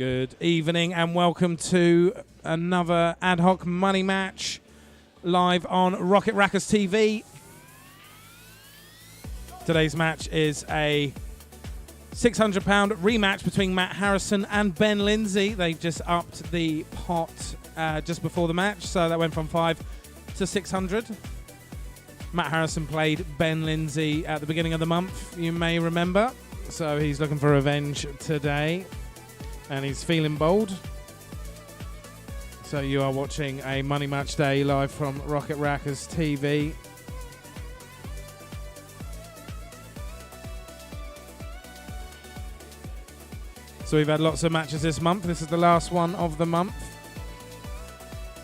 Good evening and welcome to another Ad-Hoc money match live on Rocket Rackers TV. Today's match is a £600 rematch between Matt Harrison and Ben Lindsay. They just upped the pot just before the match, so that went from 5 to 600. Matt Harrison played Ben Lindsay at the beginning of the month, you may remember. So he's looking for revenge today. And he's feeling bold. So you are watching a Money Match Day live from Rocket Rackers TV. So we've had lots of matches this month. This is the last one of the month.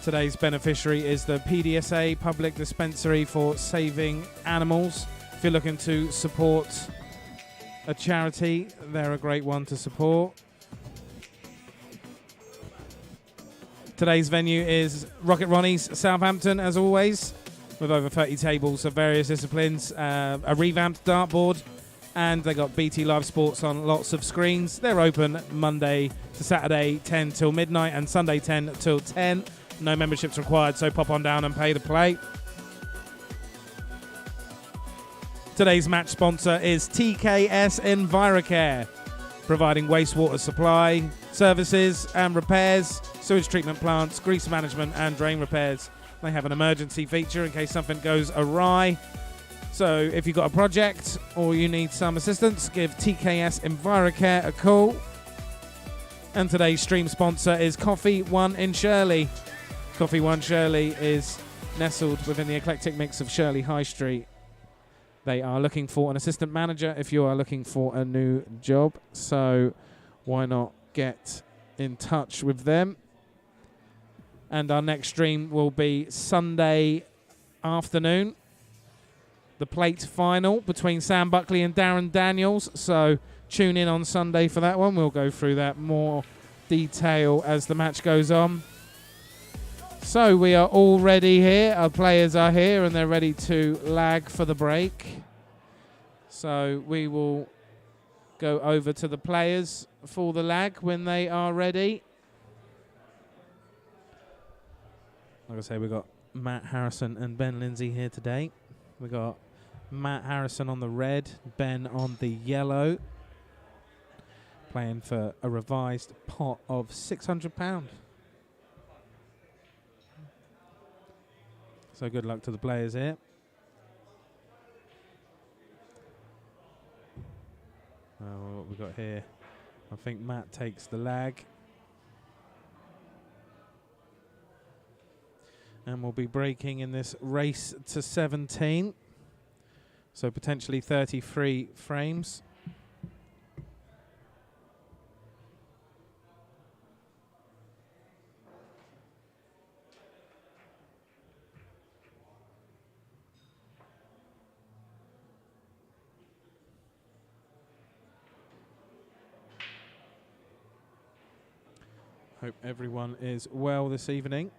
Today's beneficiary is the PDSA Public Dispensary for Saving Animals. If you're looking to support a charity, they're a great one to support. Today's venue is Rocket Ronnie's Southampton, as always, with over 30 tables of various disciplines, a revamped dartboard, and they got BT Live Sports on lots of screens. They're open Monday to Saturday, 10 till midnight, and Sunday, 10 till 10. No memberships required, so pop on down and pay to play. Today's match sponsor is TKS EnviroCare, providing wastewater supply, services and repairs, sewage treatment plants, grease management and drain repairs. They have an emergency feature in case something goes awry. So if you've got a project or you need some assistance, give TKS EnviroCare a call. And today's stream sponsor is Coffee One in Shirley. Coffee One Shirley is nestled within the eclectic mix of Shirley High Street. They are looking for an assistant manager if you are looking for a new job. So why not get in touch with them? And our next stream will be Sunday afternoon. The plate final between Sam Buckley and Darren Daniels. So tune in on Sunday for that one. We'll go through that more detail as the match goes on. So we are all ready here. Our players are here and they're ready to lag for the break. So we will go over to the players for the lag when they are ready. Like I say, we've got Matt Harrison and Ben Lindsay here today. We've got Matt Harrison on the red, Ben on the yellow. Playing for a revised pot of £600. So good luck to the players here. What we've got here, I think Matt takes the lag. And we'll be breaking in this race to 17. So potentially 33 frames. Hope everyone is well this evening.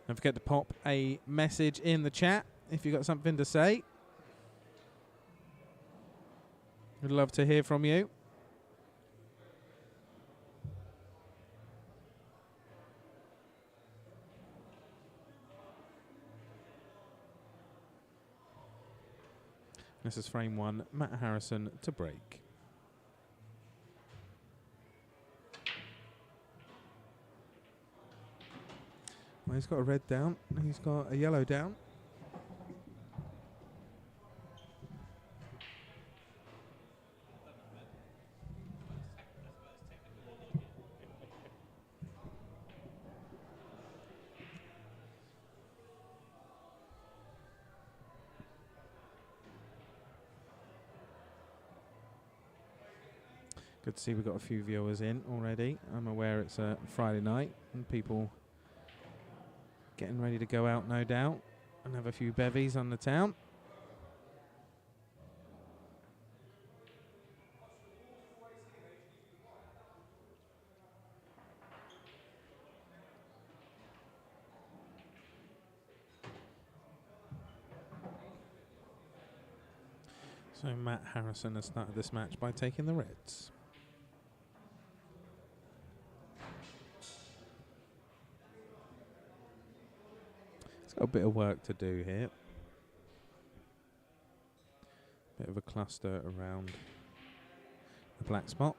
Don't forget to pop a message in the chat if you've got something to say. We'd love to hear from you. This is frame one, Matt Harrison to break. Well, he's got a red down, he's got a yellow down. Good to see we've got a few viewers in already. I'm aware it's a Friday night and people getting ready to go out, no doubt, and have a few bevies on the town. So Matt Harrison has started this match by taking the reds. Got a bit of work to do here. Bit of a cluster around the black spot.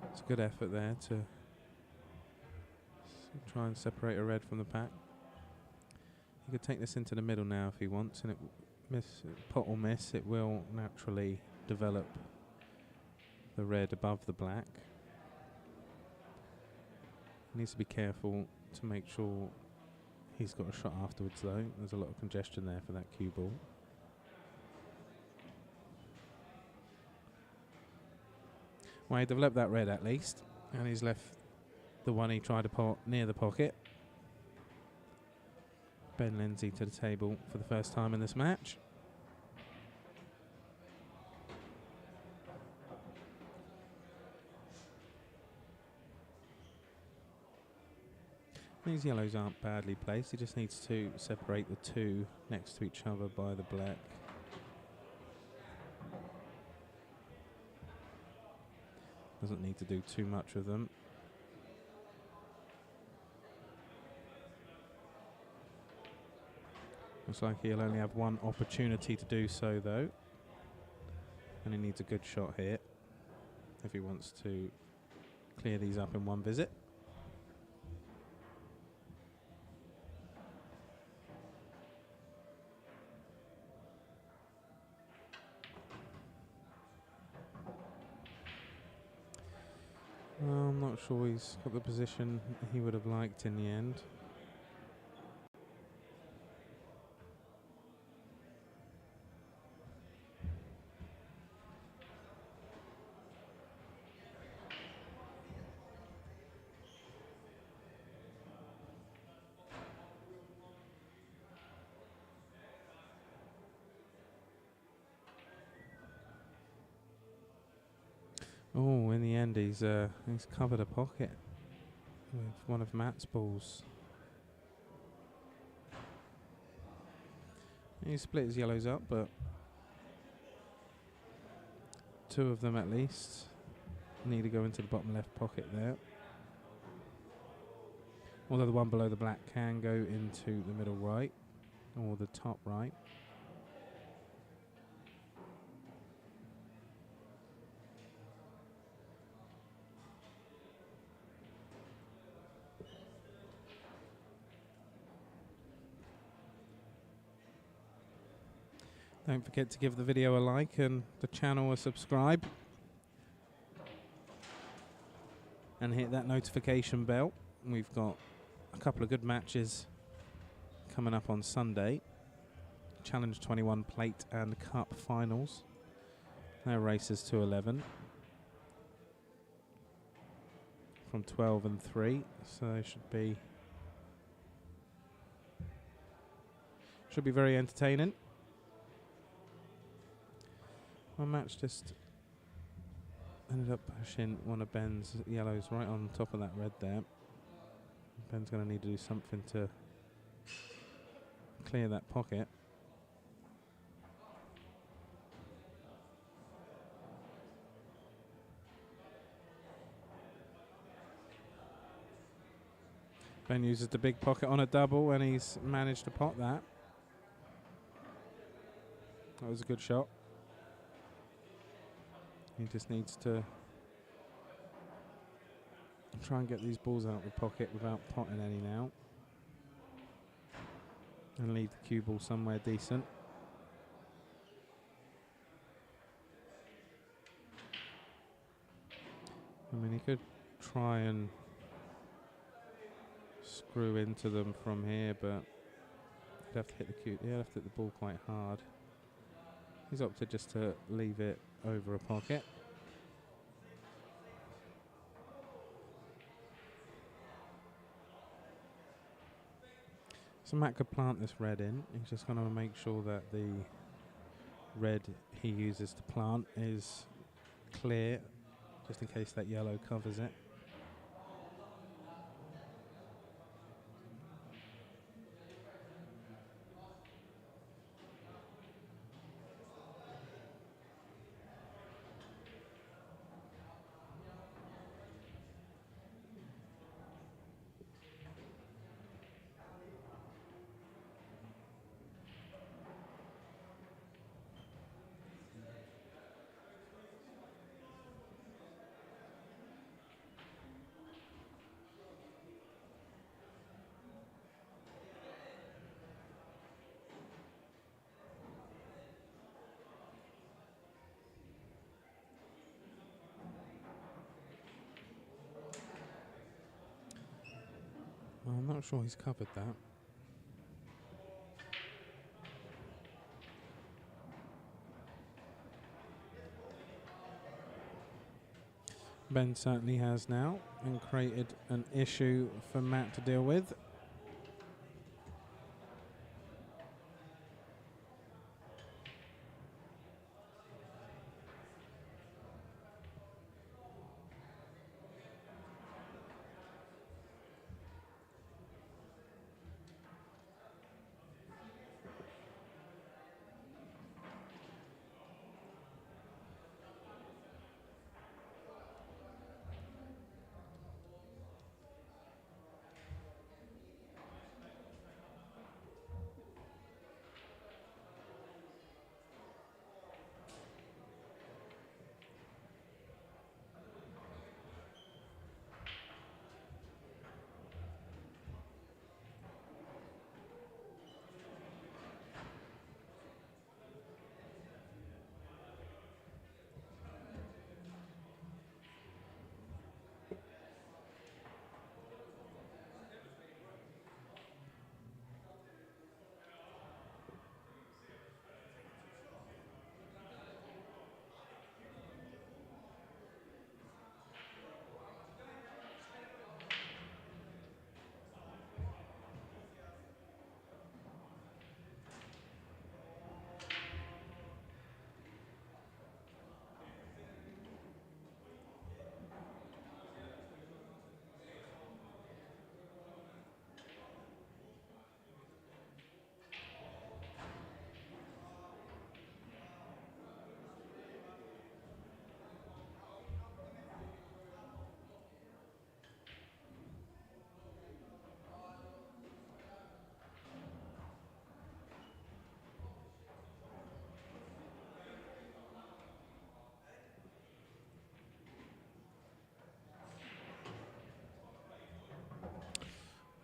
It's a good effort there to try and separate a red from the pack. You could take this into the middle now if he wants, and pot or miss, it will naturally develop the red above the black. He needs to be careful to make sure he's got a shot afterwards though. There's a lot of congestion there for that cue ball. Well, he developed that red at least, and he's left the one he tried to pot near the pocket. Ben Lindsay to the table for the first time in this match. These yellows aren't badly placed. He just needs to separate the two next to each other by the black. Doesn't need to do too much of them. Looks like he'll only have one opportunity to do so though. And he needs a good shot here if he wants to clear these up in one visit. I'm not sure he's got the position he would have liked in the end. Oh, in the end, he's covered a pocket with one of Matt's balls. He split his yellows up, but two of them at least need to go into the bottom left pocket there. Although the one below the black can go into the middle right or the top right. Don't forget to give the video a like and the channel a subscribe. And hit that notification bell. We've got a couple of good matches coming up on Sunday. Challenge 21 Plate and Cup finals. They're races to 11. From 12 and 3. So they should be very entertaining. My match just ended up pushing one of Ben's yellows right on top of that red there. Ben's going to need to do something to clear that pocket. Ben uses the big pocket on a double and he's managed to pot that. That was a good shot. He just needs to try and get these balls out of the pocket without potting any now. And leave the cue ball somewhere decent. I mean, he could try and screw into them from here, but he'd have to hit he'd have to hit the ball quite hard. He's opted just to leave it over a pocket. So Matt could plant this red in. He's just going to make sure that the red he uses to plant is clear, just in case that yellow covers it. not sure he's covered that. Ben certainly has now, and created an issue for Matt to deal with.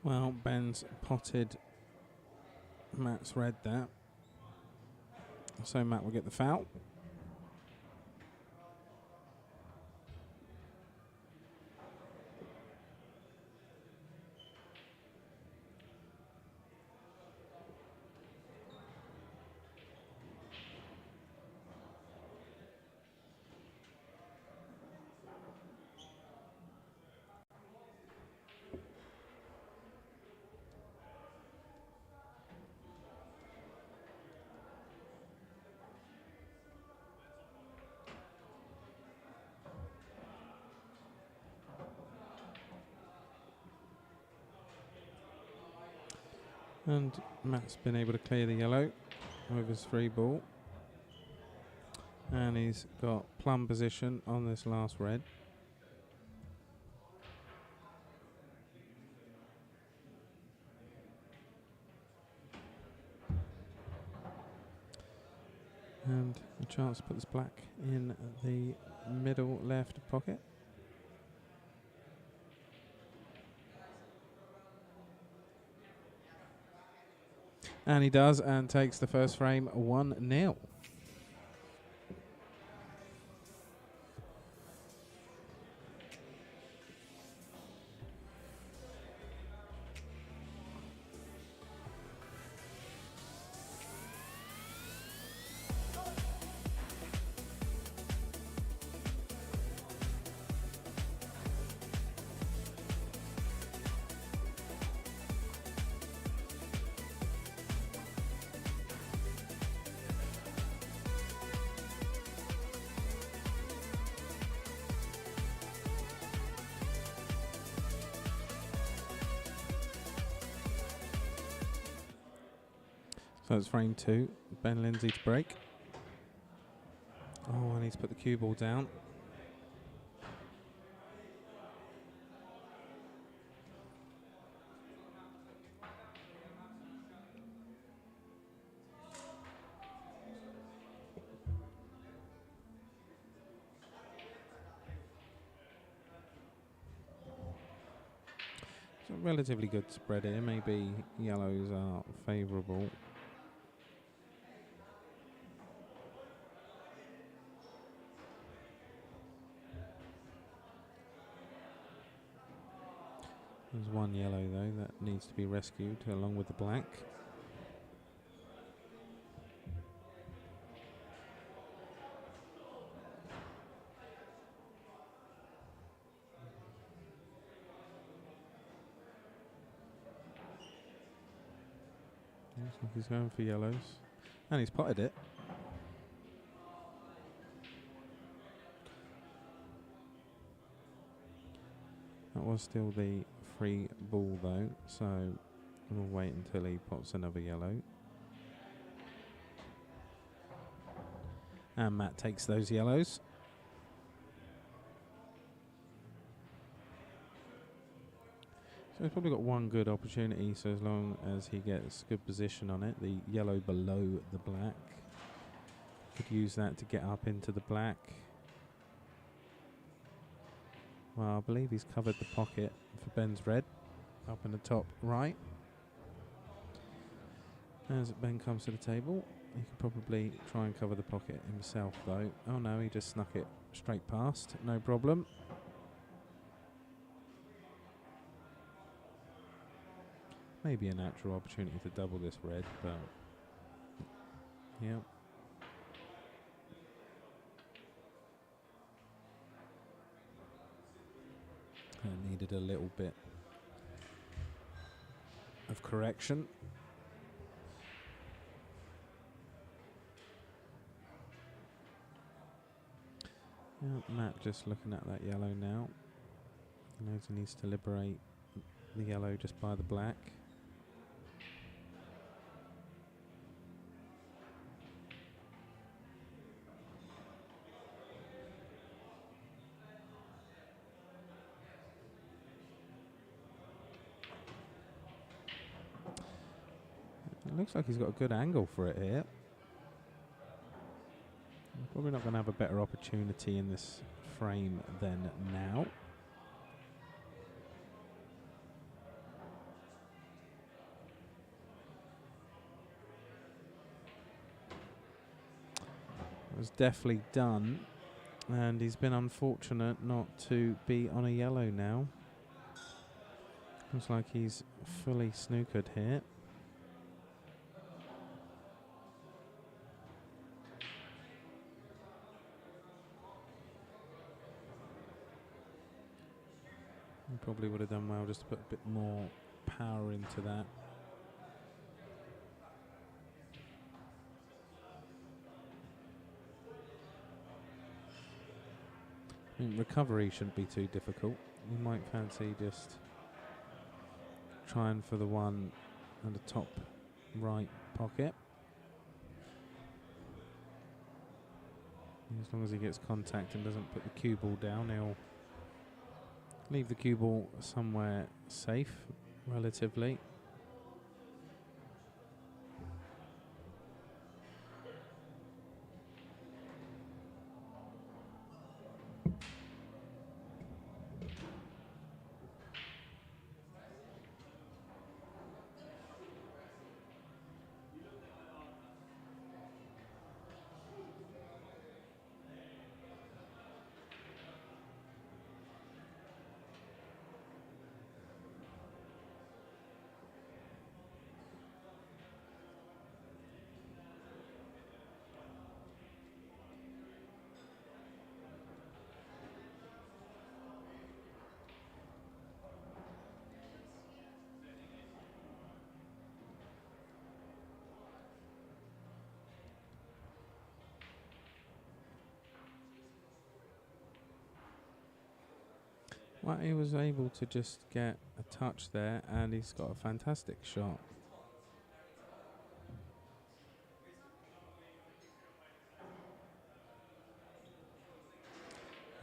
Well, Ben's potted Matt's red there, so Matt will get the foul. And Matt's been able to clear the yellow with his free ball. And he's got plum position on this last red. And a chance to put this black in the middle left pocket. And he does, and takes the first frame 1-0. So it's frame 2. Ben Lindsay to break. Oh, and he's put the cue ball down. It's a relatively good spread here. Maybe yellows are favourable. There's one yellow though that needs to be rescued along with the black. Looks like he's going for yellows. And he's potted it. That was still the free ball though, so we'll wait until he pots another yellow. And Matt takes those yellows. So he's probably got one good opportunity, so as long as he gets good position on it, the yellow below the black. Could use that to get up into the black. Well, I believe he's covered the pocket for Ben's red, up in the top right. As Ben comes to the table, he could probably try and cover the pocket himself though. Oh no, he just snuck it straight past, no problem. Maybe a natural opportunity to double this red, but yeah. It needed a little bit of correction. Yeah, Matt just looking at that yellow now. He knows he needs to liberate the yellow just by the black. It looks like he's got a good angle for it here. Probably not going to have a better opportunity in this frame than now. It was definitely done, and he's been unfortunate not to be on a yellow now. Looks like he's fully snookered here. He probably would have done well just to put a bit more power into that. I mean, recovery shouldn't be too difficult. You might fancy just trying for the one in the top right pocket. As long as he gets contact and doesn't put the cue ball down, he'll leave the cue ball somewhere safe, relatively. Well, he was able to just get a touch there, and he's got a fantastic shot.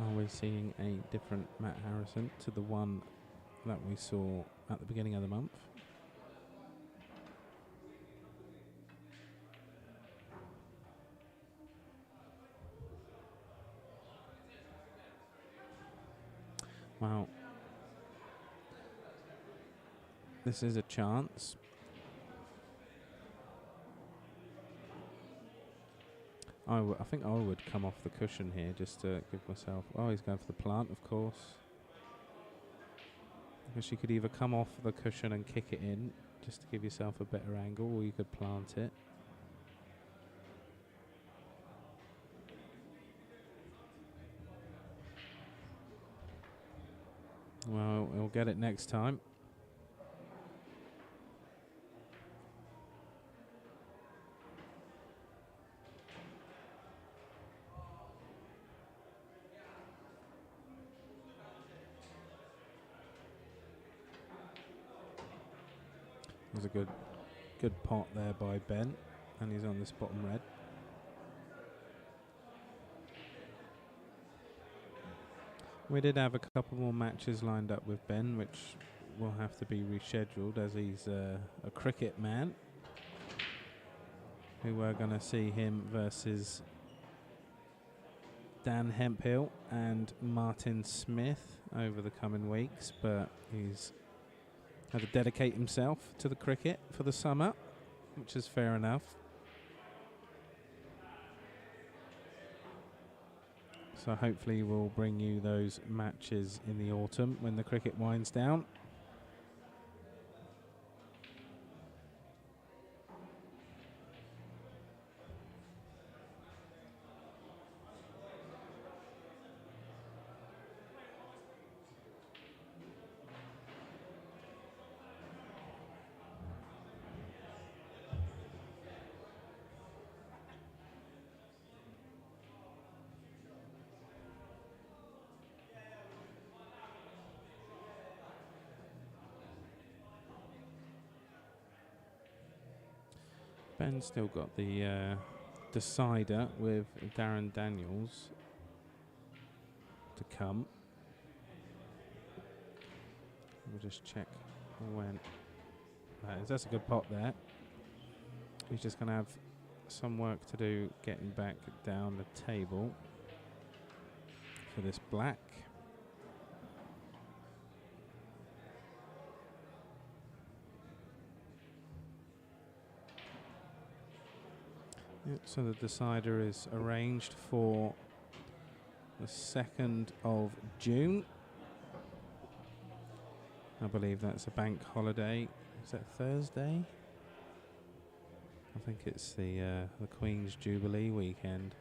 Are we seeing a different Matt Harrison to the one that we saw at the beginning of the month? Well, this is a chance. I think I would come off the cushion here just to give myself... Oh, he's going for the plant, of course. guess you could either come off the cushion and kick it in just to give yourself a better angle, or you could plant it. Well, he'll get it next time. There's a good pot there by Ben, and he's on this bottom red. We did have a couple more matches lined up with Ben, which will have to be rescheduled as he's a cricket man. We were going to see him versus Dan Hemphill and Martin Smith over the coming weeks, but he's had to dedicate himself to the cricket for the summer, which is fair enough. So hopefully we'll bring you those matches in the autumn when the cricket winds down. Ben's still got the decider with Darren Daniels to come. We'll just check when. That's a good pot there. He's just going to have some work to do getting back down the table for this black. Yep, so the decider is arranged for the 2nd of June. I believe that's a bank holiday. Is that Thursday? I think it's the Queen's Jubilee weekend.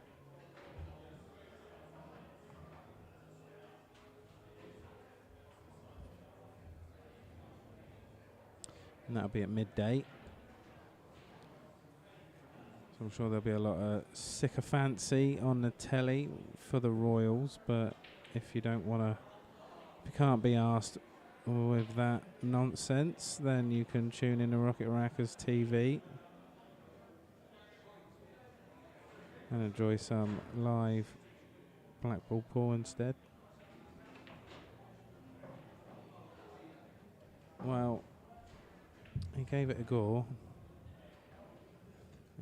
And that'll be at midday. I'm sure there'll be a lot of sycophancy on the telly for the Royals, but if you don't want to, if you can't be asked with that nonsense, then you can tune in to Rocket Rackers TV and enjoy some live Blackball pool instead. Well, he gave it a go.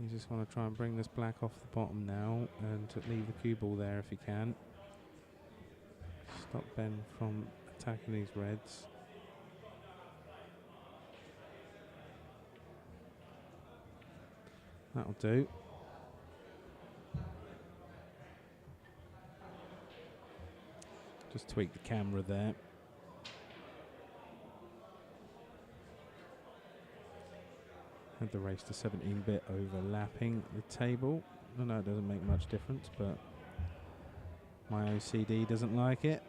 You just want to try and bring this black off the bottom now and to leave the cue ball there if you can. Stop Ben from attacking these reds. That'll do. Just tweak the camera there. Had the race to 17-bit overlapping the table. I know it doesn't make much difference, but my OCD doesn't like it.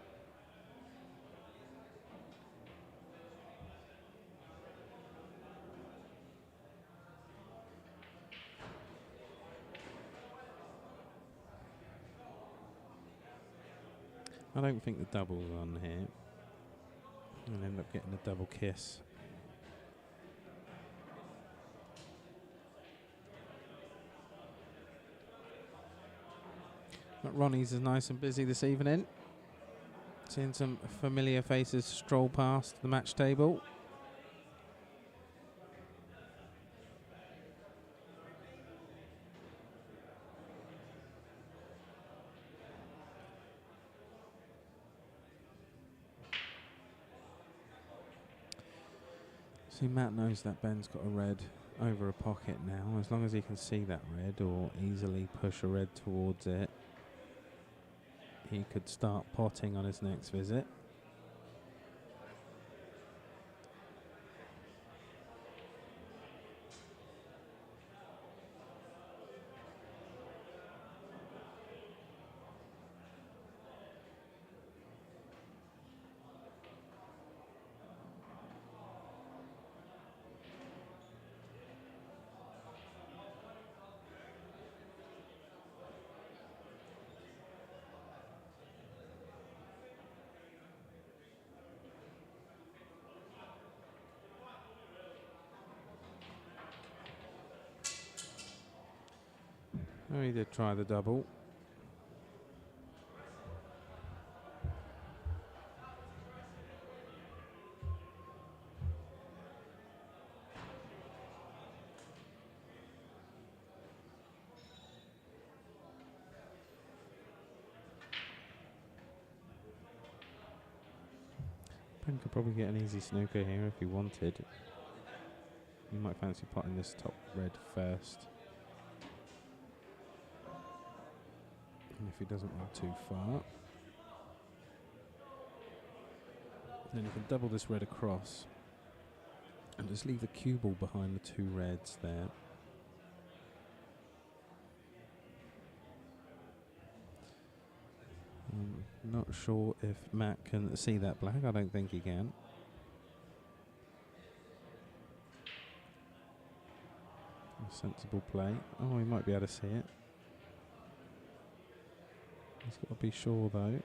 I don't think the double's on here. I'll end up getting a double kiss. But Ronnie's is nice and busy this evening. Seeing some familiar faces stroll past the match table. See, Matt knows that Ben's got a red over a pocket now. As long as he can see that red or easily push a red towards it, he could start potting on his next visit. Oh, he did try the double. Ben could probably get an easy snooker here if he wanted. You might fancy potting this top red first. And if he doesn't want too far, then you can double this red across and just leave the cue ball behind the two reds there. Not sure if Matt can see that black. I don't think he can. A sensible play. Oh, he might be able to see it. He's got to be sure though.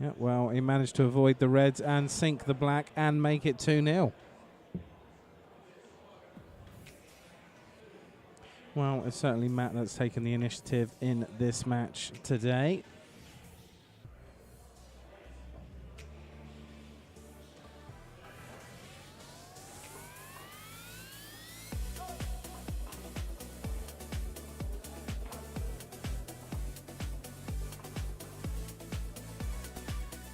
Yeah, well, he managed to avoid the reds and sink the black and make it 2-0. Well, it's certainly Matt that's taken the initiative in this match today.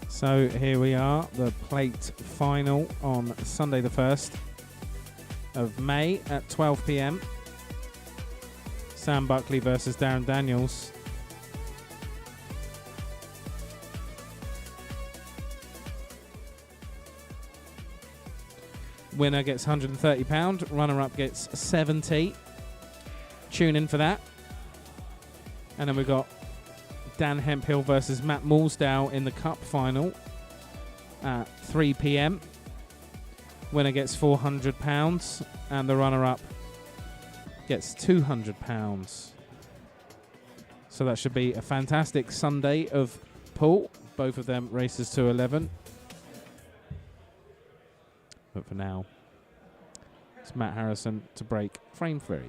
So here we are, the plate final on Sunday the 1st of May at 12 p.m. Sam Buckley versus Darren Daniels. Winner gets £130, runner-up gets 70. Tune in for that. And then we've got Dan Hemphill versus Matt Moulsdale in the Cup final at 3 p.m. Winner gets £400 and the runner-up gets £200. So that should be a fantastic Sunday of pool. Both of them races to 11. But for now, it's Matt Harrison to break frame 3.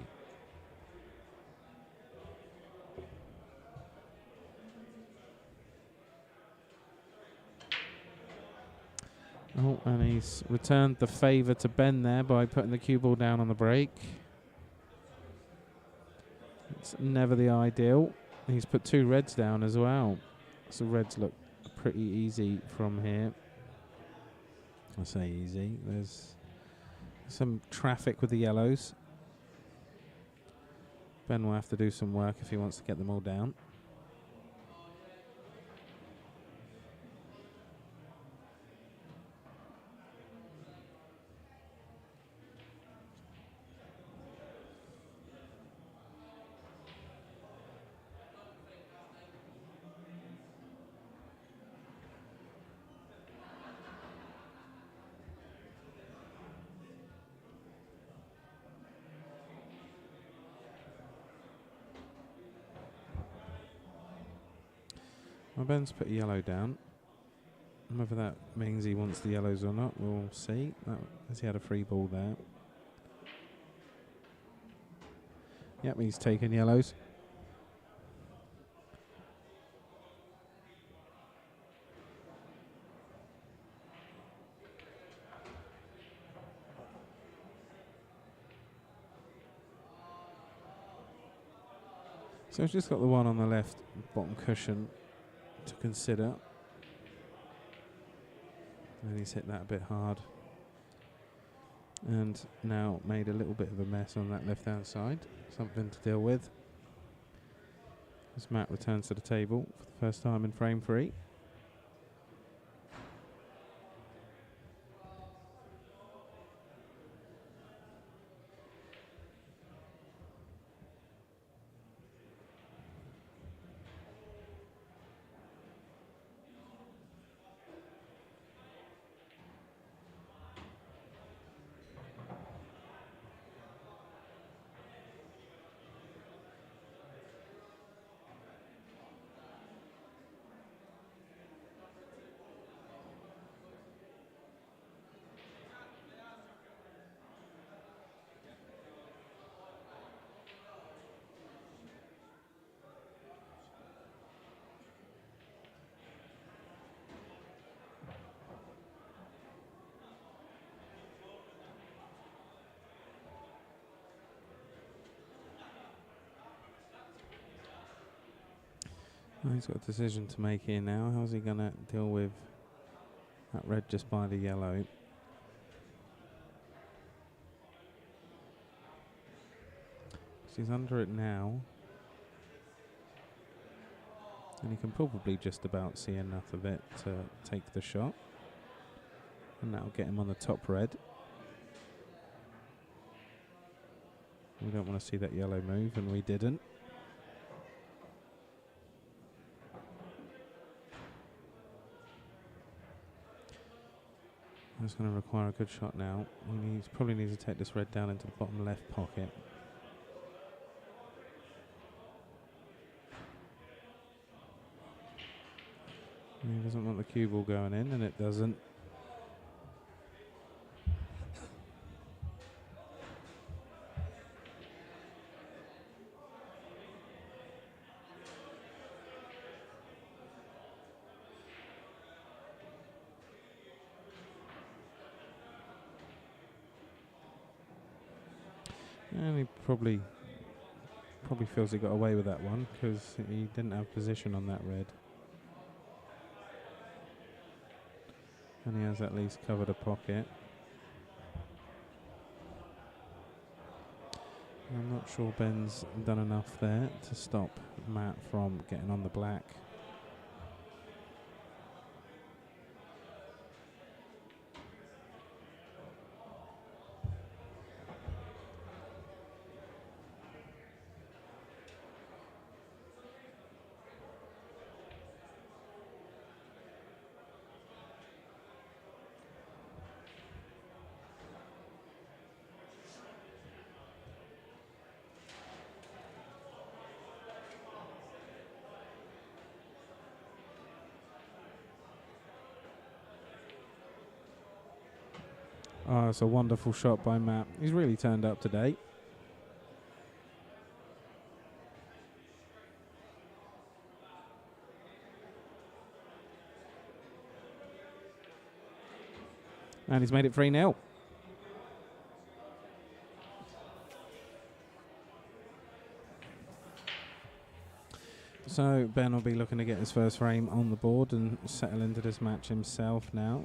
Oh, and he's returned the favour to Ben there by putting the cue ball down on the break. It's never the ideal. He's put 2 reds down as well. So reds look pretty easy from here. I say easy. There's some traffic with the yellows. Ben will have to do some work if he wants to get them all down. Well, Ben's put a yellow down. Whether that means he wants the yellows or not, we'll see. Has he had a free ball there? Yep, he's taken yellows. So he's just got the one on the left bottom cushion to consider. And he's hit that a bit hard. And now made a little bit of a mess on that left-hand side. Something to deal with. As Matt returns to the table for the first time in frame 3. Oh, he's got a decision to make here now. How's he going to deal with that red just by the yellow? He's under it now. And he can probably just about see enough of it to take the shot. And that'll get him on the top red. We don't want to see that yellow move, and we didn't. That's going to require a good shot now. He probably needs to take this red down into the bottom left pocket. He doesn't want the cue ball going in, and it doesn't. And he probably feels he got away with that one because he didn't have position on that red. And he has at least covered a pocket. I'm not sure Ben's done enough there to stop Matt from getting on the black. Oh, it's a wonderful shot by Matt. He's really turned up today. And he's made it 3-0. So Ben will be looking to get his first frame on the board and settle into this match himself now.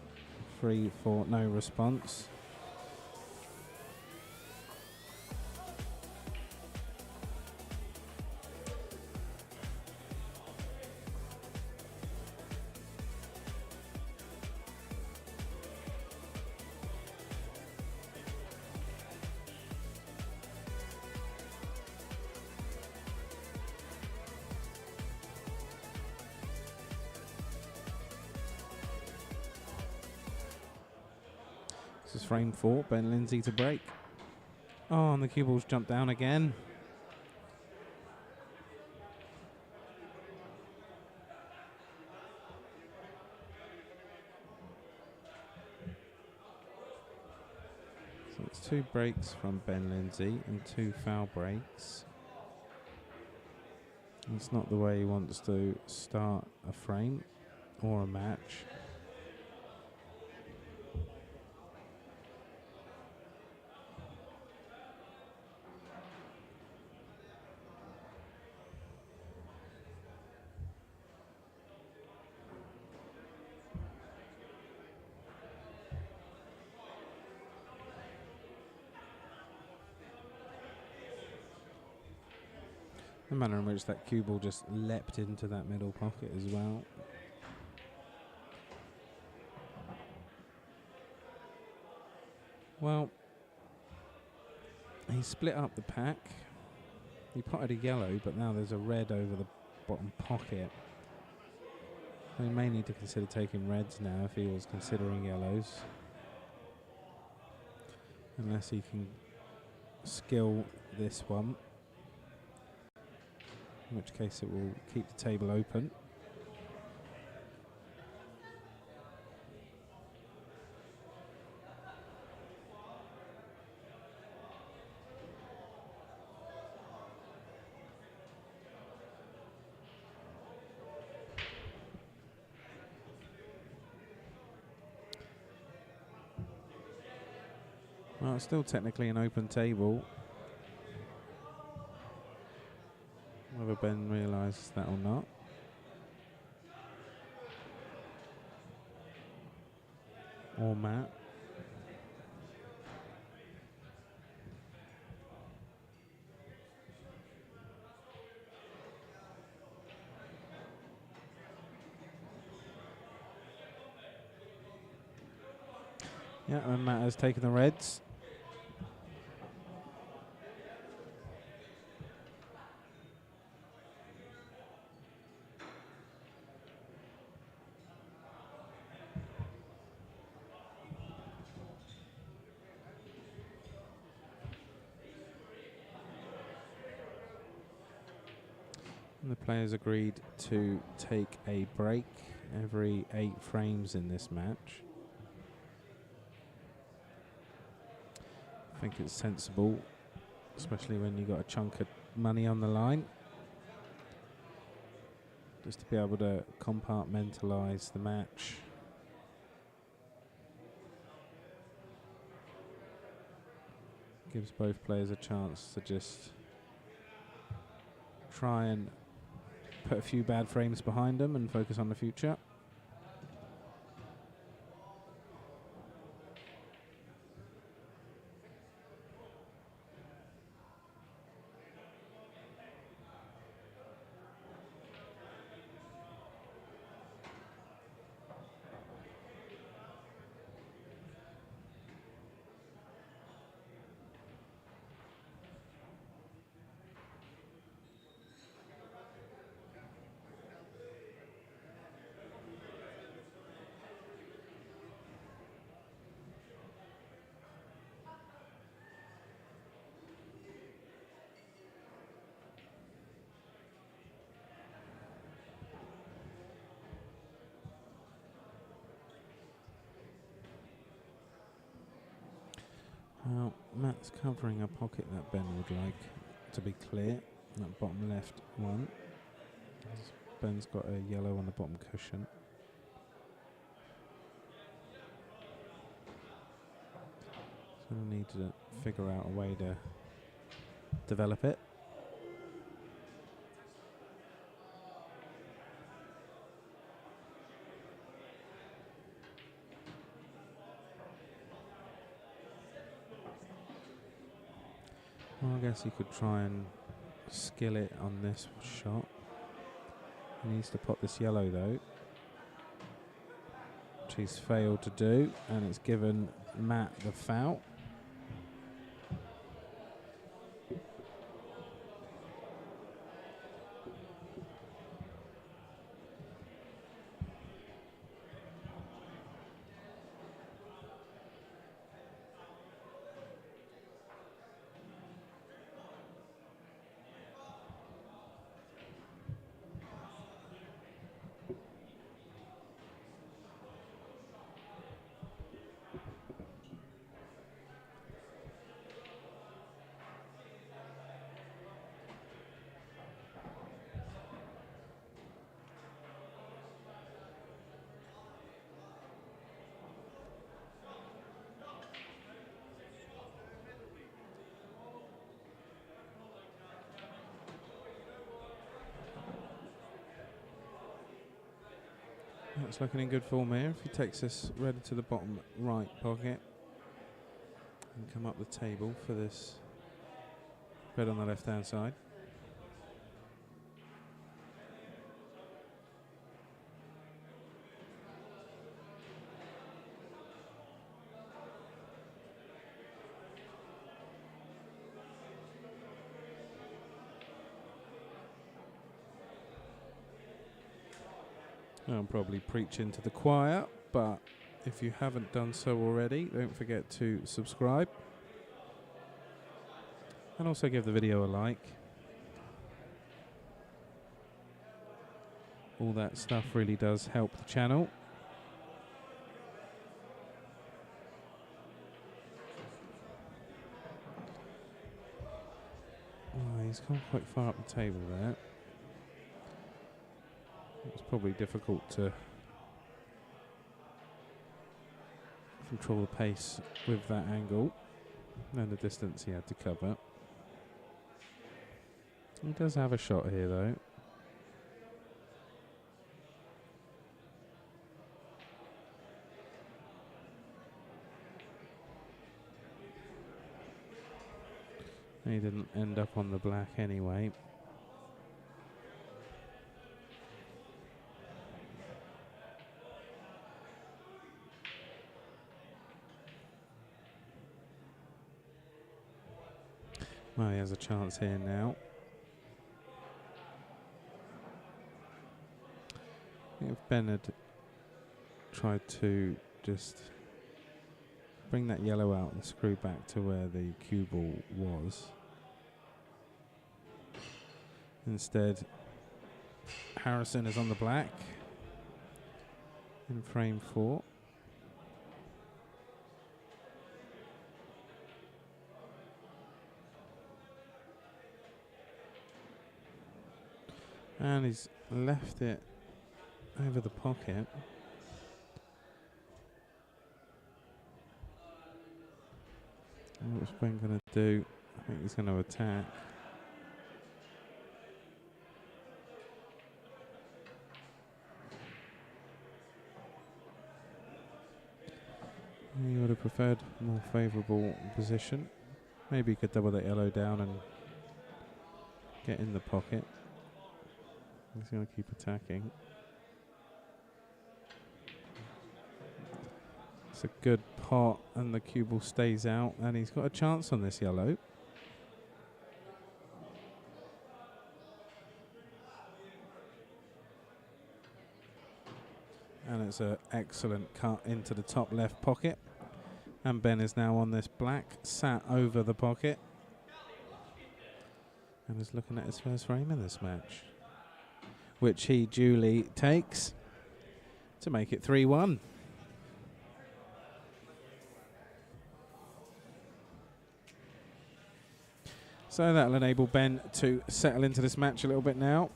3-4, no response. This is frame 4, Ben Lindsay to break. Oh, and the cue ball's jumped down again. So it's 2 breaks from Ben Lindsay and 2 foul breaks. It's not the way he wants to start a frame or a match. The manner in which that cue ball just leapt into that middle pocket as well. Well, he split up the pack. He potted a yellow, but now there's a red over the bottom pocket. He may need to consider taking reds now if he was considering yellows. Unless he can skill this one. In which case it will keep the table open. Well, it's still technically an open table. Whether Ben realises that or not. or Matt. Yeah, and Matt has taken the reds. And the players agreed to take a break every 8 frames in this match. I think it's sensible, especially when you've got a chunk of money on the line, just to be able to compartmentalise the match. Gives both players a chance to just try and put a few bad frames behind them and focus on the future. Well, Matt's covering a pocket that Ben would like to be clear, that bottom left one. Ben's got a yellow on the bottom cushion. So we'll need to figure out a way to develop it. Well, I guess he could try and skill it on this shot. He needs to pot this yellow though, which he's failed to do, and it's given Matt the foul. That's looking in good form here. If he takes this red to the bottom right pocket and come up the table for this red on the left hand side. I'm probably preaching to the choir, but if you haven't done so already, don't forget to subscribe and also give the video a like. All that stuff really does help the channel. Oh, he's gone quite far up the table there. It's probably difficult to control the pace with that angle and the distance he had to cover. He does have a shot here though. He didn't end up on the black anyway. Well, he has a chance here now. If Ben had tried to just bring that yellow out and screw back to where the cue ball was. Instead, Harrison is on the black in frame 4. And he's left it over the pocket. What's Ben going to do? I think he's going to attack. He would have preferred a more favourable position. Maybe he could double that yellow down and get in the pocket. He's going to keep attacking. It's a good pot, and the cue ball stays out, and he's got a chance on this yellow. And it's an excellent cut into the top left pocket. And Ben is now on this black, sat over the pocket, and is looking at his first frame in this match, which he duly takes to make it 3-1. So that'll enable Ben to settle into this match a little bit now.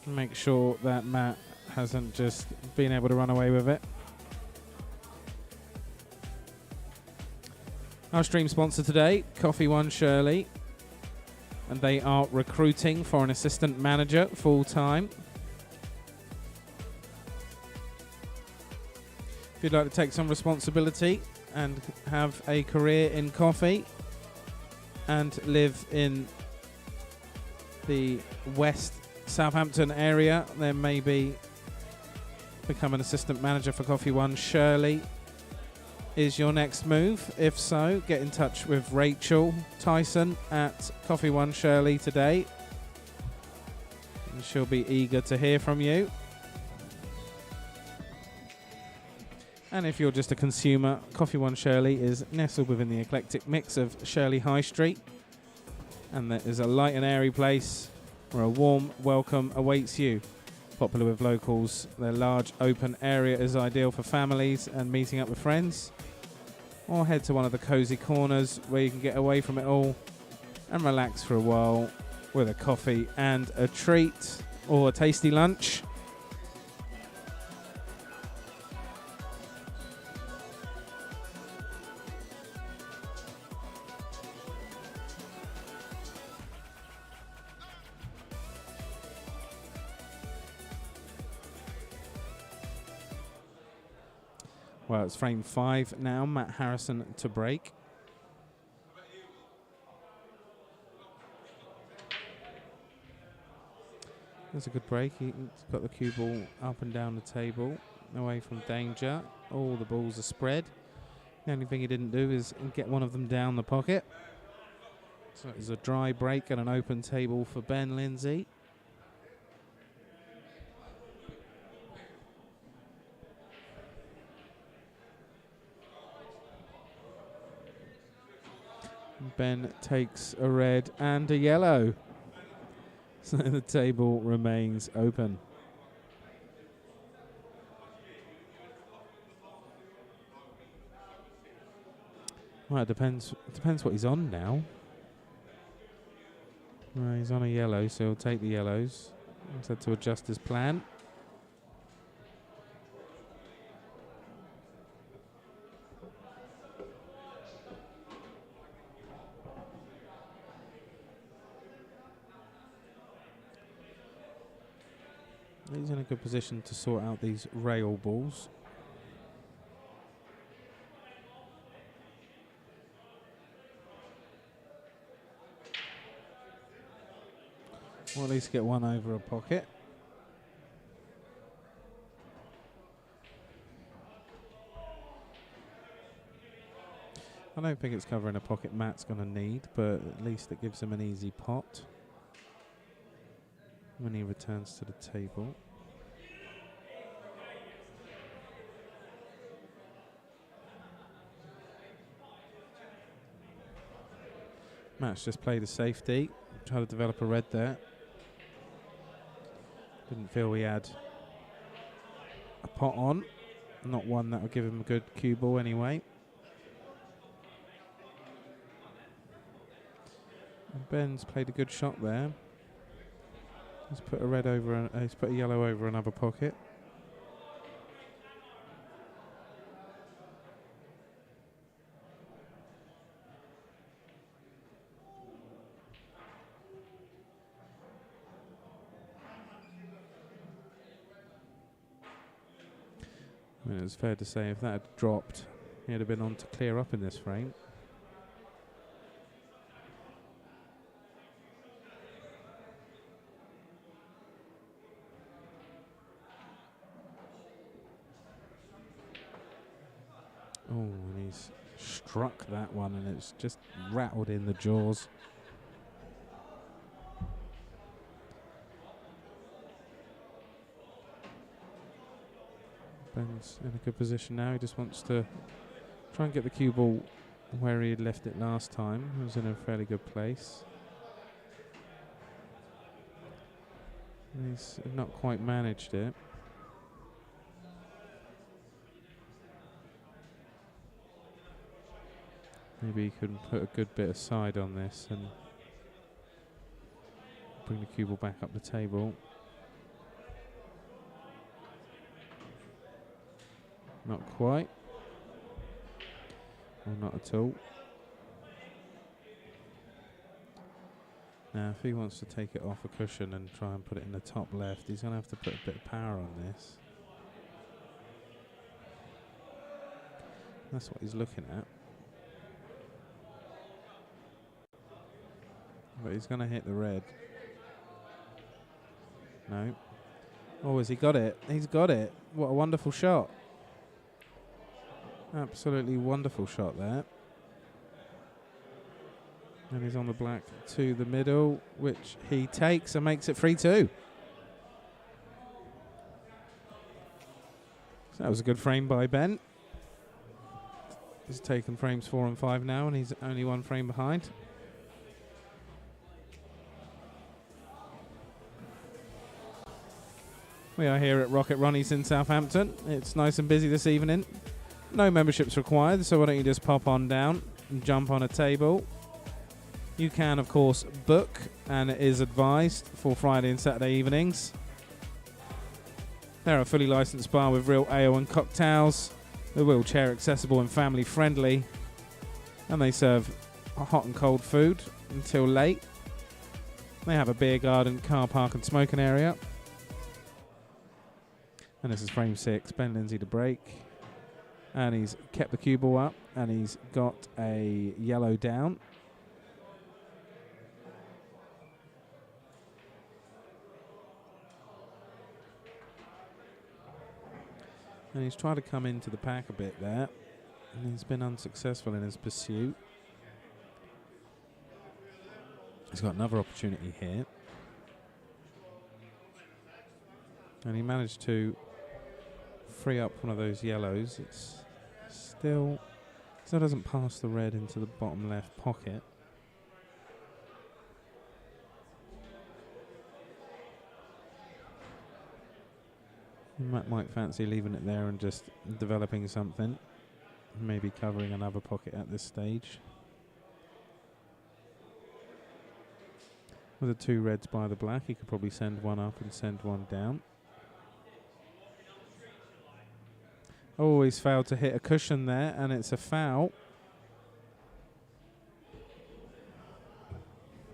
Make sure that Matt hasn't just been able to run away with it. Our stream sponsor today, Coffee One Shirley. And they are recruiting for an assistant manager full-time. If you'd like to take some responsibility and have a career in coffee and live in the West Southampton area, then maybe become an assistant manager for Coffee One Shirley is your next move. If so, get in touch with Rachel Tyson at Coffee One Shirley today, and she'll be eager to hear from you. And if you're just a consumer, Coffee One Shirley is nestled within the eclectic mix of Shirley High Street, and there is a light and airy place where a warm welcome awaits you. Popular with locals, their large open area is ideal for families and meeting up with friends. Or head to one of the cosy corners where you can get away from it all and relax for a while with a coffee and a treat or a tasty lunch. Well, it's frame 5 now. Matt Harrison to break. That's a good break. He's got the cue ball up and down the table, away from danger. All the balls are spread. The only thing he didn't do is get one of them down the pocket. So it's a dry break and an open table for Ben Lindsay. Ben takes a red and a yellow. So the table remains open. Well, it depends what he's on now. Well, he's on a yellow, so he'll take the yellows. He's had to adjust his plan. He's in a good position to sort out these rail balls. Or at least get one over a pocket. I don't think it's covering a pocket Matt's going to need, but at least it gives him an easy pot when he returns to the table. Matt's just played a safety, tried to develop a red there. Didn't feel he had a pot on, not one that would give him a good cue ball anyway. And Ben's played a good shot there. He's put a red over, he's put a yellow over another pocket. I mean, it's fair to say if that had dropped, he'd have been on to clear up in this frame. Oh, and he's struck that one and it's just rattled in the jaws. Ben's in a good position now. He just wants to try and get the cue ball where he had left it last time. He was in a fairly good place. And he's not quite managed it. Maybe he could put a good bit of side on this and bring the cue ball back up the table. Not quite. Or not at all. Now, if he wants to take it off a cushion and try and put it in the top left, he's going to have to put a bit of power on this. That's what he's looking at. But he's going to hit the red. No. Oh, has he got it? He's got it. What a wonderful shot. Absolutely wonderful shot there. And he's on the black to the middle, which he takes and makes it 3-2. So that was a good frame by Ben. He's taken frames 4 and 5 now, and he's only one frame behind. We are here at Rocket Ronnie's in Southampton. It's nice and busy this evening. No memberships required, so why don't you just pop on down and jump on a table. You can, of course, book, and it is advised for Friday and Saturday evenings. They're a fully licensed bar with real ale and cocktails. They're wheelchair accessible and family friendly. And they serve hot and cold food until late. They have a beer garden, car park and smoking area. And this is frame 6, Ben Lindsay to break. And he's kept the cue ball up, and he's got a yellow down. And he's tried to come into the pack a bit there, and he's been unsuccessful in his pursuit. He's got another opportunity here. And he managed to free up one of those yellows. It's still doesn't pass the red into the bottom left pocket. Matt might fancy leaving it there and just developing something. Maybe covering another pocket at this stage. With the 2 reds by the black, he could probably send one up and send one down. Oh, he's failed to hit a cushion there, and it's a foul.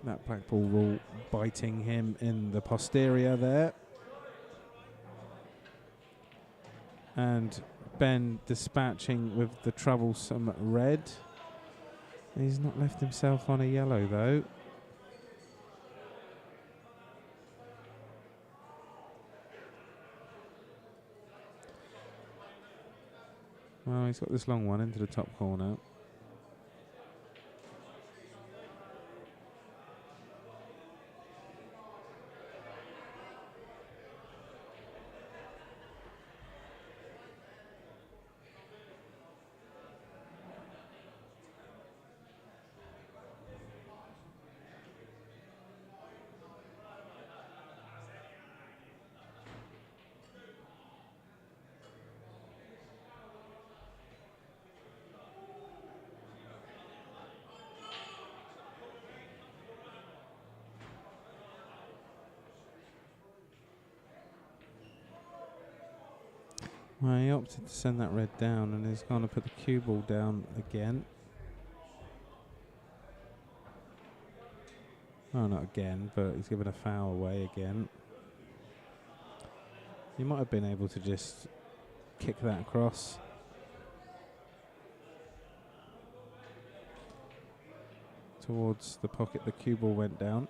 That Blackball rule biting him in the posterior there. And Ben dispatching with the troublesome red. He's not left himself on a yellow, though. Oh, he's got this long one into the top corner. Well, he opted to send that red down and he's going to put the cue ball down again. Oh, not again, but he's given a foul away again. He might have been able to just kick that across. Towards the pocket the cue ball went down.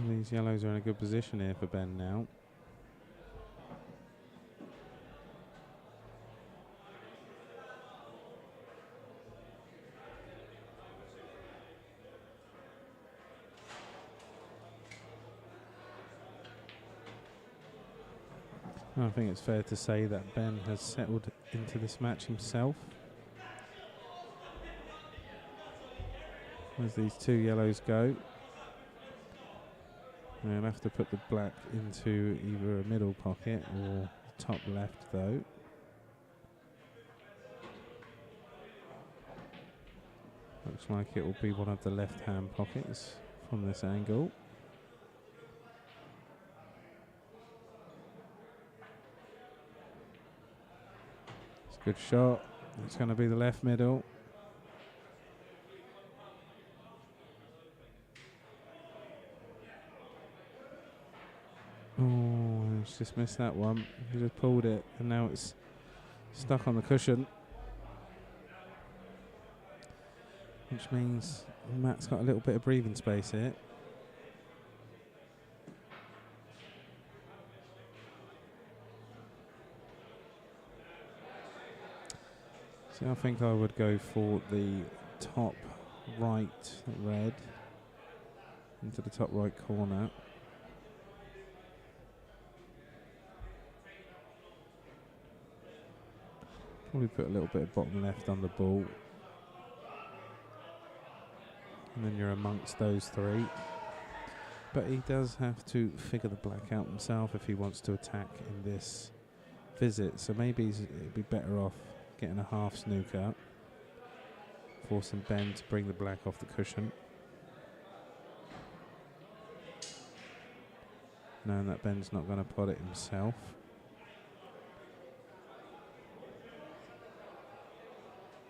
These yellows are in a good position here for Ben now. I think it's fair to say that Ben has settled into this match himself. As these two yellows go. He'll have to put the black into either a middle pocket or top left though. Looks like it will be one of the left-hand pockets from this angle. It's a good shot. It's going to be the left middle. Oh, he's just missed that one. He just pulled it and now it's stuck on the cushion. Which means Matt's got a little bit of breathing space here. So I think I would go for the top right red into the top right corner. Probably put a little bit of bottom left on the ball. And then you're amongst those three. But he does have to figure the black out himself if he wants to attack in this visit. So maybe he'd be better off getting a half snooker, forcing Ben to bring the black off the cushion. Knowing that Ben's not going to pot it himself.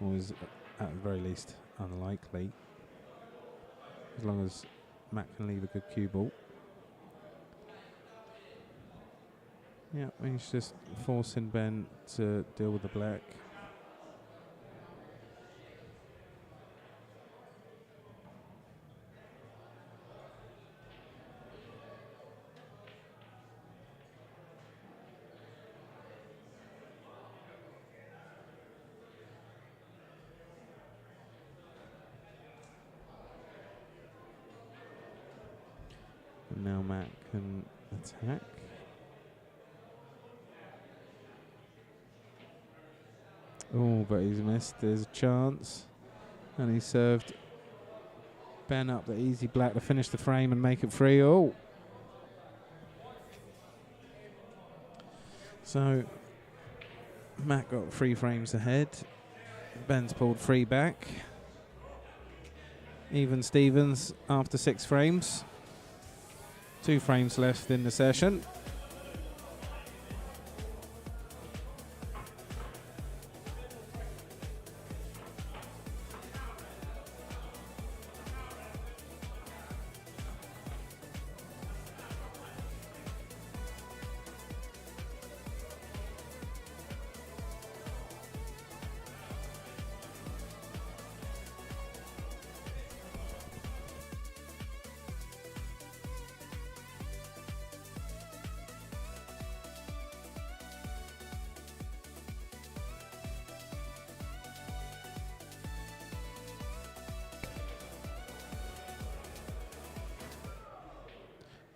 Or is at the very least unlikely. As long as Matt can leave a good cue ball. Yeah, he's just forcing Ben to deal with the black. And now Matt can attack. Oh, but he's missed. There's a chance. And he served Ben up the easy black to finish the frame and make it free. Oh. So Matt got 3 frames ahead. Ben's pulled 3 back. Even Stevens after 6 frames. 2 frames left in the session.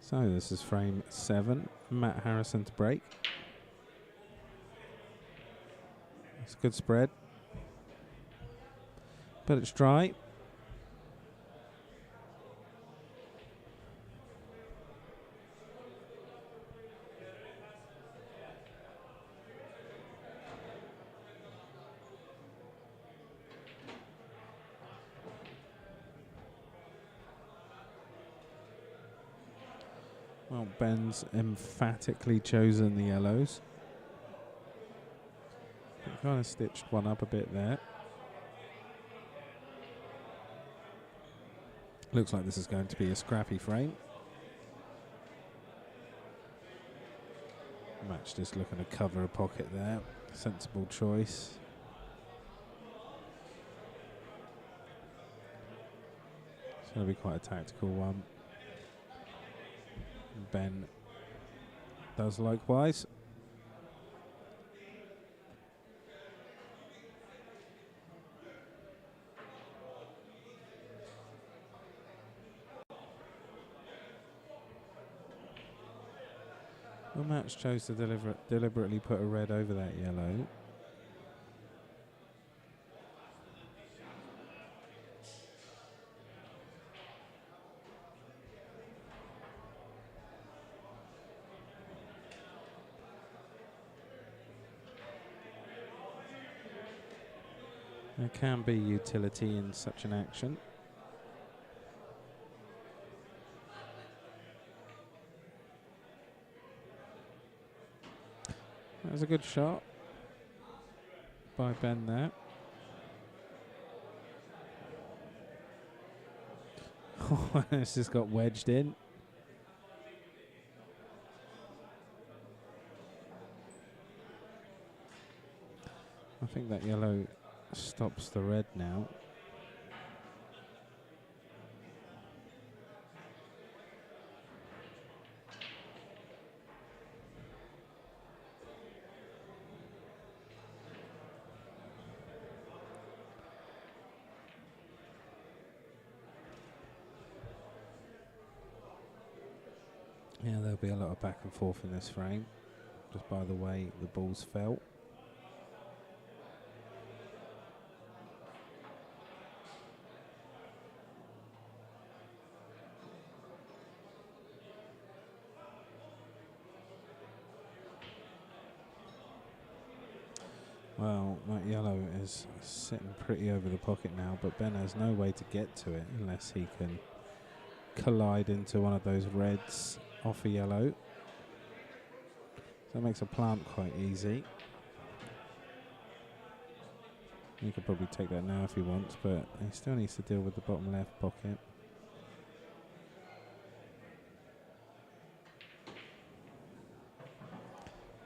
So this is frame 7. Matt Harrison to break. It's a good spread, but it's dry. Well, Ben's emphatically chosen the yellows. Kind of stitched one up a bit there. Looks like this is going to be a scrappy frame. Match just looking to cover a pocket there. Sensible choice. It's going to be quite a tactical one. Ben does likewise. Well, Match chose to deliberately put a red over that yellow. There can be utility in such an action. That was a good shot by Ben there. Oh, this just got wedged in. I think that yellow stops the red now. Yeah, there'll be a lot of back and forth in this frame, just by the way the balls fell. Well, that yellow is sitting pretty over the pocket now, but Ben has no way to get to it unless he can collide into one of those reds off a yellow. So that makes a plant quite easy. He could probably take that now if he wants, but he still needs to deal with the bottom left pocket.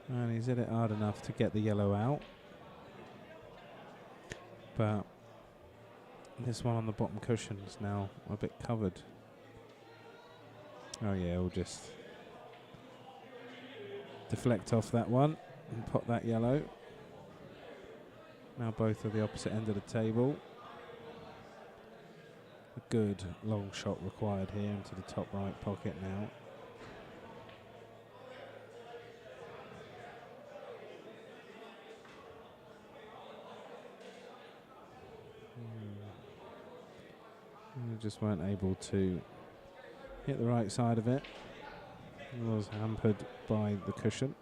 And he's hit it hard enough to get the yellow out. But this one on the bottom cushion is now a bit covered. Oh yeah, we'll just deflect off that one and pop that yellow. Now both are the opposite end of the table. A good long shot required here into the top right pocket now. We just weren't able to hit the right side of it. It was hampered by the cushion.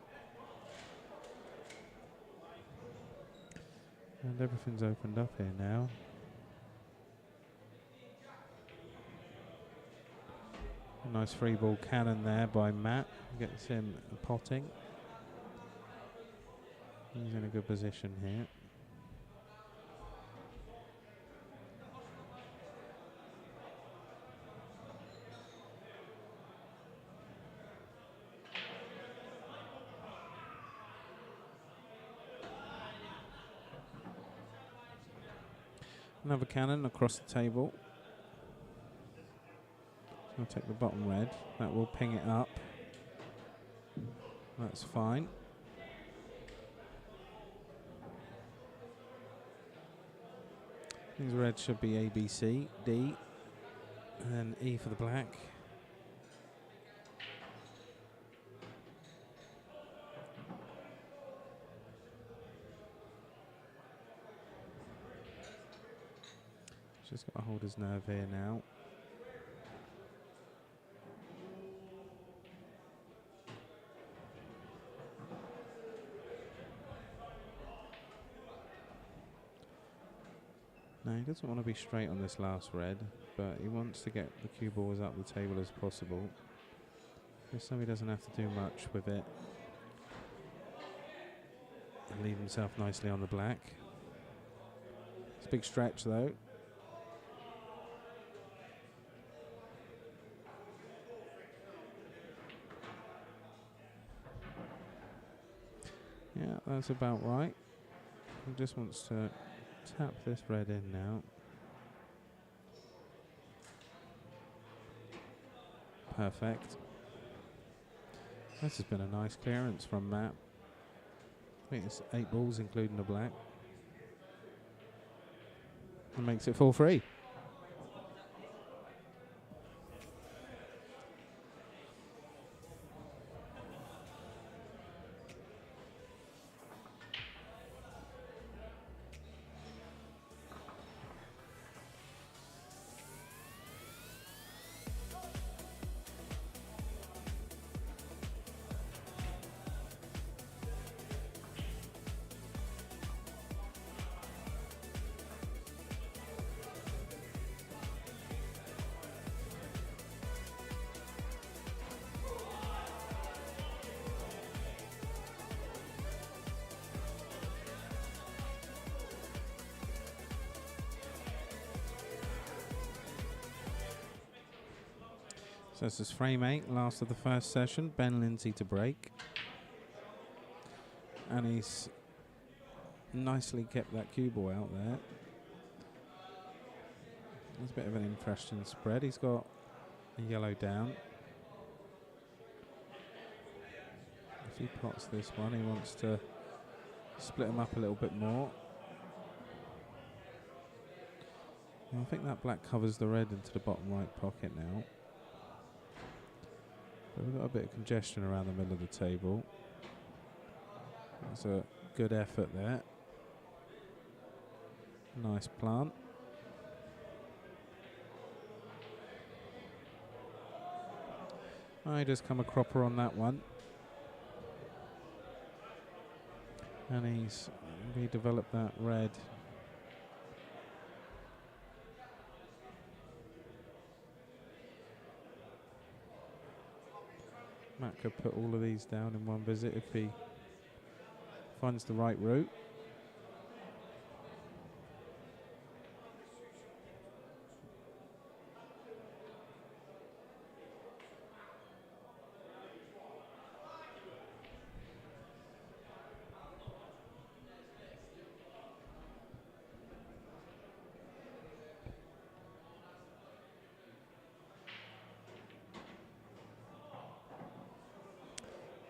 And everything's opened up here now. A nice free ball cannon there by Matt. Gets him potting. He's in a good position here. Another cannon across the table. I'll take the bottom red. That will ping it up. That's fine. These reds should be A, B, C, D, and then E for the black. Just got to hold his nerve here now. No, he doesn't want to be straight on this last red, but he wants to get the cue ball as up the table as possible, just so he doesn't have to do much with it and leave himself nicely on the black. It's a big stretch though. Yeah, that's about right. He just wants to tap this red in now. Perfect. This has been a nice clearance from Matt. I think it's 8 balls including the black. And makes it 4-3. So this is frame 8, last of the first session. Ben Lindsay to break. And he's nicely kept that cue ball out there. There's a bit of an interesting spread. He's got a yellow down. If he pots this one, he wants to split them up a little bit more. And I think that black covers the red into the bottom right pocket now. But we've got a bit of congestion around the middle of the table. That's a good effort there. Nice plant. I just come a cropper on that one. And he's redeveloped that red. Matt could put all of these down in one visit if he finds the right route.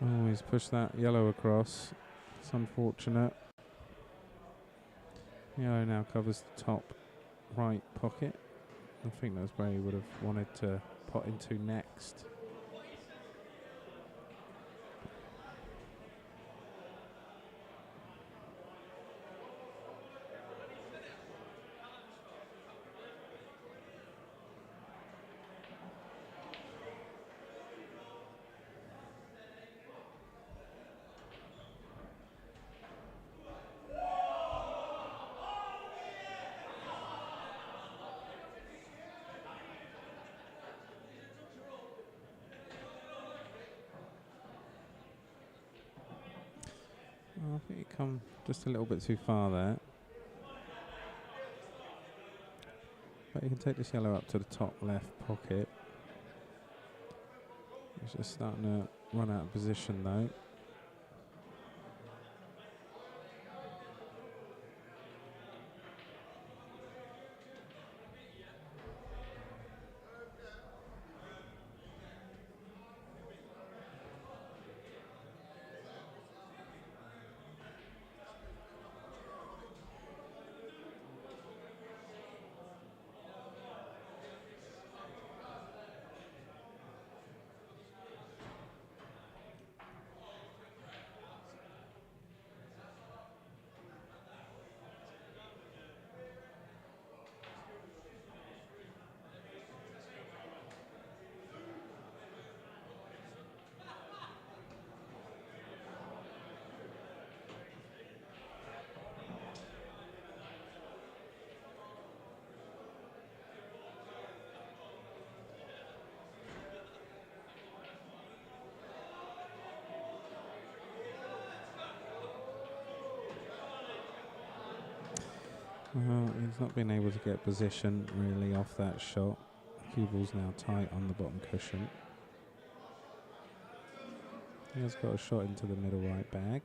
Oh, he's pushed that yellow across. It's unfortunate. Yellow now covers the top right pocket. I think that's where he would have wanted to pot into next. I think you come just a little bit too far there. But you can take this yellow up to the top left pocket. It's just starting to run out of position though. He's not been able to get position really off that shot. Cue ball's now tight on the bottom cushion. He has got a shot into the middle right bag.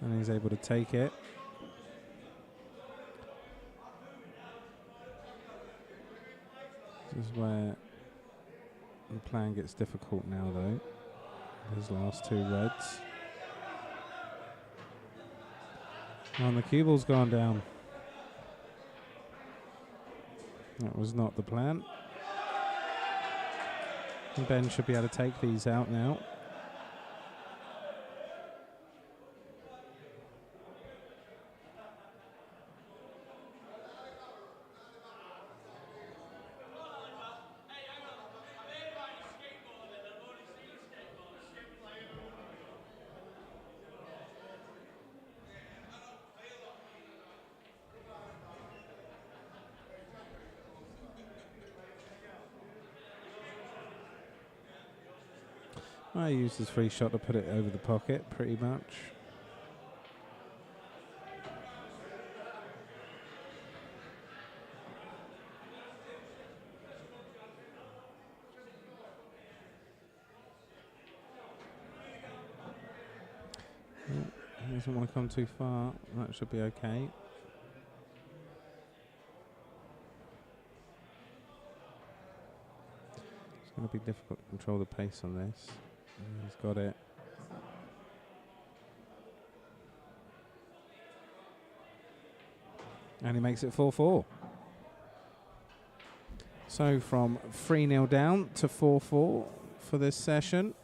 And he's able to take it. This is where the plan gets difficult now, though. His last two reds. And the cue ball's gone down. That was not the plan. And Ben should be able to take these out now. I used his free shot to put it over the pocket, pretty much. He doesn't want to come too far. That should be okay. It's going to be difficult to control the pace on this. He's got it. And he makes it 4-4. So from 3-0 down to 4-4 for this session.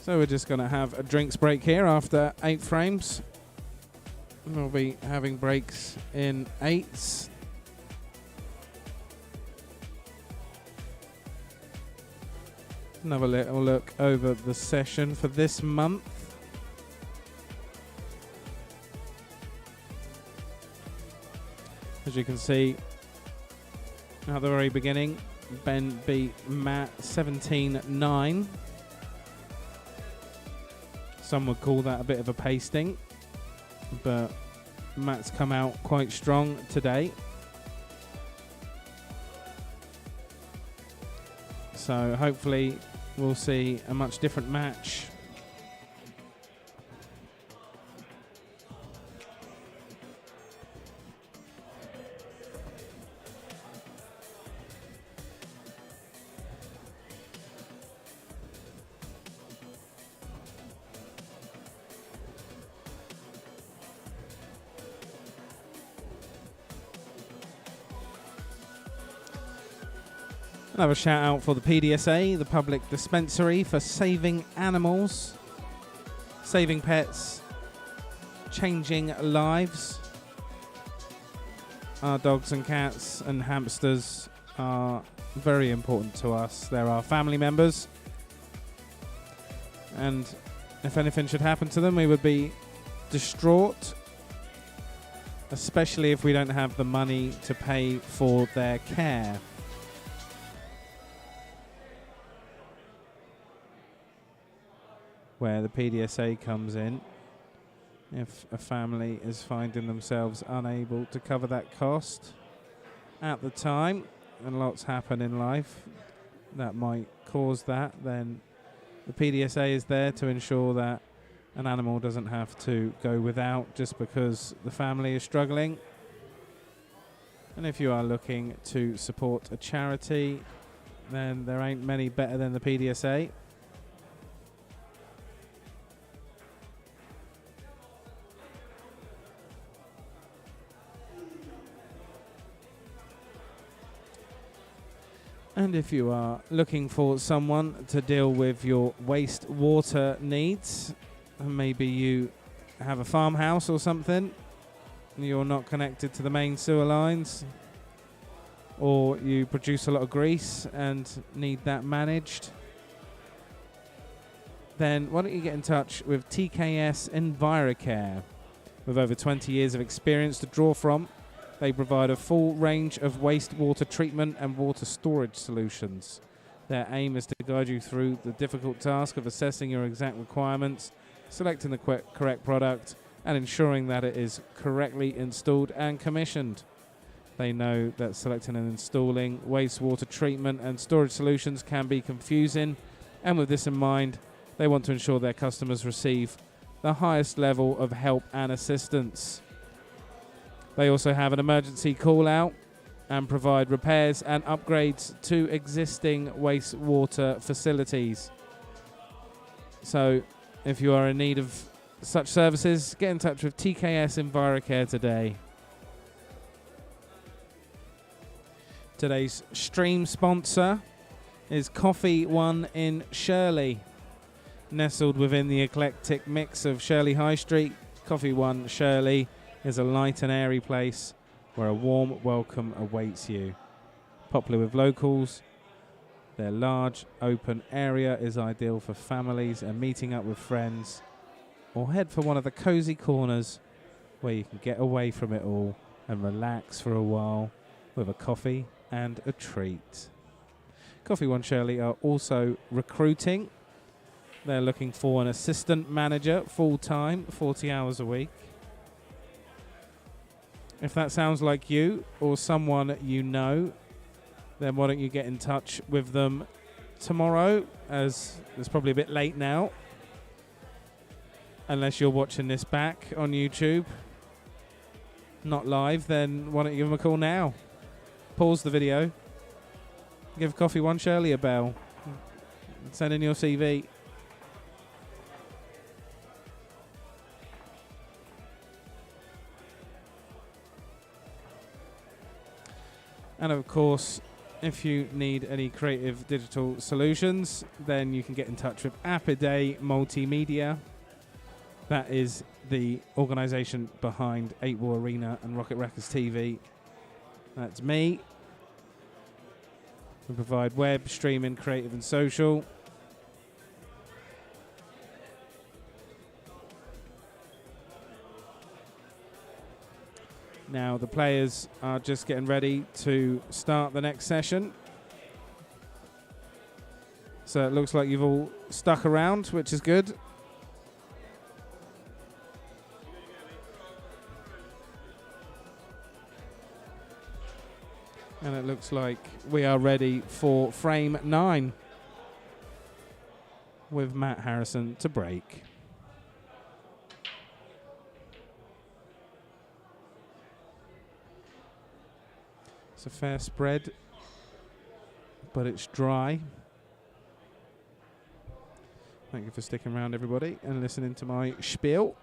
So we're just going to have a drinks break here after 8 frames. We'll be having breaks in 8s. Another little look over the session for this month. As you can see, at the very beginning, Ben beat Matt 17-9. Some would call that a bit of a pasting, but Matt's come out quite strong today. So hopefully we'll see a much different match. Another shout out for the PDSA, the Public Dispensary, for saving animals, saving pets, changing lives. Our dogs and cats and hamsters are very important to us. They're our family members. And if anything should happen to them, we would be distraught, especially if we don't have the money to pay for their care. Where the PDSA comes in, if a family is finding themselves unable to cover that cost at the time, and lots happen in life that might cause that, then the PDSA is there to ensure that an animal doesn't have to go without just because the family is struggling. And if you are looking to support a charity, then there ain't many better than the PDSA. And if you are looking for someone to deal with your wastewater needs, and maybe you have a farmhouse or something, and you're not connected to the main sewer lines, or you produce a lot of grease and need that managed, then why don't you get in touch with TKS EnviroCare. With over 20 years of experience to draw from, they provide a full range of wastewater treatment and water storage solutions. Their aim is to guide you through the difficult task of assessing your exact requirements, selecting the correct product, and ensuring that it is correctly installed and commissioned. They know that selecting and installing wastewater treatment and storage solutions can be confusing, and with this in mind, they want to ensure their customers receive the highest level of help and assistance. They also have an emergency call-out and provide repairs and upgrades to existing wastewater facilities. So, if you are in need of such services, get in touch with TKS EnviroCare today. Today's stream sponsor is Coffee One in Shirley. Nestled within the eclectic mix of Shirley High Street, Coffee One Shirley is a light and airy place where a warm welcome awaits you. Popular with locals, their large open area is ideal for families and meeting up with friends, or head for one of the cozy corners where you can get away from it all and relax for a while with a coffee and a treat. Coffee One Shirley are also recruiting. They're looking for an assistant manager, full-time, 40 hours a week. If that sounds like you or someone you know, then why don't you get in touch with them tomorrow, as it's probably a bit late now, unless you're watching this back on YouTube. Not live, then why don't you give them a call now? Pause the video, give Coffee One Shirley a bell, send in your CV. And of course, if you need any creative digital solutions, then you can get in touch with Apiday Multimedia. That is the organisation behind 8 Ball Arena and Rocket Records TV. That's me. We provide web, streaming, creative and social. Now the players are just getting ready to start the next session. So it looks like you've all stuck around, which is good. And it looks like we are ready for frame 9 with Matt Harrison to break. It's a fair spread, but it's dry. Thank you for sticking around, everybody, and listening to my spiel.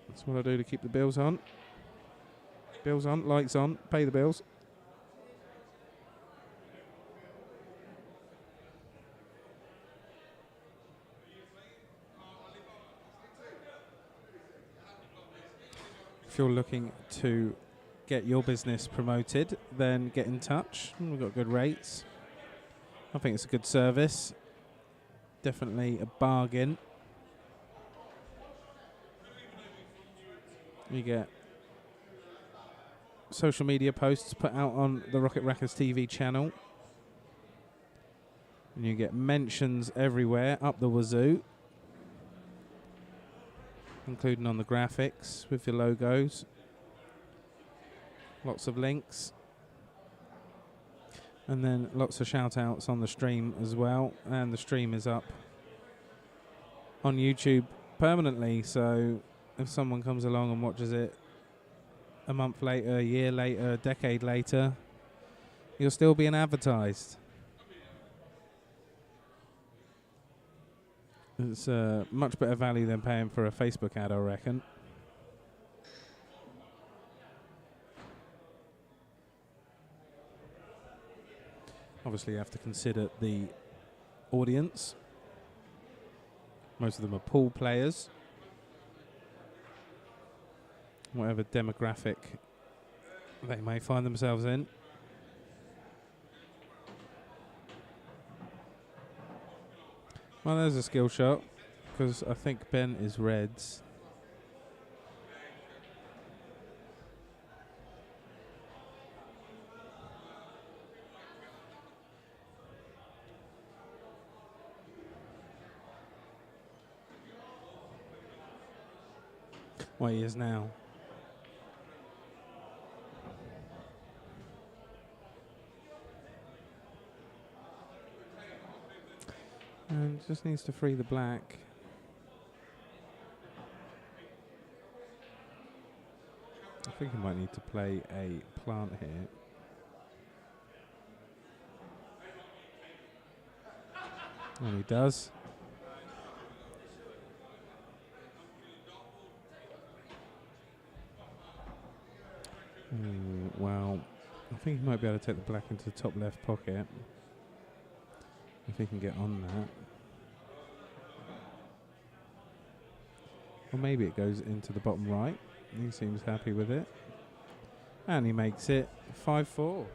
That's what I do to keep the bills on. Bills on, lights on, pay the bills. If you're looking to get your business promoted, then get in touch. We've got good rates. I think it's a good service. Definitely a bargain. You get social media posts put out on the Rocket Records TV channel. And you get mentions everywhere, up the wazoo. Including on the graphics with your logos. Lots of links. And then lots of shout outs on the stream as well. And the stream is up on YouTube permanently. So if someone comes along and watches it a month later, a year later, a decade later, you're still being advertised. It's much better value than paying for a Facebook ad, I reckon. Obviously, you have to consider the audience. Most of them are pool players. Whatever demographic they may find themselves in. Well, there's a skill shot, because I think Ben is Reds. Well, he is now. And just needs to free the black. I think he might need to play a plant here. And he does. Well, I think he might be able to take the black into the top left pocket. If he can get on that. Or maybe it goes into the bottom right. He seems happy with it. And he makes it 5-4.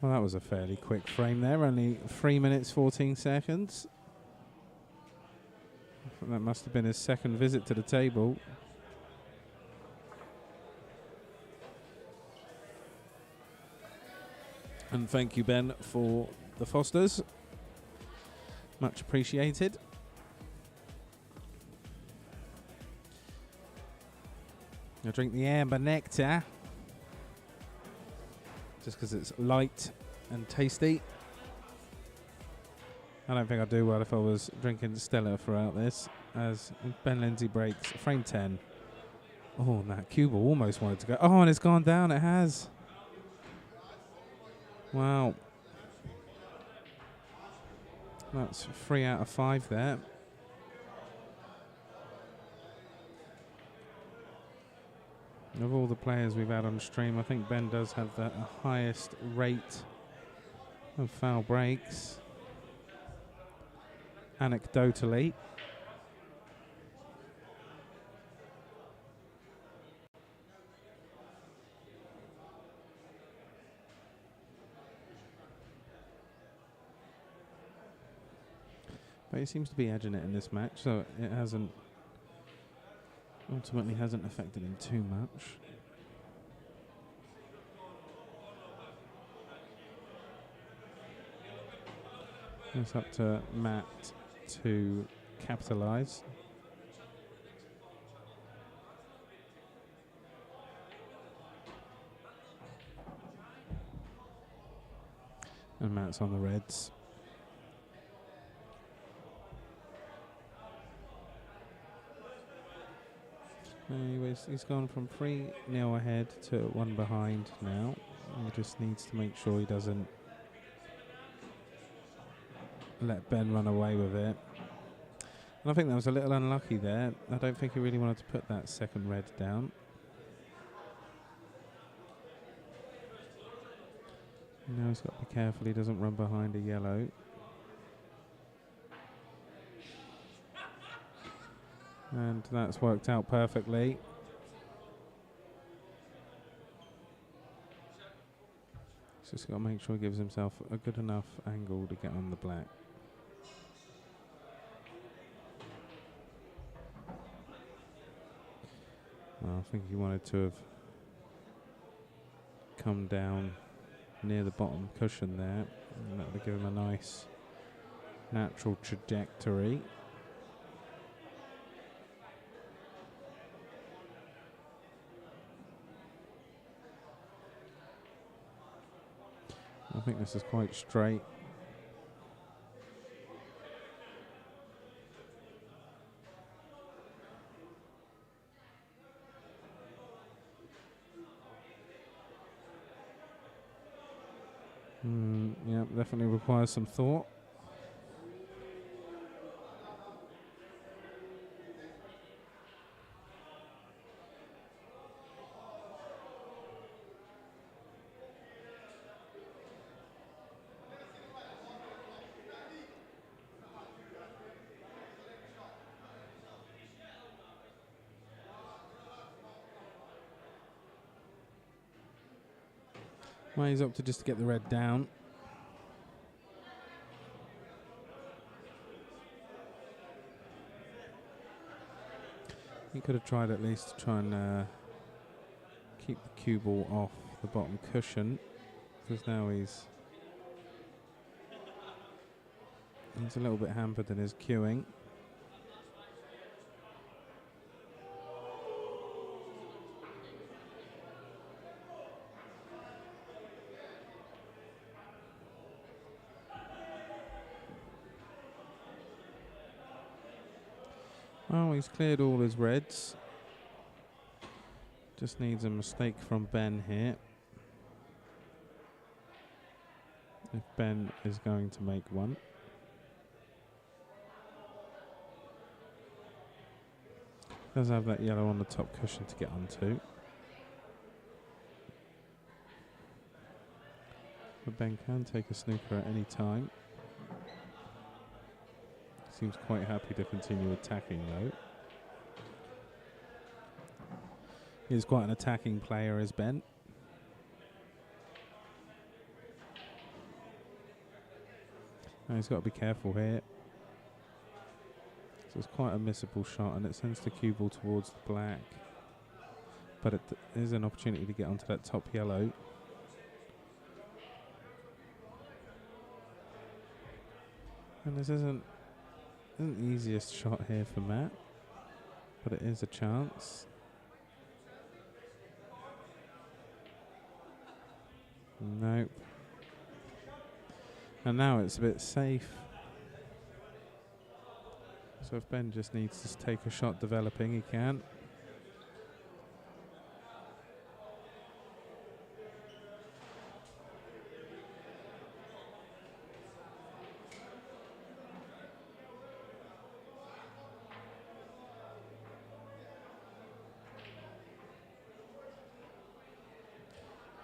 Well, that was a fairly quick frame there. Only 3 minutes, 14 seconds. That must have been his second visit to the table. And thank you, Ben, for the Fosters. Much appreciated. I drink the amber nectar just because it's light and tasty. I don't think I'd do well if I was drinking Stella throughout this, as Ben Lindsay breaks frame 10. Oh, and that cue ball almost wanted to go. Oh, and it's gone down. It has. Wow. That's 3 out of 5 there. Of all the players we've had on stream, I think Ben does have the highest rate of foul breaks. Anecdotally. But he seems to be edging it in this match, so it ultimately hasn't affected him too much. It's up to Matt to capitalise. And Matt's on the reds. Anyways, he's gone from 3-0 ahead to 1 behind now. He just needs to make sure he doesn't let Ben run away with it. And I think that was a little unlucky there. I don't think he really wanted to put that second red down. Now he's got to be careful he doesn't run behind a yellow. And that's worked out perfectly. He's just got to make sure he gives himself a good enough angle to get on the black. Well, I think he wanted to have come down near the bottom cushion there. And that would give him a nice natural trajectory. I think this is quite straight. Yeah, definitely requires some thought. Well, he's opted just to get the red down. He could have tried at least to try and keep the cue ball off the bottom cushion, because now he's a little bit hampered in his cueing. Oh, he's cleared all his reds. Just needs a mistake from Ben here. If Ben is going to make one. Does have that yellow on the top cushion to get onto. But Ben can take a snooker at any time. Seems quite happy to continue attacking though. He's quite an attacking player, is Ben. Now he's got to be careful here. So it's quite a missable shot and it sends the cue ball towards the black. But it is an opportunity to get onto that top yellow. And this isn't the easiest shot here for Matt, but it is a chance. Nope. And now it's a bit safe. So if Ben just needs to take a shot developing, he can.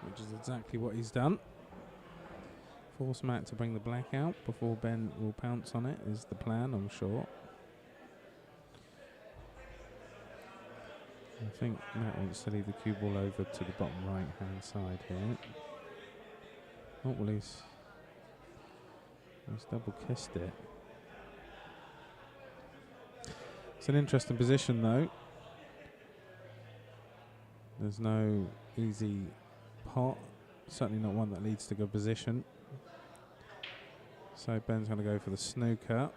Which is exactly what he's done. Force Matt to bring the black out before Ben will pounce on it is the plan, I'm sure. I think Matt wants to leave the cue ball over to the bottom right hand side here. Oh, well he's double kissed it. It's an interesting position though. There's no easy pot, certainly not one that leads to good position. So Ben's going to go for the snooker.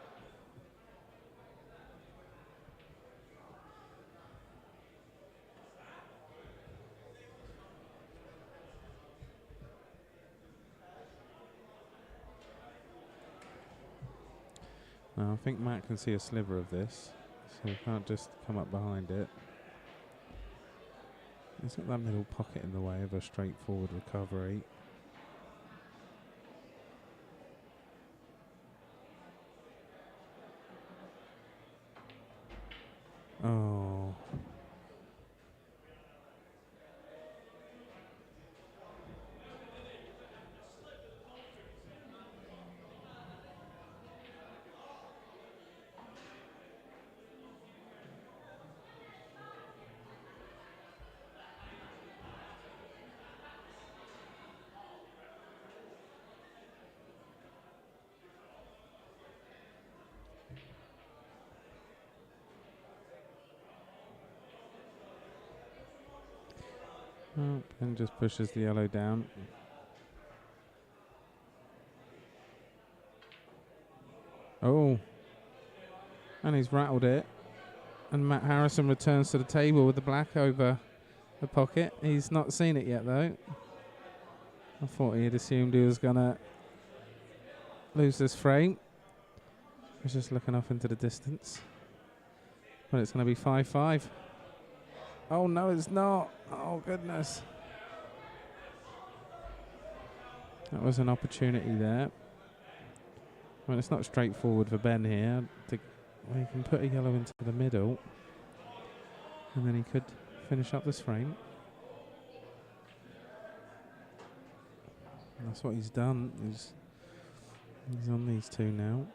Now I think Matt can see a sliver of this, so he can't just come up behind it. There's not that middle pocket in the way of a straightforward recovery. Oh. Oh, and just pushes the yellow down. Oh. And he's rattled it. And Matt Harrison returns to the table with the black over the pocket. He's not seen it yet, though. I thought he had assumed he was going to lose this frame. He's just looking off into the distance. But it's going to be 5-5. Oh, no, it's not. Oh, goodness. That was an opportunity there. I mean, it's not straightforward for Ben here. Well, he can put a yellow into the middle. And then he could finish up this frame. And that's what he's done. He's on these two now.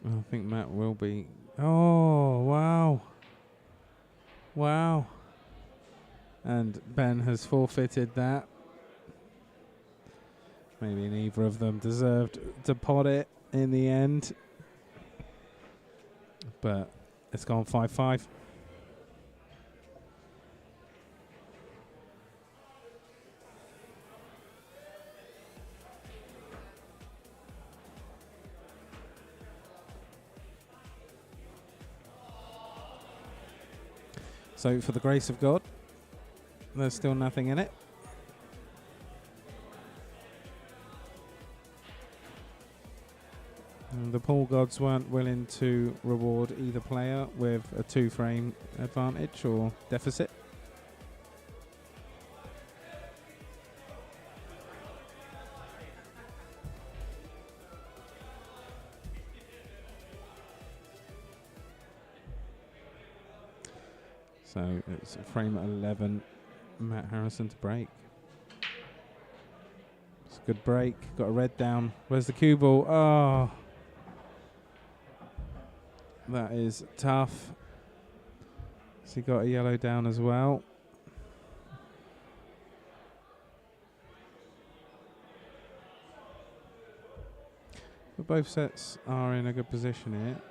I think Matt will be. Oh, wow. Wow. And Ben has forfeited that. Maybe neither of them deserved to pot it in the end. But it's gone 5-5. So for the grace of God, there's still nothing in it. The pool gods weren't willing to reward either player with a 2-frame advantage or deficit. So it's frame 11, Matt Harrison to break. It's a good break. Got a red down. Where's the cue ball? Oh, that is tough. So he got a yellow down as well. But both sets are in a good position here.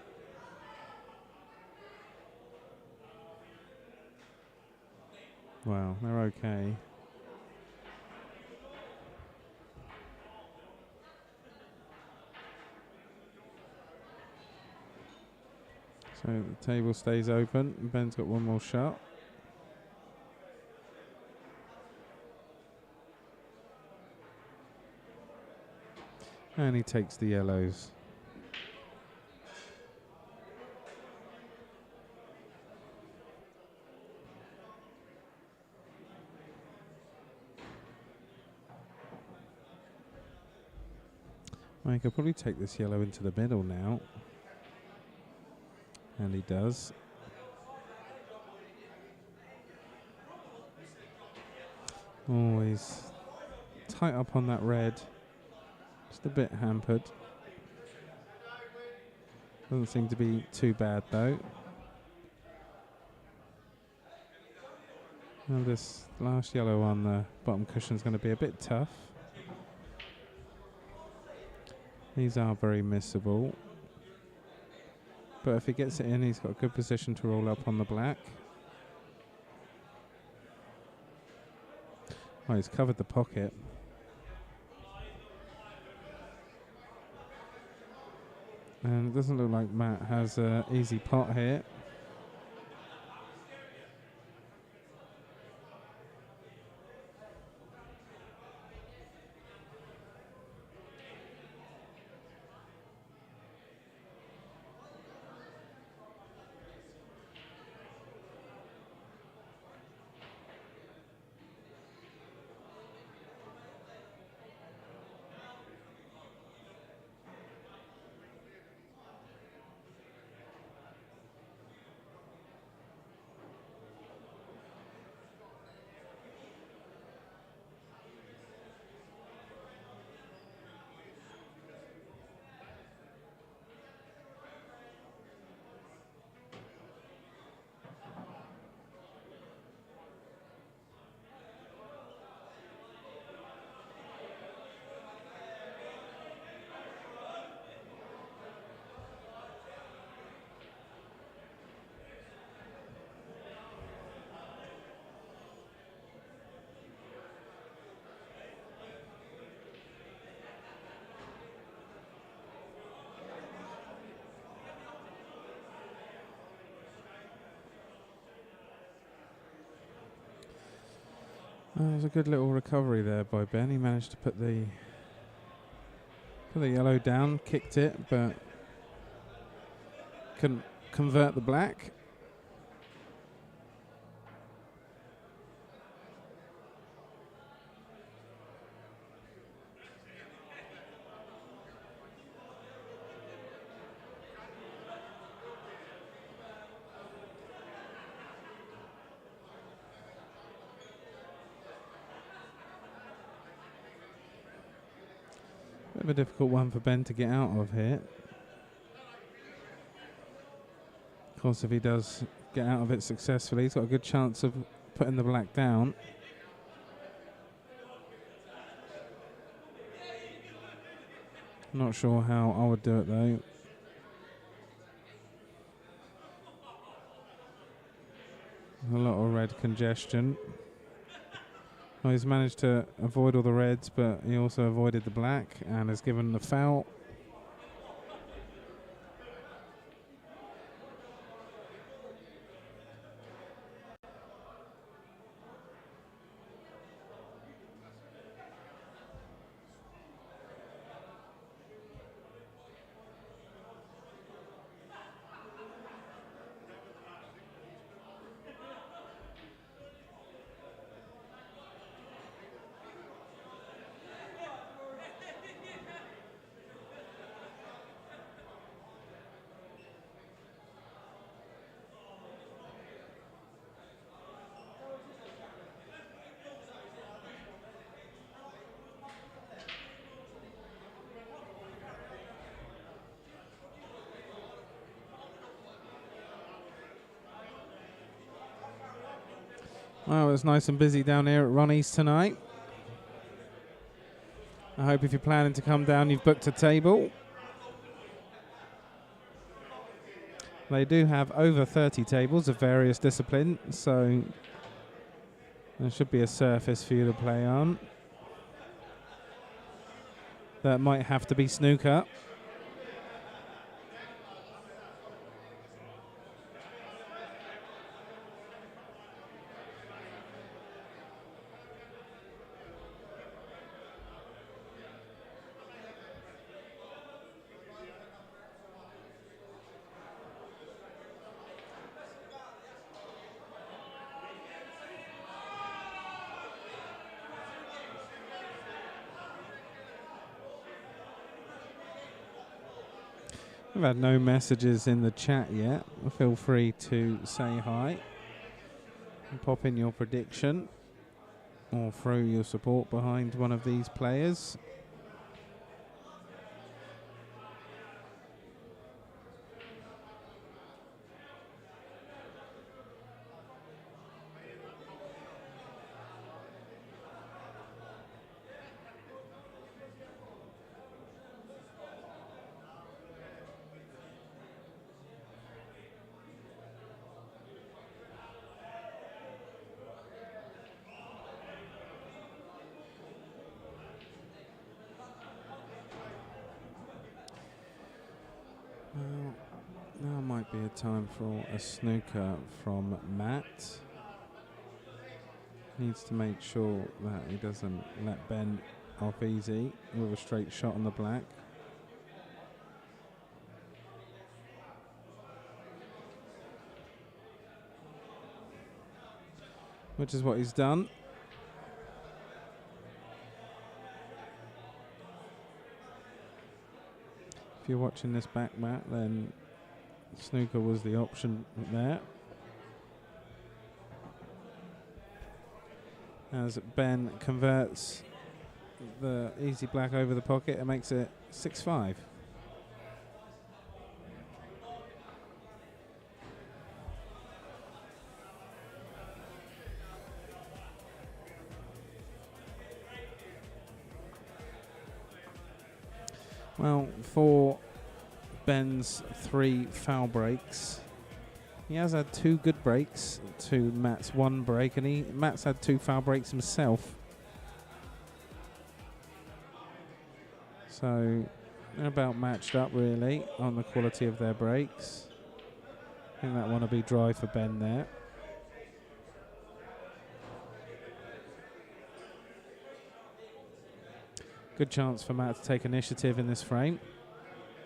Wow, they're okay. So the table stays open. Ben's got one more shot. And he takes the yellows. I could probably take this yellow into the middle now. And he does. Always tight up on that red. Just a bit hampered. Doesn't seem to be too bad though. Now this last yellow on the bottom cushion is going to be a bit tough. These are very missable. But if he gets it in, he's got a good position to roll up on the black. Oh, he's covered the pocket. And it doesn't look like Matt has an easy pot here. There's a good little recovery there by Ben. He managed to put the yellow down, kicked it, but couldn't convert the black. Bit of a difficult one for Ben to get out of here. Of course, if he does get out of it successfully, he's got a good chance of putting the black down. Not sure how I would do it though. A lot of red congestion. Well, he's managed to avoid all the reds, but he also avoided the black and has given the foul. Well, it's nice and busy down here at Ronnie's tonight. I hope if you're planning to come down, you've booked a table. They do have over 30 tables of various disciplines, so there should be a surface for you to play on. That might have to be snooker. I've had no messages in the chat yet. Feel free to say hi and pop in your prediction or throw your support behind one of these players. Well, now might be a time for a snooker from Matt. Needs to make sure that he doesn't let Ben off easy with a straight shot on the black. Which is what he's done. If you're watching this back, Matt, then snooker was the option there. As Ben converts the easy black over the pocket and makes it 6-5. Well, for Ben's 3 foul breaks, he has had 2 good breaks to Matt's 1 break, and Matt's had 2 foul breaks himself. So they're about matched up really on the quality of their breaks. I think that one will be dry for Ben there. Good chance for Matt to take initiative in this frame.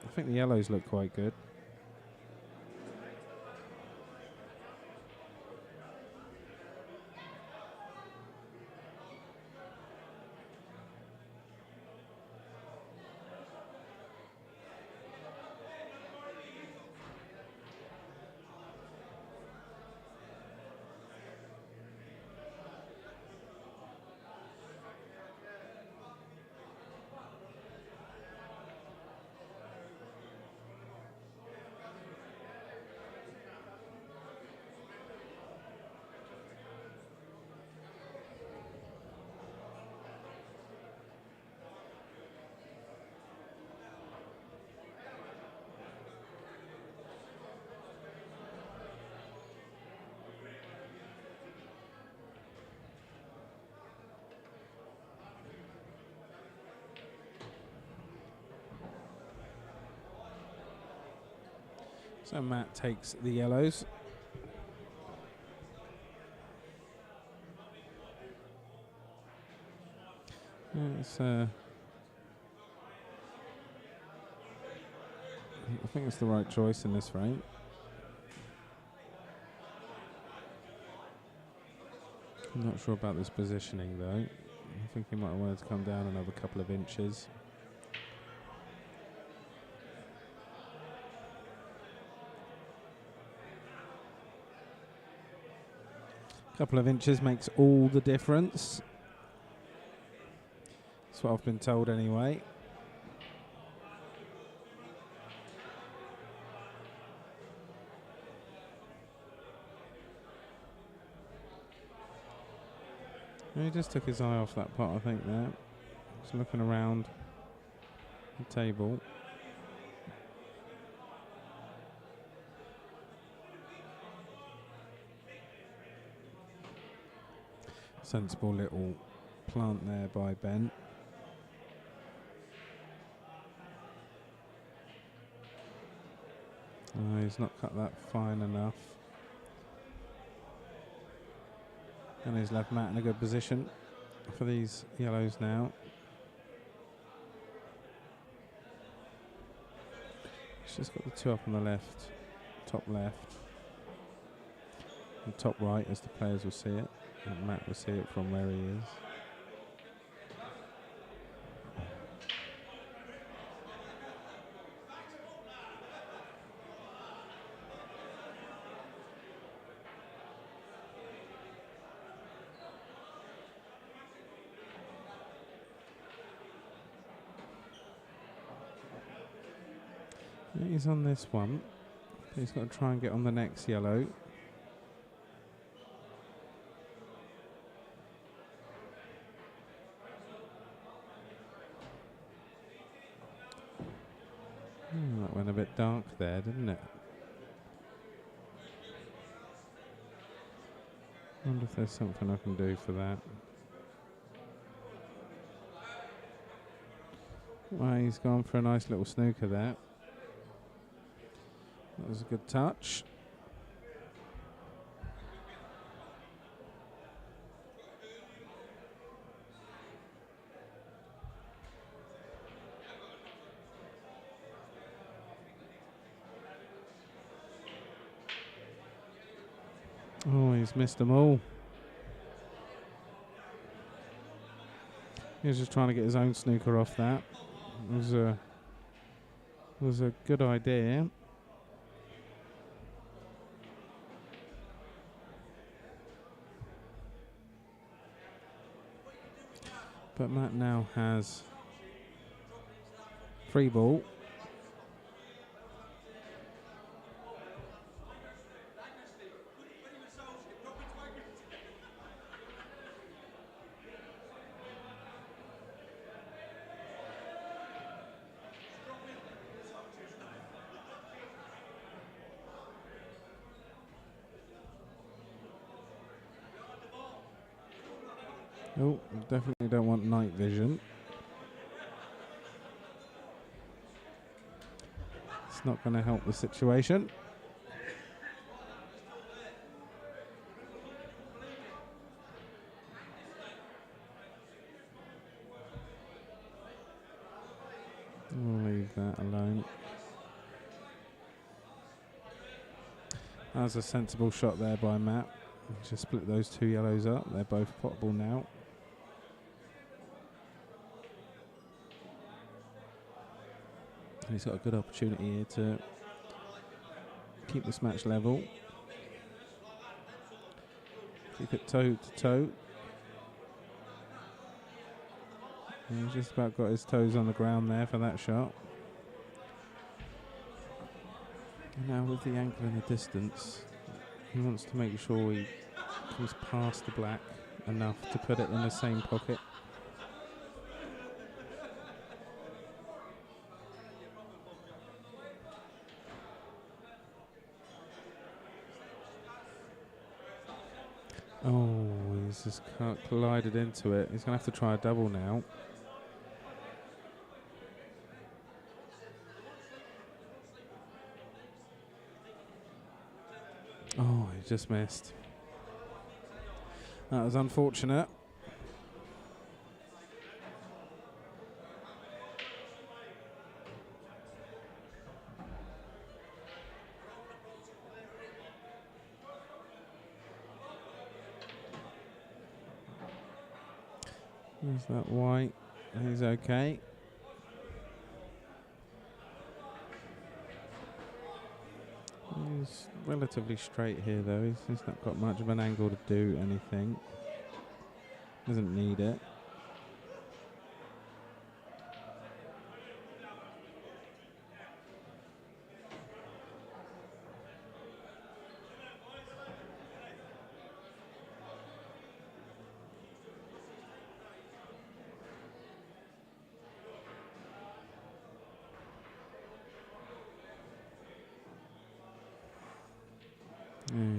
I think the yellows look quite good. So Matt takes the yellows. It's, I think it's the right choice in this frame. I'm not sure about this positioning though. I think he might have wanted to come down another couple of inches. Couple of inches makes all the difference. That's what I've been told anyway. He just took his eye off that pot, I think, there. Just looking around the table. Sensible little plant there by Ben. Oh, he's not cut that fine enough. And he's left Matt in a good position for these yellows now. He's just got the two up on the left, top left, and top right as the players will see it. And Matt will see it from where he is. He's on this one. He's got to try and get on the next yellow. That went a bit dark there, didn't it? Wonder if there's something I can do for that. Well, he's gone for a nice little snooker there. That was a good touch. Oh, he's missed them all. He was just trying to get his own snooker off that. It was a good idea. But Matt now has free ball. Oh, definitely don't want night vision. It's not going to help the situation. We'll leave that alone. That was a sensible shot there by Matt. Just split those two yellows up. They're both potable now. And he's got a good opportunity here to keep this match level. Keep it toe to toe. And he's just about got his toes on the ground there for that shot. And now with the ankle in the distance, he wants to make sure he comes past the black enough to put it in the same pocket. Oh, he's just collided into it. He's going to have to try a double now. Oh, he just missed. That was unfortunate. There's that white. He's okay. He's relatively straight here though. He's not got much of an angle to do anything. Doesn't need it.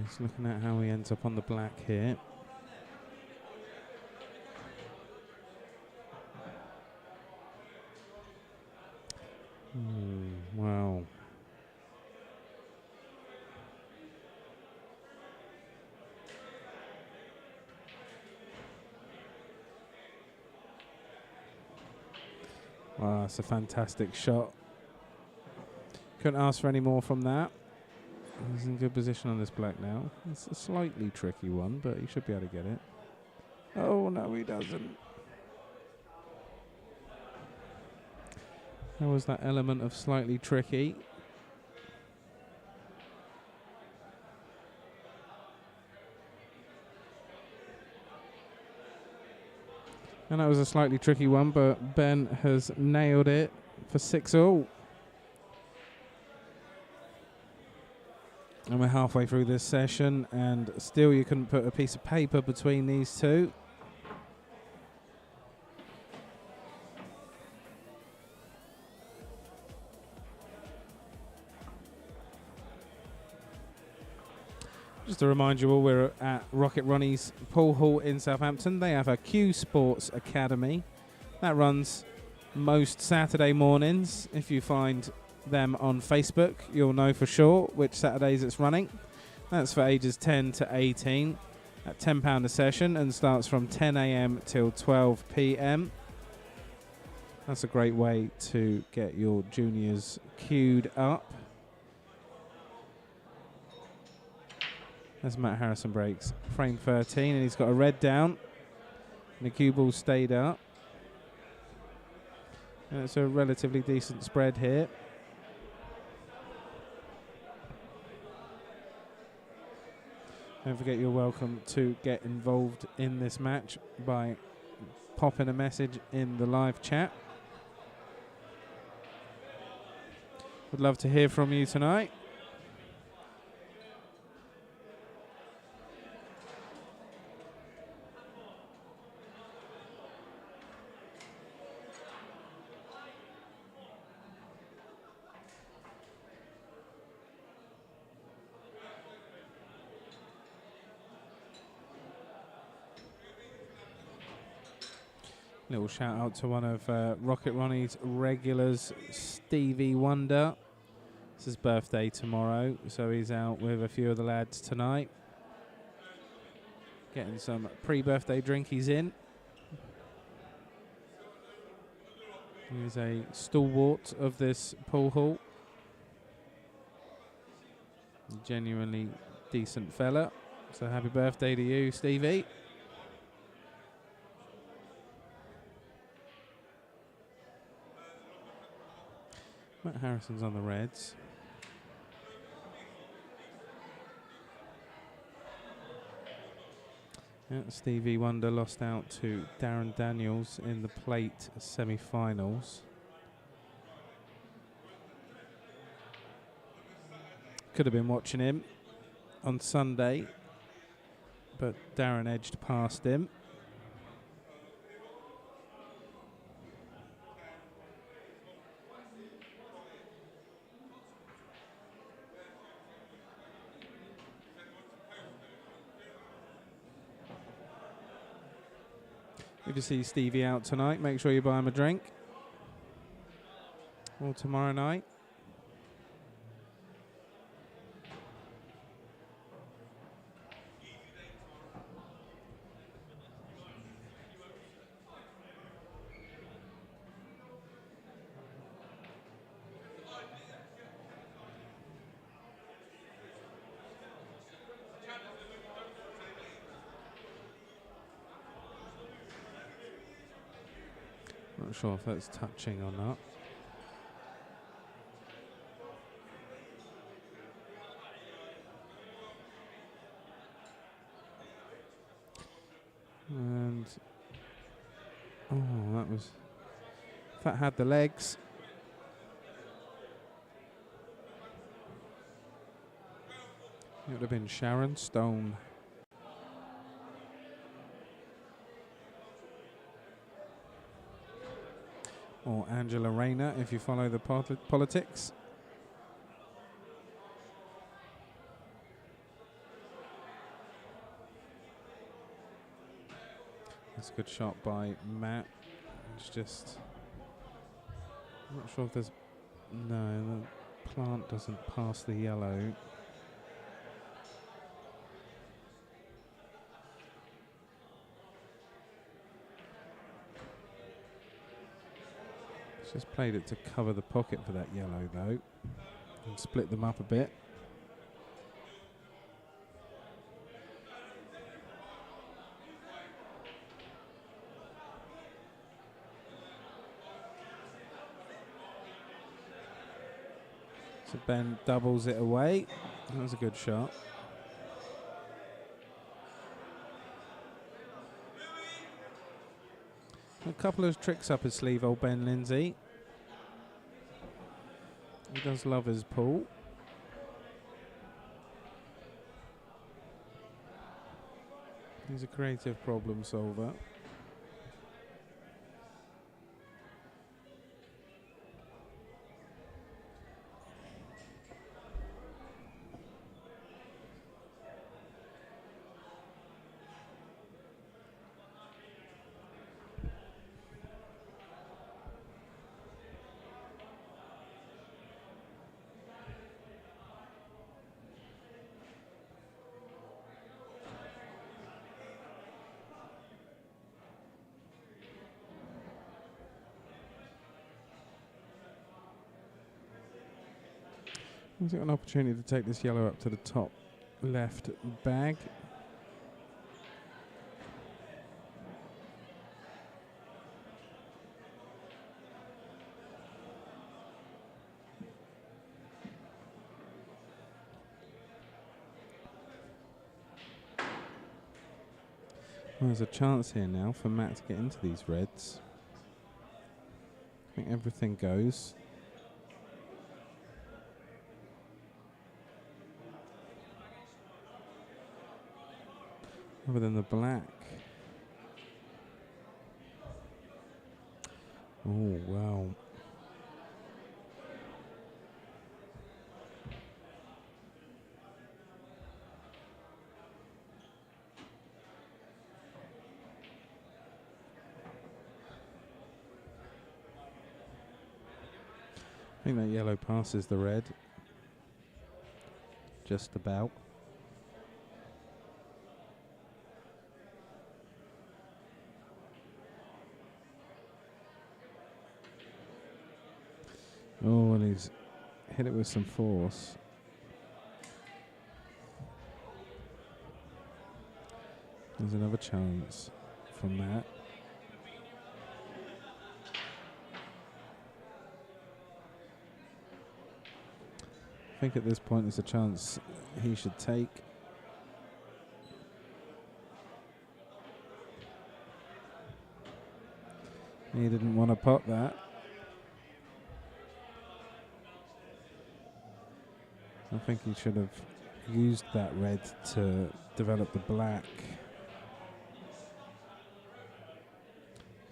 Just looking at how he ends up on the black here. Wow. Wow, that's a fantastic shot. Couldn't ask for any more from that. He's in good position on this black now. It's a slightly tricky one, but he should be able to get it. Oh, no, he doesn't. There was that element of slightly tricky. And that was a slightly tricky one, but Ben has nailed it for 6-all. And we're halfway through this session, and still you couldn't put a piece of paper between these two. Just to remind you all, we're at Rocket Ronnie's pool hall in Southampton. They have a Q Sports Academy that runs most Saturday mornings. If you find them on Facebook, you'll know for sure which Saturdays it's running. That's for ages 10 to 18 at £10 a session and starts from 10 a.m. till 12 p.m. That's a great way to get your juniors queued up. As Matt Harrison breaks frame 13, and he's got a red down. And the cue ball stayed up. And it's a relatively decent spread here. Don't forget you're welcome to get involved in this match by popping a message in the live chat. Would love to hear from you tonight. Little shout out to one of Rocket Ronnie's regulars, Stevie Wonder. It's his birthday tomorrow, so he's out with a few of the lads tonight. Getting some pre-birthday drinkies in. He's a stalwart of this pool hall. Genuinely decent fella. So happy birthday to you, Stevie. Matt Harrison's on the reds. Yeah, Stevie Wonder lost out to Darren Daniels in the plate semi-finals. Could have been watching him on Sunday, but Darren edged past him. If you see Stevie out tonight, make sure you buy him a drink. Or tomorrow night. Not sure if that's touching or not. And oh, that was, if that had the legs. It would have been Sharon Stone. Or Angela Rayner, if you follow the politics. That's a good shot by Matt. It's just... I'm not sure if there's... No, the plant doesn't pass the yellow. He's just played it to cover the pocket for that yellow though. And split them up a bit. So Ben doubles it away. That was a good shot. A couple of tricks up his sleeve, old Ben Lindsay. He does love his pool. He's a creative problem solver. He's got an opportunity to take this yellow up to the top left bag. Well, there's a chance here now for Matt to get into these reds. I think everything goes. Other than the black. Oh, wow. I think that yellow passes the red. Just about. Oh, and he's hit it with some force. There's another chance from Matt. I think at this point there's a chance he should take. He didn't want to pot that. I think he should have used that red to develop the black.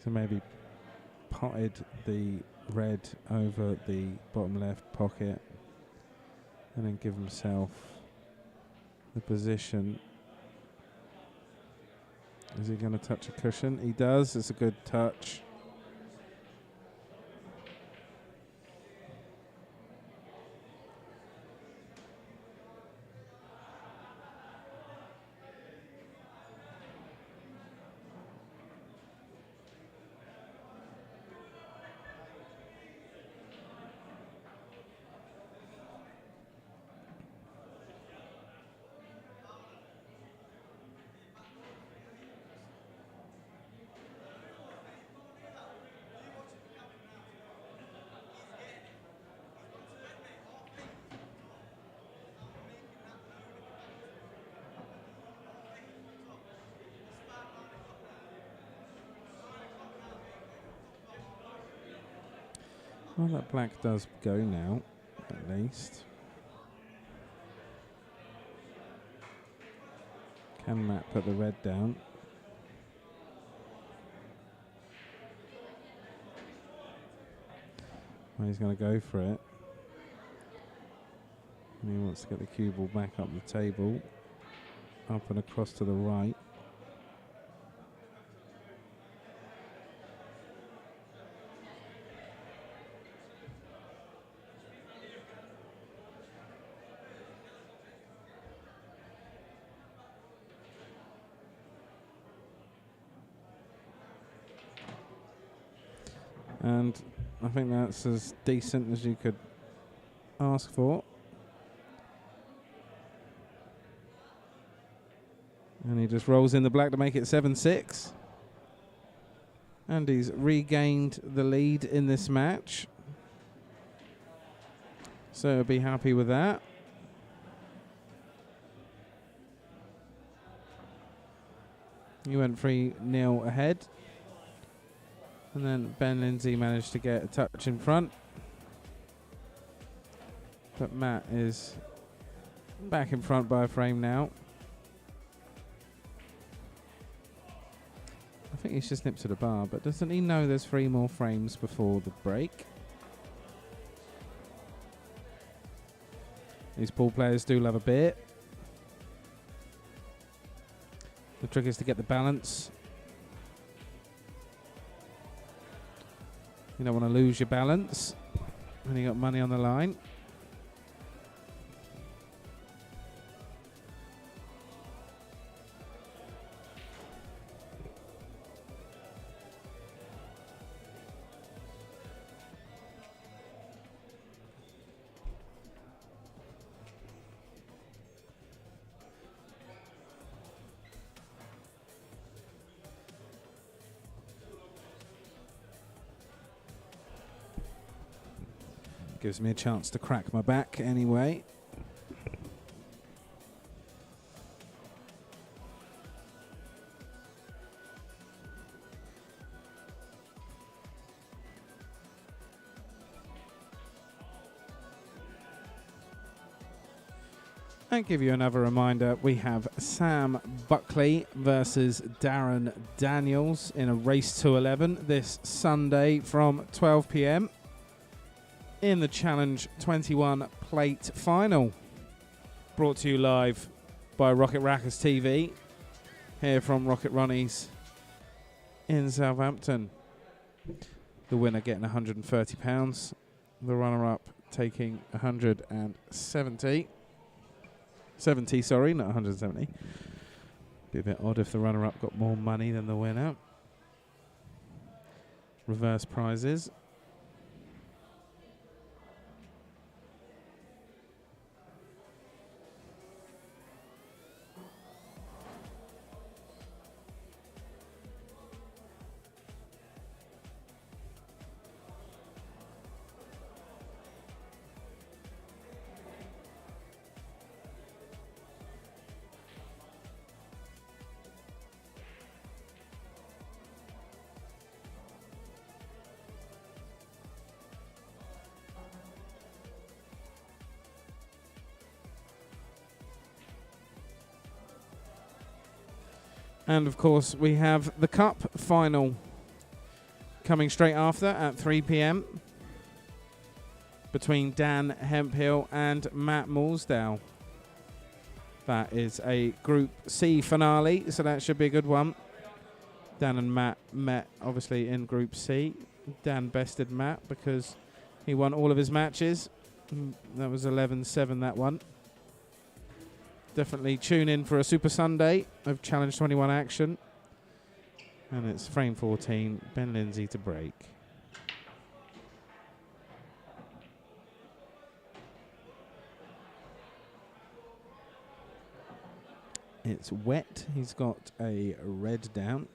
So maybe potted the red over the bottom left pocket and then give himself the position. Is he going to touch a cushion? He does. It's a good touch. Well, that black does go now, at least. Can Matt put the red down? Well, he's going to go for it. And he wants to get the cue ball back up the table. Up and across to the right. And I think that's as decent as you could ask for. And he just rolls in the black to make it 7-6. And he's regained the lead in this match. So he'll be happy with that. He went 3-0 ahead. And then Ben Lindsay managed to get a touch in front. But Matt is back in front by a frame now. I think he's just nipped to the bar, but doesn't he know there's 3 more frames before the break? These pool players do love a beer. The trick is to get the balance. You don't want to lose your balance when you got money on the line. Gives me a chance to crack my back anyway. And give you another reminder, we have Sam Buckley versus Darren Daniels in a race to 11 this Sunday from 12 p.m. in the Challenge 21 plate final. Brought to you live by Rocket Rackers TV, here from Rocket Ronnie's in Southampton. The winner getting £130, the runner-up taking 170. 70, sorry, not 170. Be a bit odd if the runner-up got more money than the winner. Reverse prizes. And, of course, we have the Cup final coming straight after at 3 p.m. between Dan Hemphill and Matt Morsdale. That is a Group C finale, so that should be a good one. Dan and Matt met, obviously, in Group C. Dan bested Matt because he won all of his matches. That was 11-7, that one. Definitely tune in for a Super Sunday of Challenge 21 action. And it's frame 14, Ben Lindsay to break. It's wet. He's got a red down.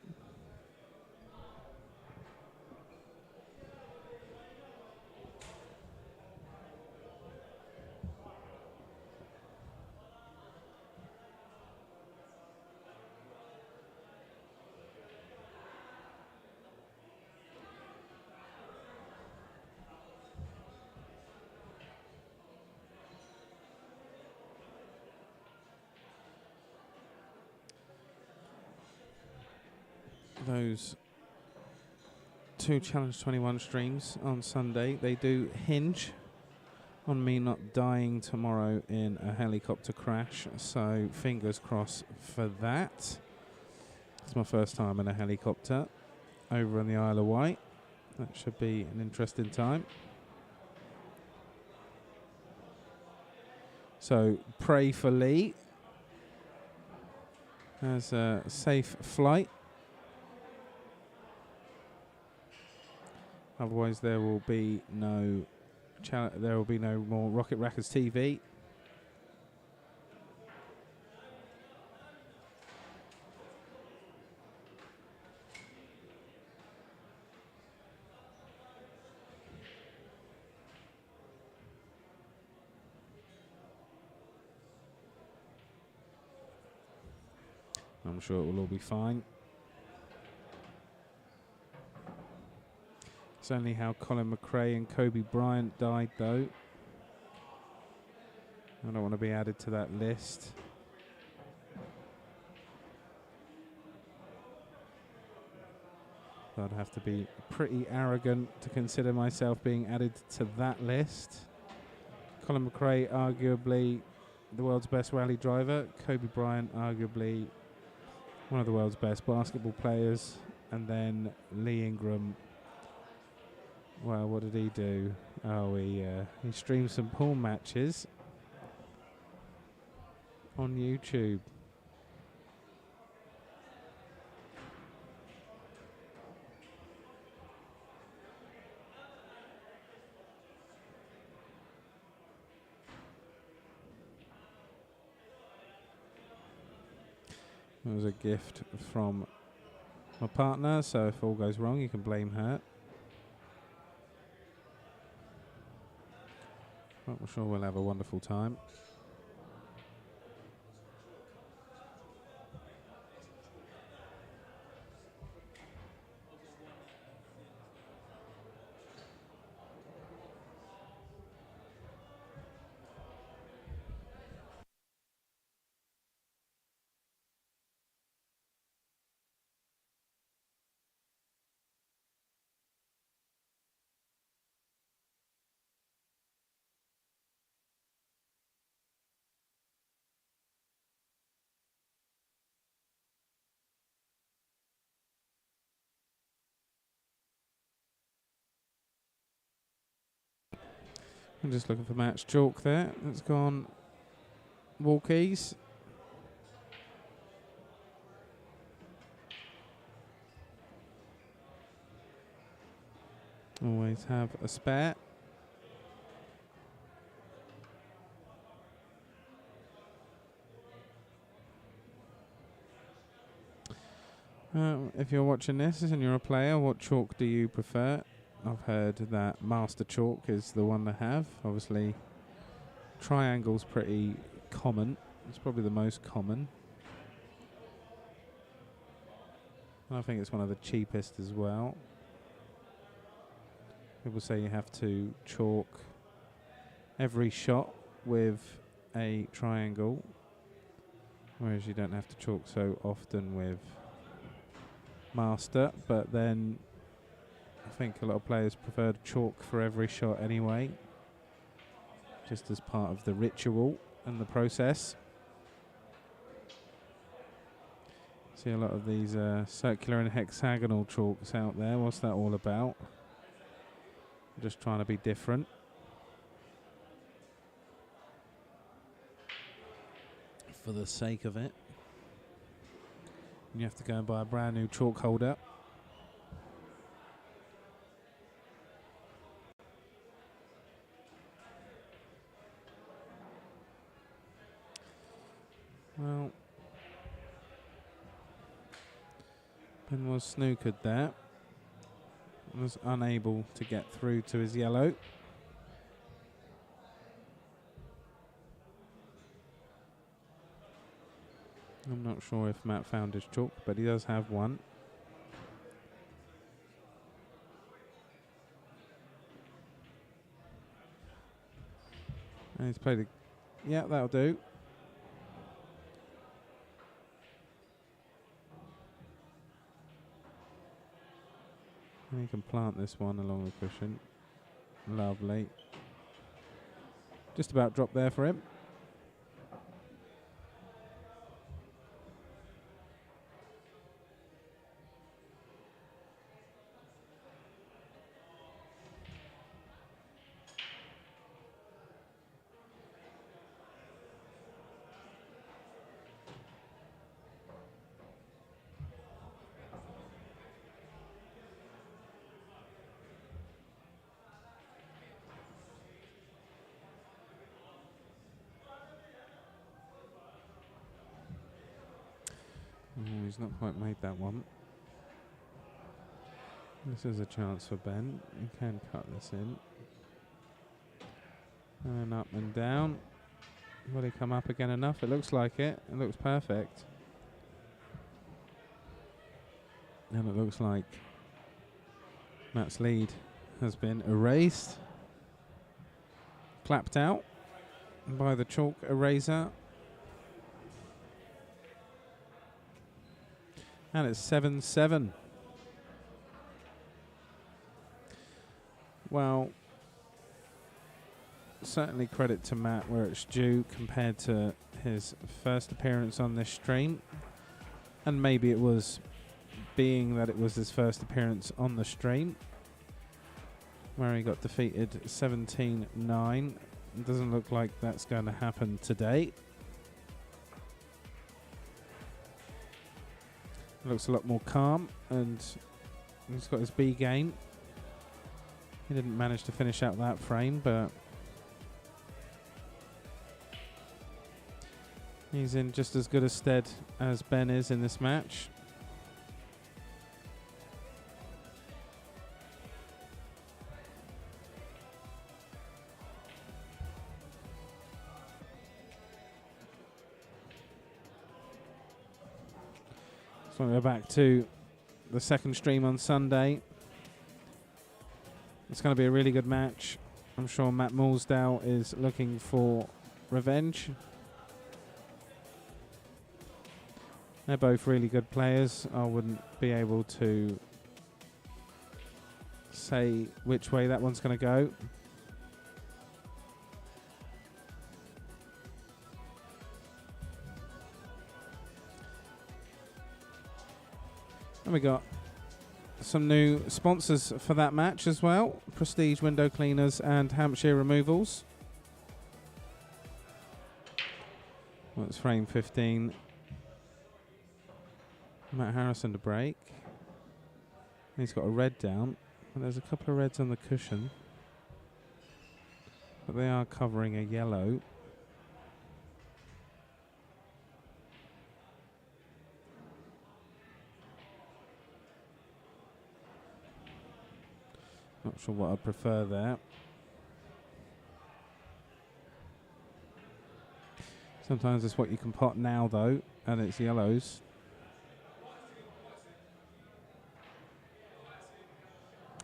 Those 2 Challenge 21 streams on Sunday, they do hinge on me not dying tomorrow in a helicopter crash, so fingers crossed for that. It's my first time in a helicopter over in the Isle of Wight. That should be an interesting time. So pray for Lee as a safe flight. Otherwise, there will be no more Rocket Rackers TV. I'm sure it will all be fine. It's only how Colin McRae and Kobe Bryant died, though. I don't want to be added to that list. I'd have to be pretty arrogant to consider myself being added to that list. Colin McRae, arguably the world's best rally driver. Kobe Bryant, arguably one of the world's best basketball players. And then Lee Ingram. Well, what did he do? Oh, he streamed some porn matches on YouTube. It was a gift from my partner, so if all goes wrong, you can blame her. But I'm sure we'll have a wonderful time. I'm just looking for match chalk there. It's gone walkies. Always have a spare. If you're watching this and you're a player, what chalk do you prefer? I've heard that Master Chalk is the one to have. Obviously, triangle's pretty common. It's probably the most common. I think it's one of the cheapest as well. People say you have to chalk every shot with a triangle, whereas you don't have to chalk so often with Master, but then I think a lot of players prefer to chalk for every shot anyway, just as part of the ritual and the process. See a lot of these circular and hexagonal chalks out there. What's that all about? Just trying to be different. For the sake of it. And you have to go and buy a brand new chalk holder. Well, Ben was snookered there. Was unable to get through to his yellow. I'm not sure if Matt found his chalk, but he does have one. And he's played a... Yeah, that'll do. And he can plant this one along the cushion. Lovely. Just about dropped there for him. Oh, he's not quite made that one. This is a chance for Ben. He can cut this in. And up and down. Will he come up again enough? It looks like it. It looks perfect. And it looks like Matt's lead has been erased. Clapped out by the chalk eraser. And it's 7-7. Well, certainly credit to Matt where it's due compared to his first appearance on this stream. And maybe it was being that it was his first appearance on the stream where he got defeated 17-9. It doesn't look like that's going to happen today. Looks a lot more calm, and he's got his B game. He didn't manage to finish out that frame, but he's in just as good a stead as Ben is in this match. So we'll go back to the second stream on Sunday. It's going to be a really good match. I'm sure Matt Moulsdale is looking for revenge. They're both really good players. I wouldn't be able to say which way that one's going to go. And we got some new sponsors for that match as well. Prestige Window Cleaners and Hampshire Removals. Well, it's frame 15. Matt Harrison to break. He's got a red down. And there's a couple of reds on the cushion. But they are covering a yellow. Not sure what I prefer there. Sometimes it's what you can pot now though, and it's yellows.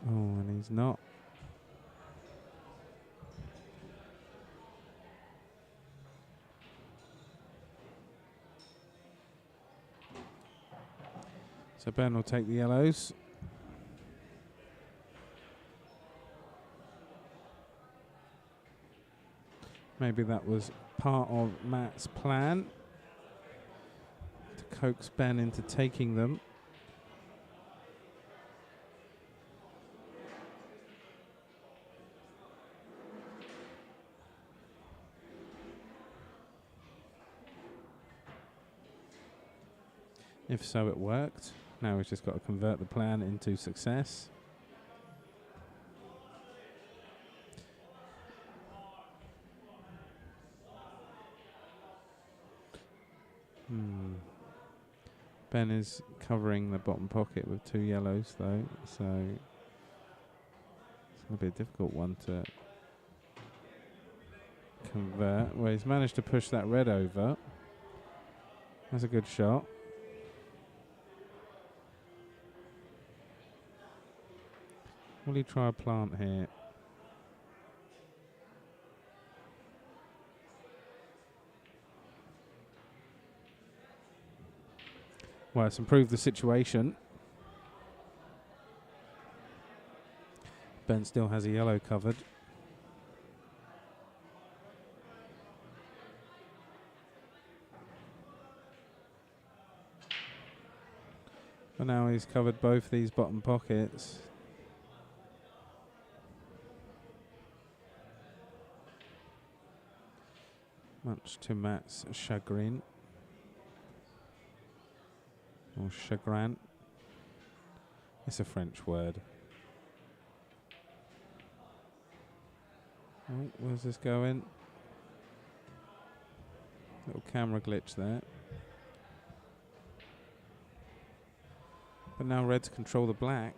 Oh, and he's not. So Ben will take the yellows. Maybe that was part of Matt's plan to coax Ben into taking them. If so, it worked. Now we've just got to convert the plan into success. Ben is covering the bottom pocket with two yellows though, so it's going to be a difficult one to convert. Well, he's managed to push that red over. That's a good shot. Will he try a plant here? Well, it's improved the situation. Ben still has a yellow covered. But now he's covered both these bottom pockets. Much to Matt's chagrin. Or chagrin. It's a French word. Oh, where's this going? Little camera glitch there. But now reds control the black.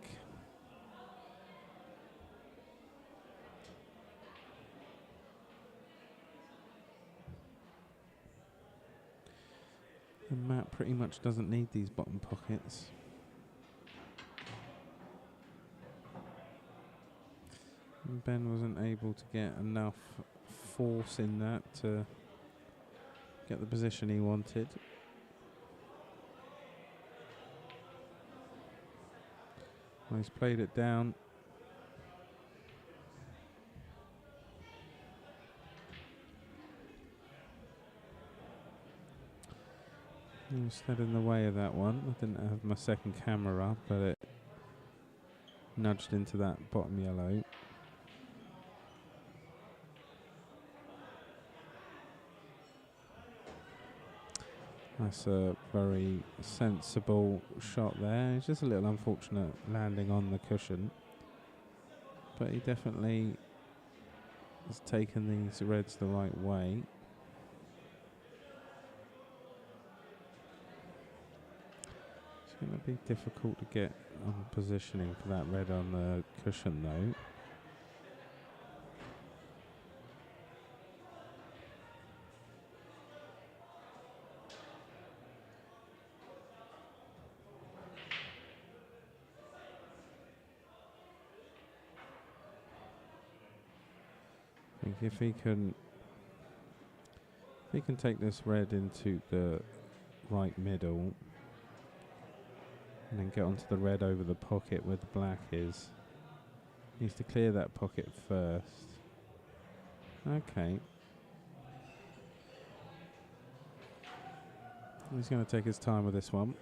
And Matt pretty much doesn't need these bottom pockets. And Ben wasn't able to get enough force in that to get the position he wanted. Well, he's played it down. He was stood in the way of that one. I didn't have my second camera up, but it nudged into that bottom yellow. That's a very sensible shot there. It's just a little unfortunate landing on the cushion. But he definitely has taken these reds the right way. It's going to be difficult to get on positioning for that red on the cushion though. I think if he can take this red into the right middle and then get onto the red over the pocket where the black is. Needs to clear that pocket first. Okay. He's going to take his time with this one.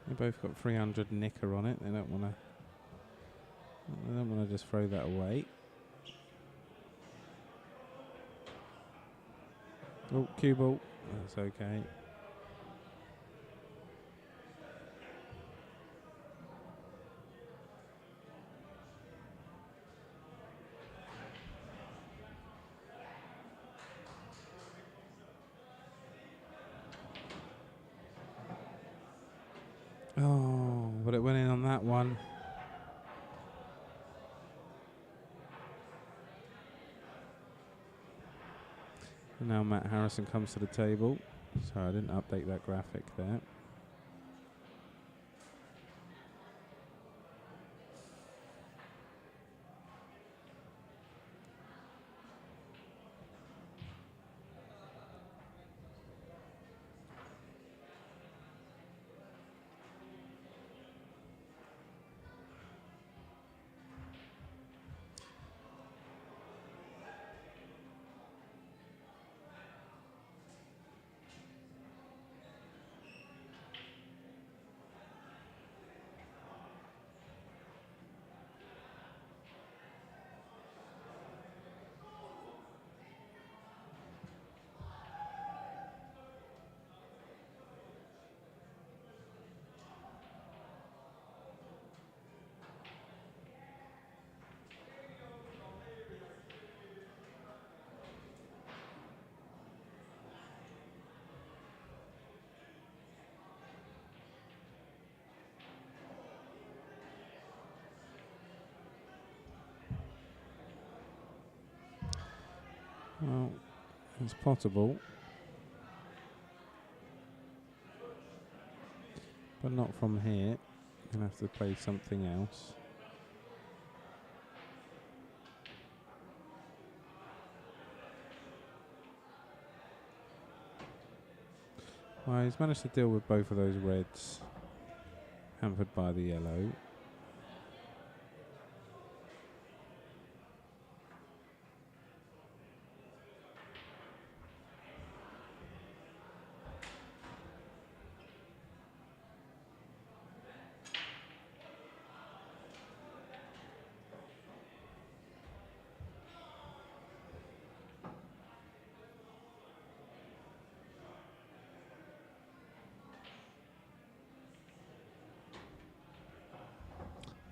They both got 300 knicker on it. They don't want to just throw that away. Oh, cue ball. That's okay. Oh, but it went in on that one. And now Matt Harrison comes to the table. Sorry, I didn't update that graphic there. Well, it's potable, but not from here. Gonna have to play something else. Well, he's managed to deal with both of those reds, hampered by the yellow.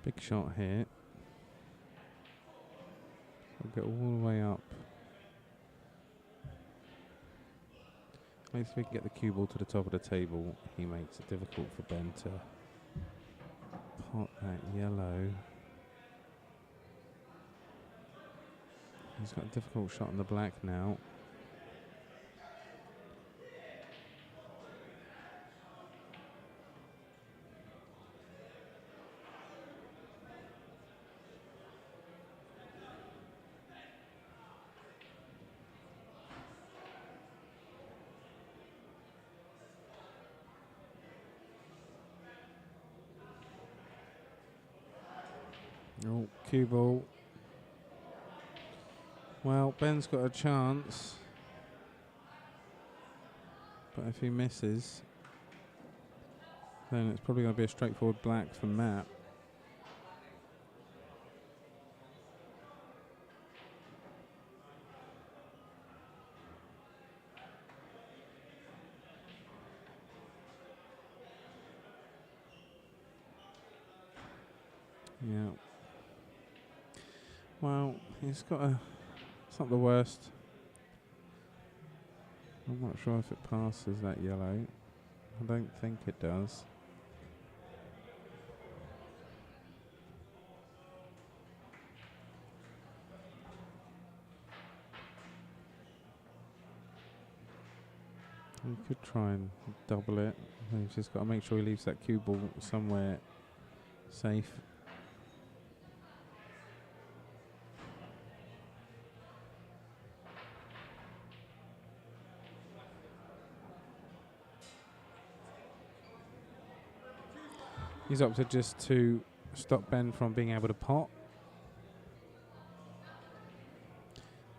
Big shot here. We'll get all the way up. At least if we can get the cue ball to the top of the table, he makes it difficult for Ben to pot that yellow. He's got a difficult shot on the black now. Oh, cue ball. Well, Ben's got a chance. But if he misses, then it's probably going to be a straightforward black for Matt. Yeah. Well, he's got a... It's not the worst. I'm not sure if it passes that yellow. I don't think it does. He could try and double it. He's just got to make sure he leaves that cue ball somewhere safe. He's opted just to stop Ben from being able to pot.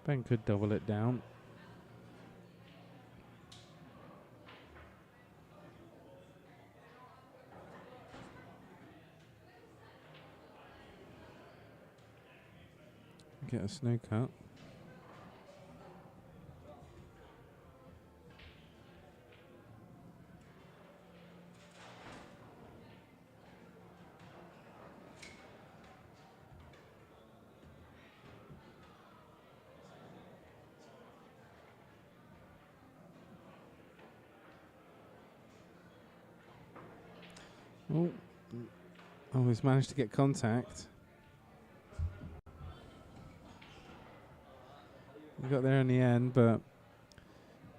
Ben could double it down. Get a snooker. Oh, he's managed to get contact. He got there in the end, but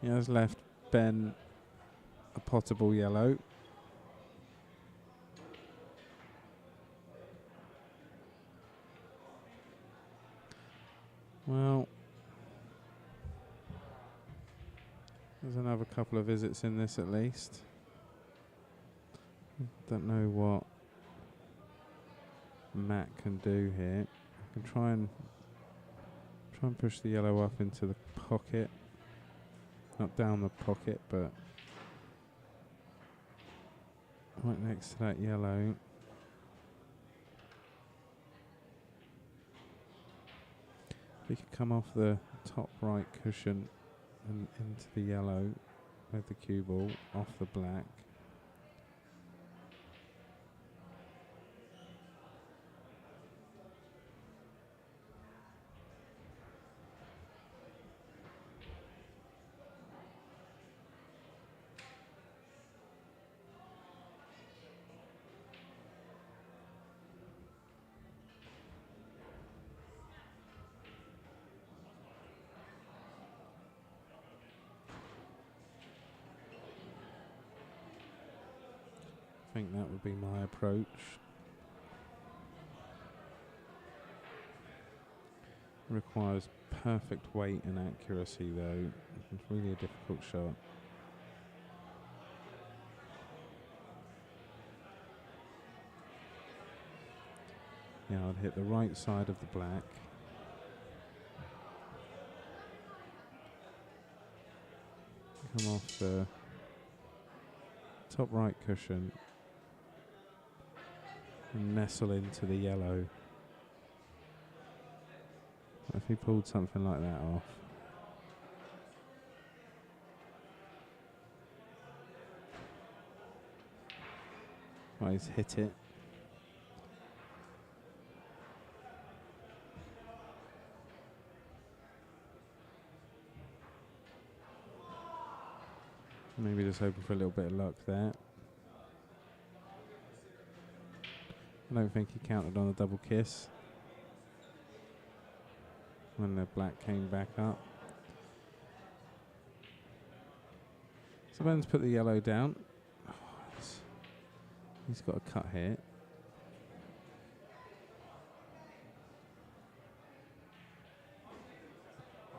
he has left Ben a potable yellow. Well, there's another couple of visits in this at least. Don't know what Matt can do here. I can try and push the yellow up into the pocket. Not down the pocket, but right next to that yellow. If we could come off the top right cushion and into the yellow with the cue ball, off the black. I think that would be my approach. Requires perfect weight and accuracy though. It's really a difficult shot. Yeah, I'd hit the right side of the black. Come off the top right cushion and nestle into the yellow. If he pulled something like that off. Well, he's hit it. Maybe just hoping for a little bit of luck there. I don't think he counted on a double kiss when the black came back up. So Ben's put the yellow down. Oh, he's got a cut here.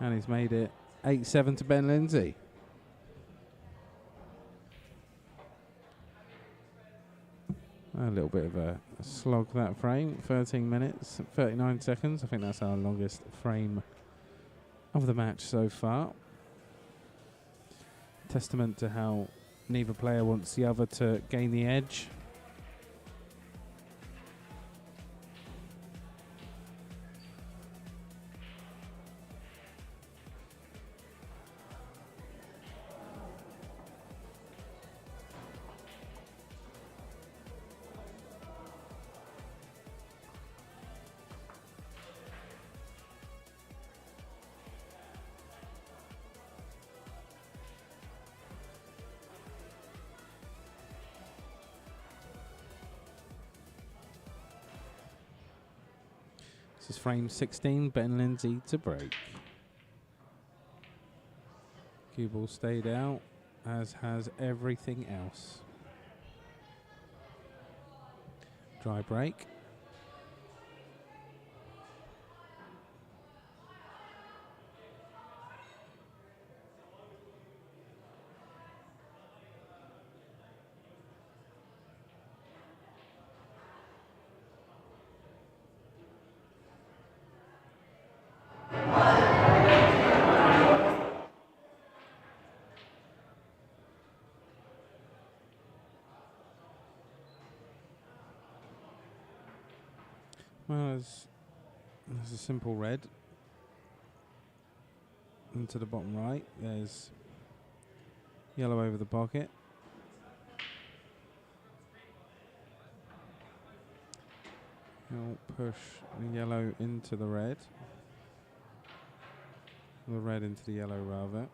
And he's made it 8-7 to Ben Lindsay. A little bit of a slog that frame. 13 minutes, 39 seconds. I think that's our longest frame of the match so far. Testament to how neither player wants the other to gain the edge. This is frame 16, Ben Lindsay to break. Cue ball stayed out, as has everything else. Dry break. Well, there's a simple red into the bottom right. There's yellow over the pocket. He'll push the yellow into the red. The red into the yellow, rather.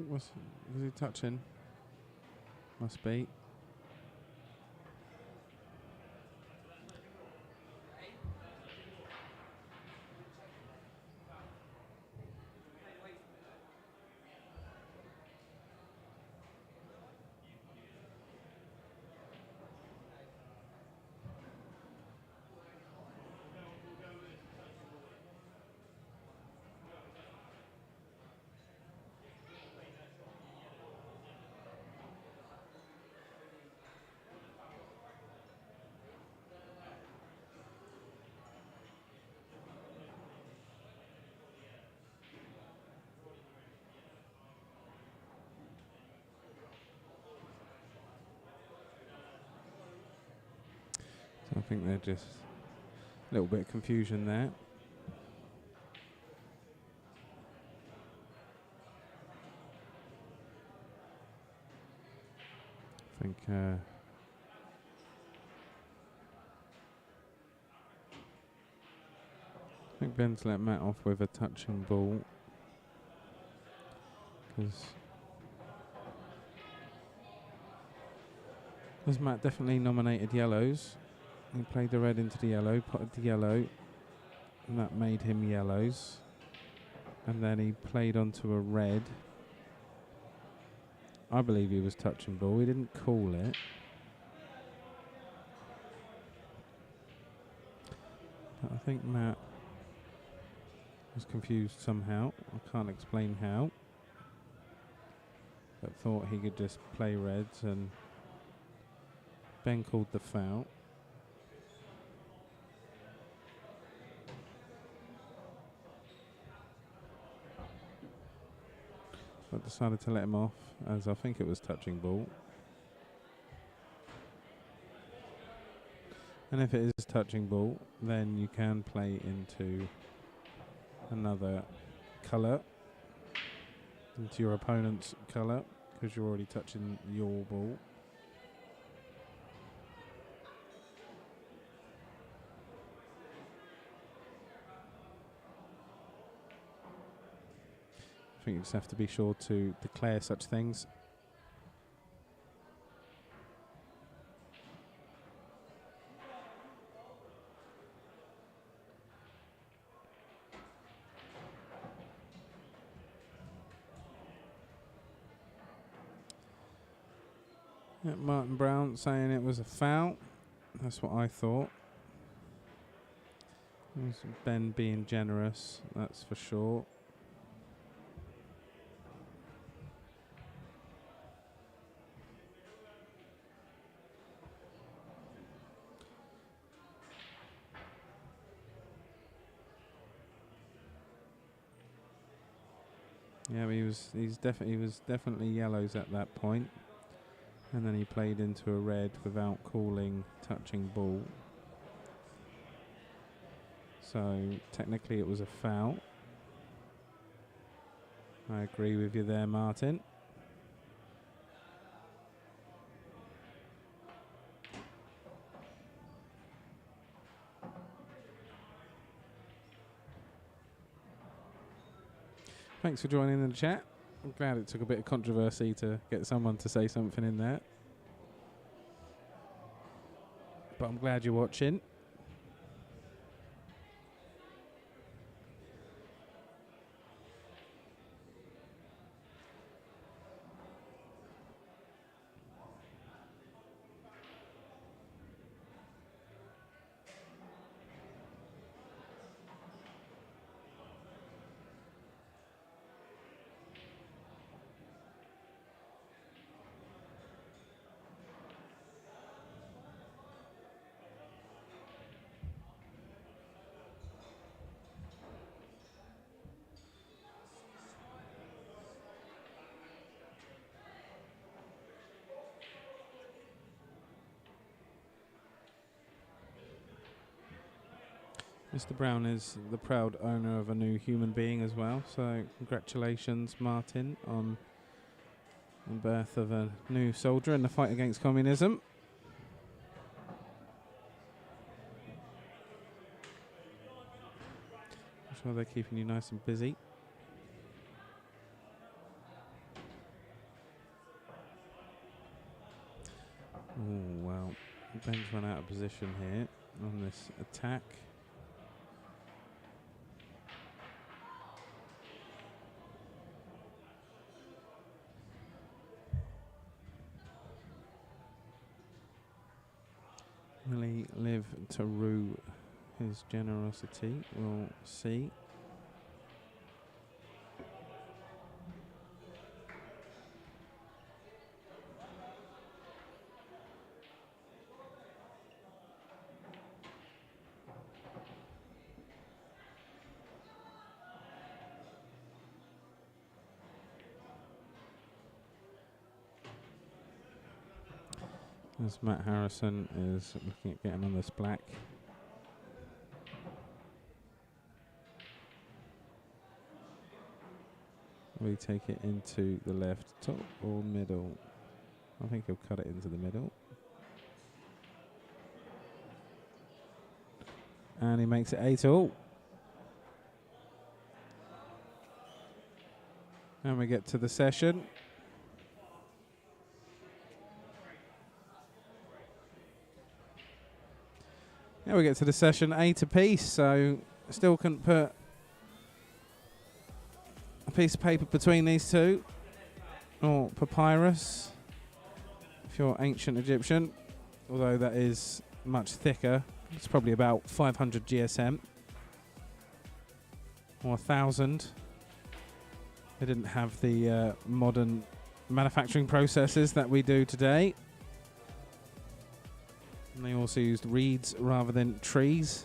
Was he touching? Must be. I think they're just a little bit of confusion there. I think Ben's let Matt off with a touching ball, because Matt definitely nominated yellows. He played the red into the yellow, potted the yellow, and that made him yellows. And then he played onto a red. I believe he was touching ball. He didn't call it. But I think Matt was confused somehow. I can't explain how. But thought he could just play reds, and Ben called the foul. But decided to let him off, as I think it was touching ball. And if it is touching ball, then you can play into another colour, into your opponent's colour, because you're already touching your ball. think you just have to be sure to declare such things. Yeah, Martin Brown saying it was a foul. That's what I thought. Ben being generous, that's for sure. Yeah, he was definitely yellows at that point. And then he played into a red without calling touching ball. So technically it was a foul. I agree with you there, Martin. Thanks for joining in the chat. I'm glad it took a bit of controversy to get someone to say something in there. But I'm glad you're watching. Mr. Brown is the proud owner of a new human being as well, so congratulations, Martin, on the birth of a new soldier in the fight against communism. I'm sure they're keeping you nice and busy. Oh, well, Ben's run out of position here on this attack. Will he live to rue his generosity? We'll see. As Matt Harrison is looking at getting on this black. Will he take it into the left, top or middle? I think he'll cut it into the middle. And he makes it 8-all. And we get to the session. Yeah, we get to the session 8 apiece, so still couldn't put a piece of paper between these two, or papyrus, if you're ancient Egyptian, although that is much thicker. It's probably about 500 GSM, or 1,000. They didn't have the modern manufacturing processes that we do today. And they also used reeds rather than trees.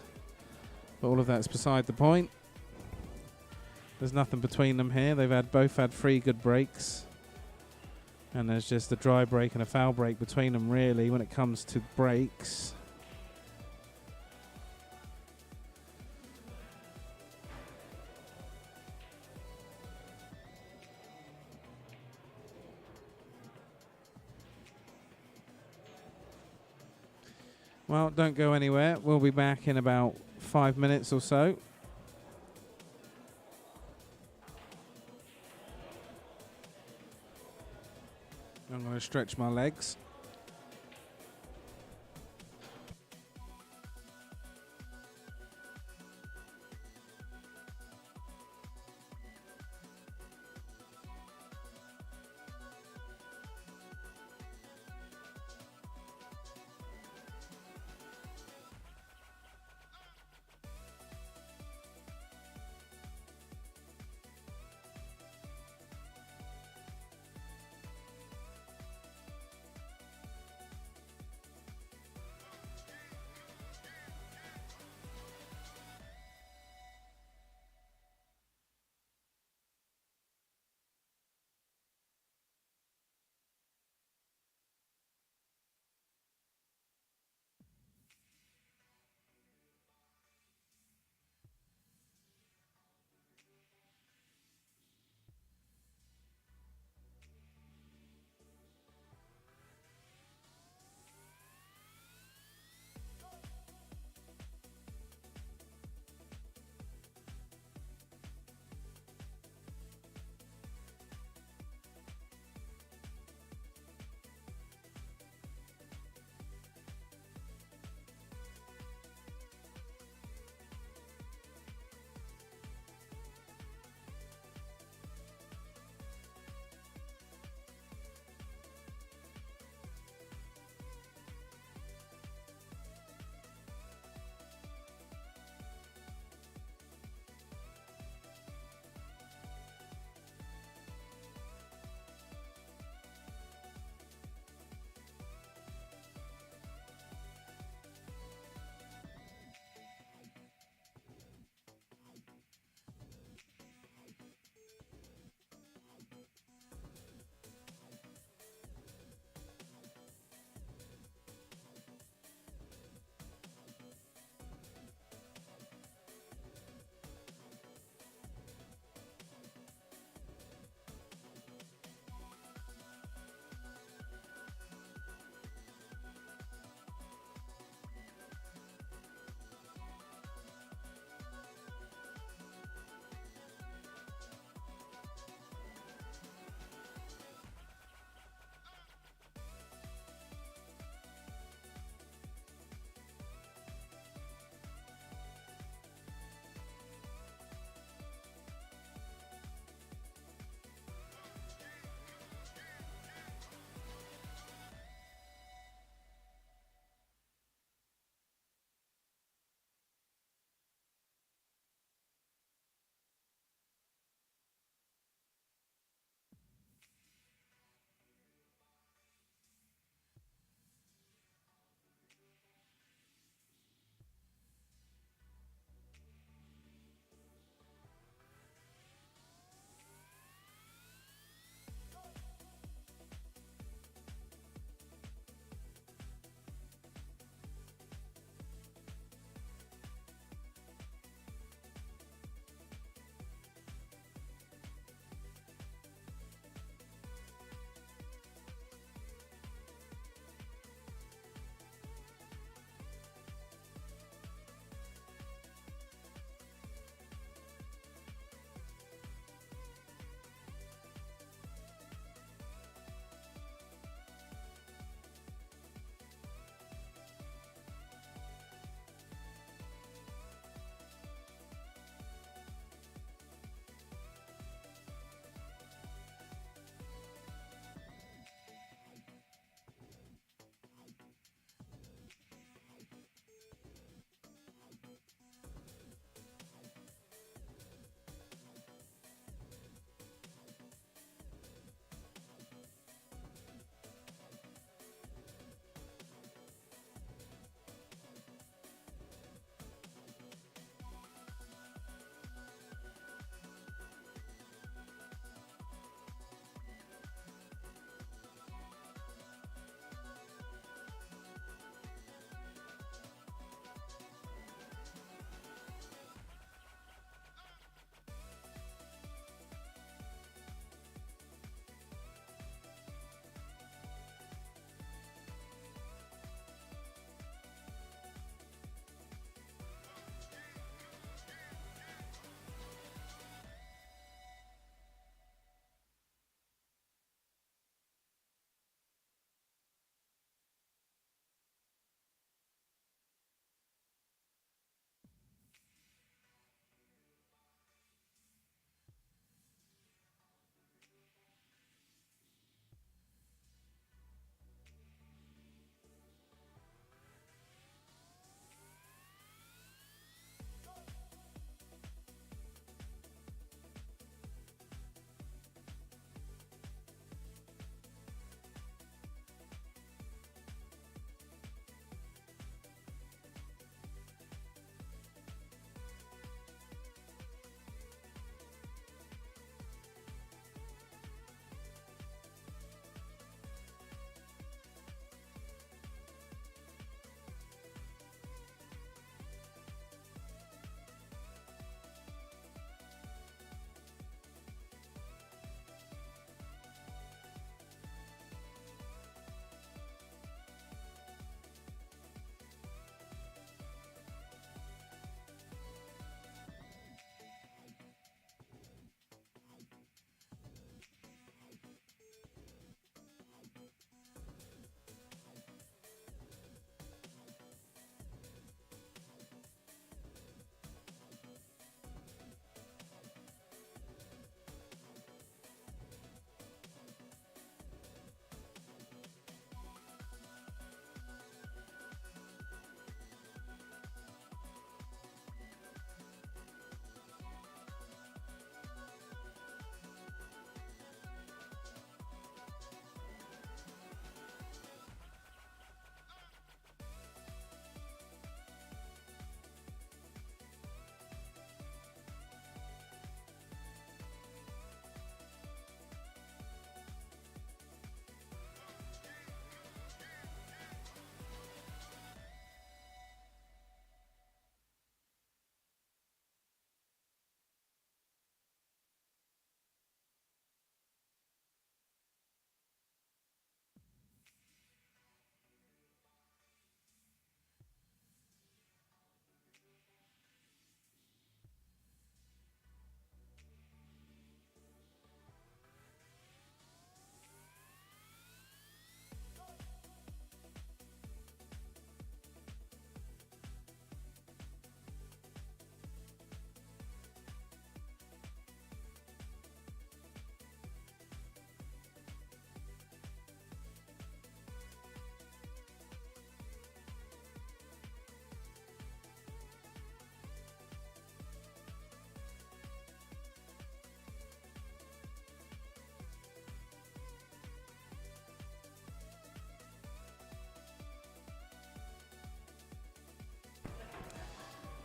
But all of that's beside the point. There's nothing between them here. They've both had 3 good breaks. And there's just a dry break and a foul break between them, really, when it comes to breaks. Well, don't go anywhere. We'll be back in about 5 minutes or so. to stretch my legs.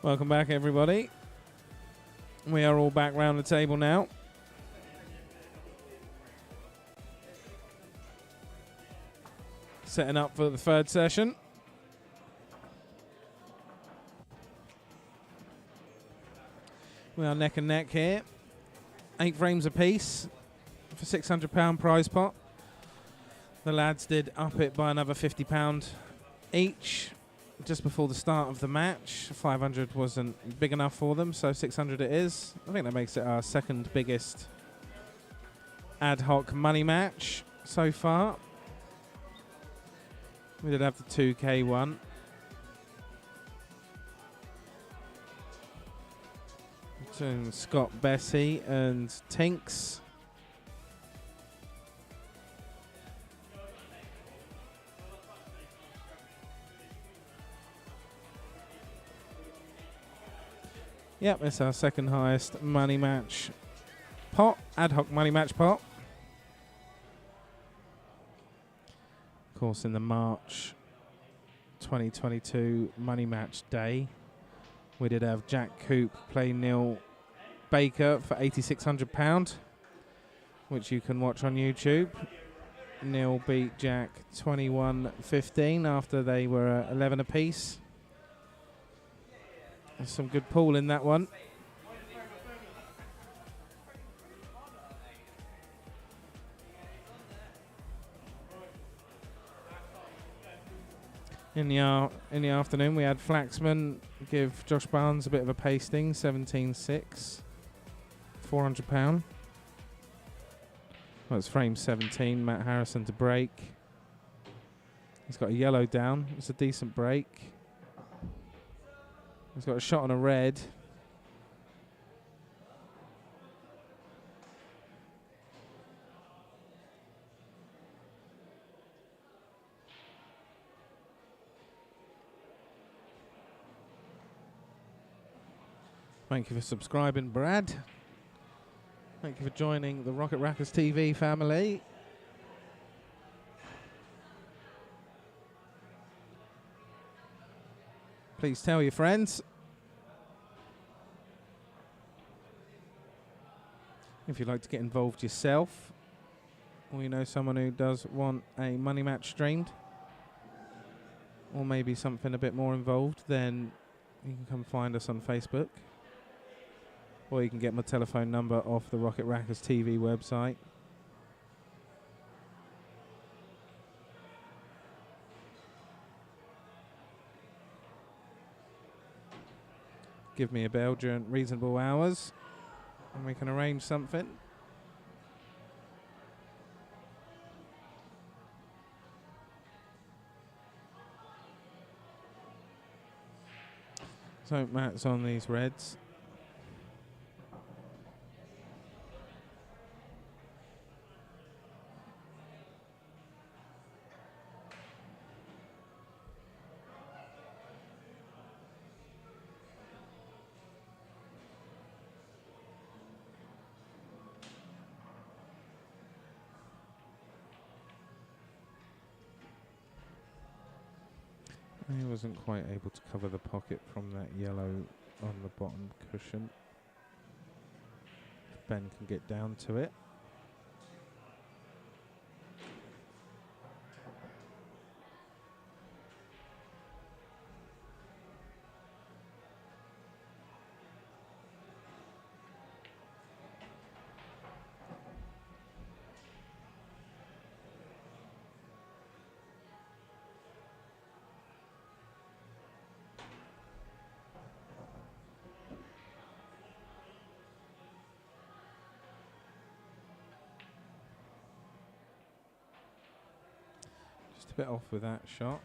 Welcome back, everybody. We are all back round the table now. Setting up for the third session. We are neck and neck here. 8 frames apiece for £600 prize pot. The lads did up it by another £50 each just before the start of the match. 500 wasn't big enough for them, so 600 it is. I think that makes it our second biggest Ad-Hoc money match so far. We did have the 2K one. Between Scott, Bessie and Tinks. Yep, it's our second highest money match pot, Ad-Hoc money match pot. Of course, in the March 2022 money match day, we did have Jack Coop play Neil Baker for £8,600, which you can watch on YouTube. Neil beat Jack 21-15 after they were 11 apiece. There's some good pool in that one. In the afternoon, we had Flaxman give Josh Barnes a bit of a pasting, 17-6, £400. Well, it's frame 17, Matt Harrison to break. He's got a yellow down. It's a decent break. He's got a shot on a red. Thank you for subscribing, Brad. Thank you for joining the Rocket Rackers TV family. Please tell your friends. If you'd like to get involved yourself, or you know someone who does want a money match streamed, or maybe something a bit more involved, then you can come find us on Facebook. Or you can get my telephone number off the Rocket Rackers TV website. Give me a bell during reasonable hours and we can arrange something. So Matt's on these reds. He wasn't quite able to cover the pocket from that yellow on the bottom cushion. Ben can get down to it. Bit off with that shot.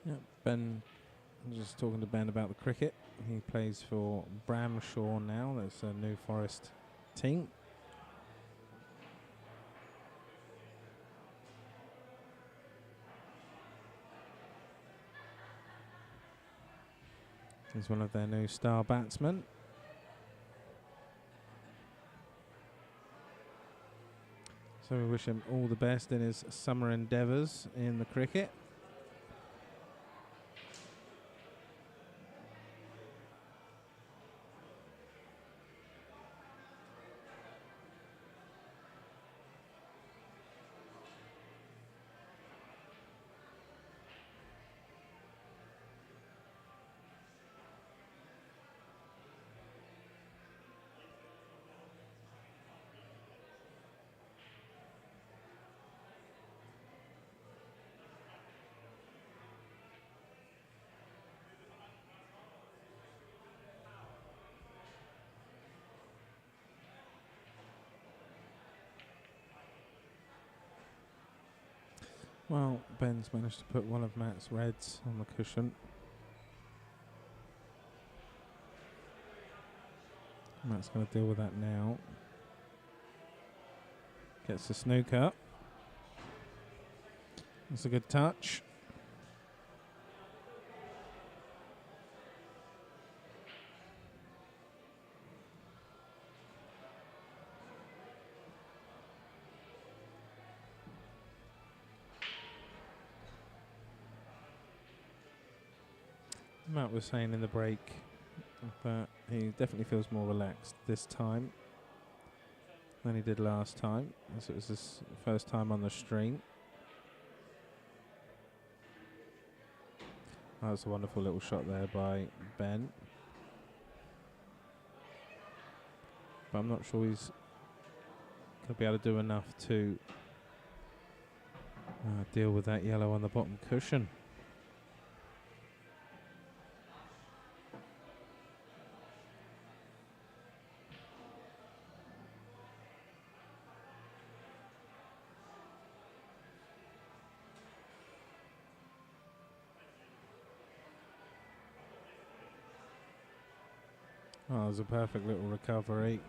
Yeah, Ben, I'm just talking to Ben about the cricket. He plays for Bramshaw now. That's a New Forest team. He's one of their new star batsmen. So we wish him all the best in his summer endeavours in the cricket. Well, Ben's managed to put one of Matt's reds on the cushion. Matt's going to deal with that now. Gets the snooker. That's a good touch. Matt was saying in the break that he definitely feels more relaxed this time than he did last time, as it was his first time on the stream. That was a wonderful little shot there by Ben. But I'm not sure he's going to be able to do enough to deal with that yellow on the bottom cushion. Oh, it was a perfect little recovery.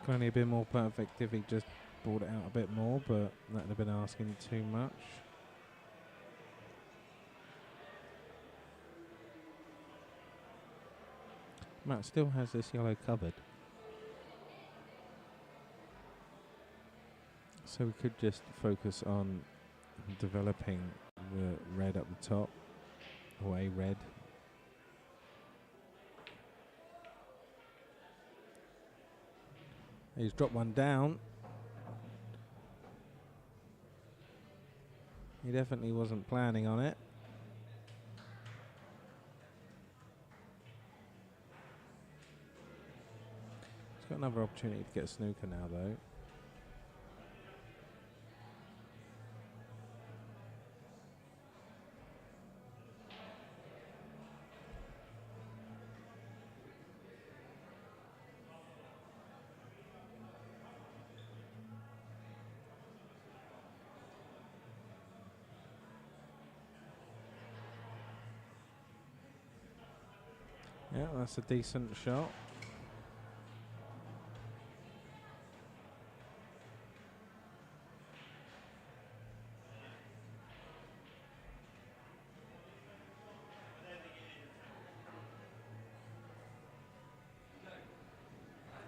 Could only have been more perfect if he just brought it out a bit more, but that would have been asking too much. Matt still has this yellow covered, so we could just focus on developing the red up the top, or a red. He's dropped one down. He definitely wasn't planning on it. He's got another opportunity to get a snooker now, though. Yeah, that's a decent shot.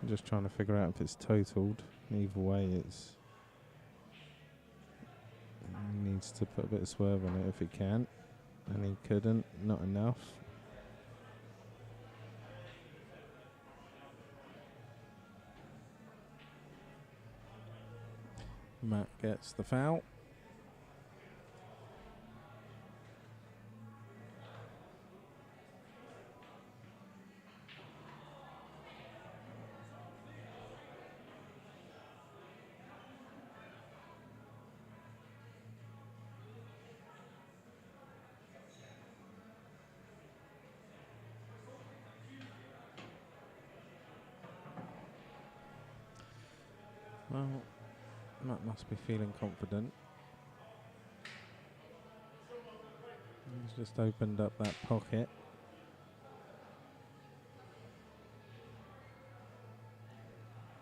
I'm just trying to figure out if it's totaled. Either way, it's he needs to put a bit of swerve on it if he can, and he couldn't. Not enough. Matt gets the foul. Well, Matt must be feeling confident. He's just opened up that pocket.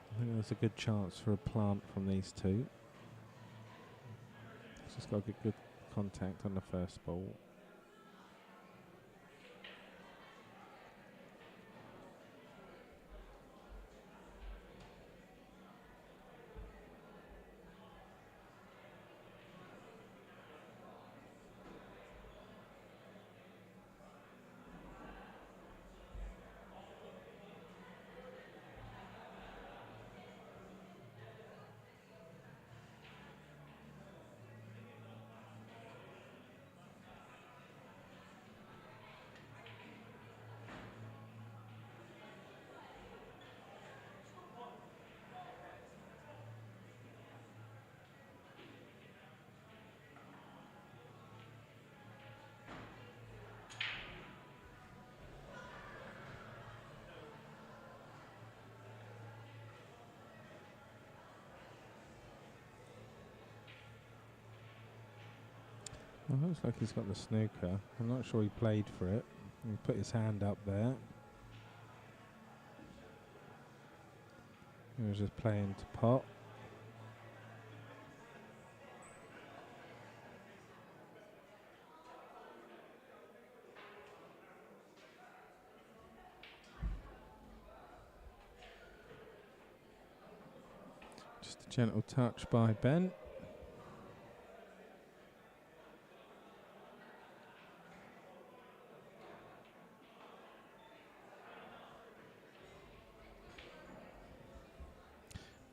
I think there's a good chance for a plant from these two. He's just got to get good contact on the first ball. Oh, looks like he's got the snooker. I'm not sure he played for it. He put his hand up there. He was just playing to pot. Just a gentle touch by Ben.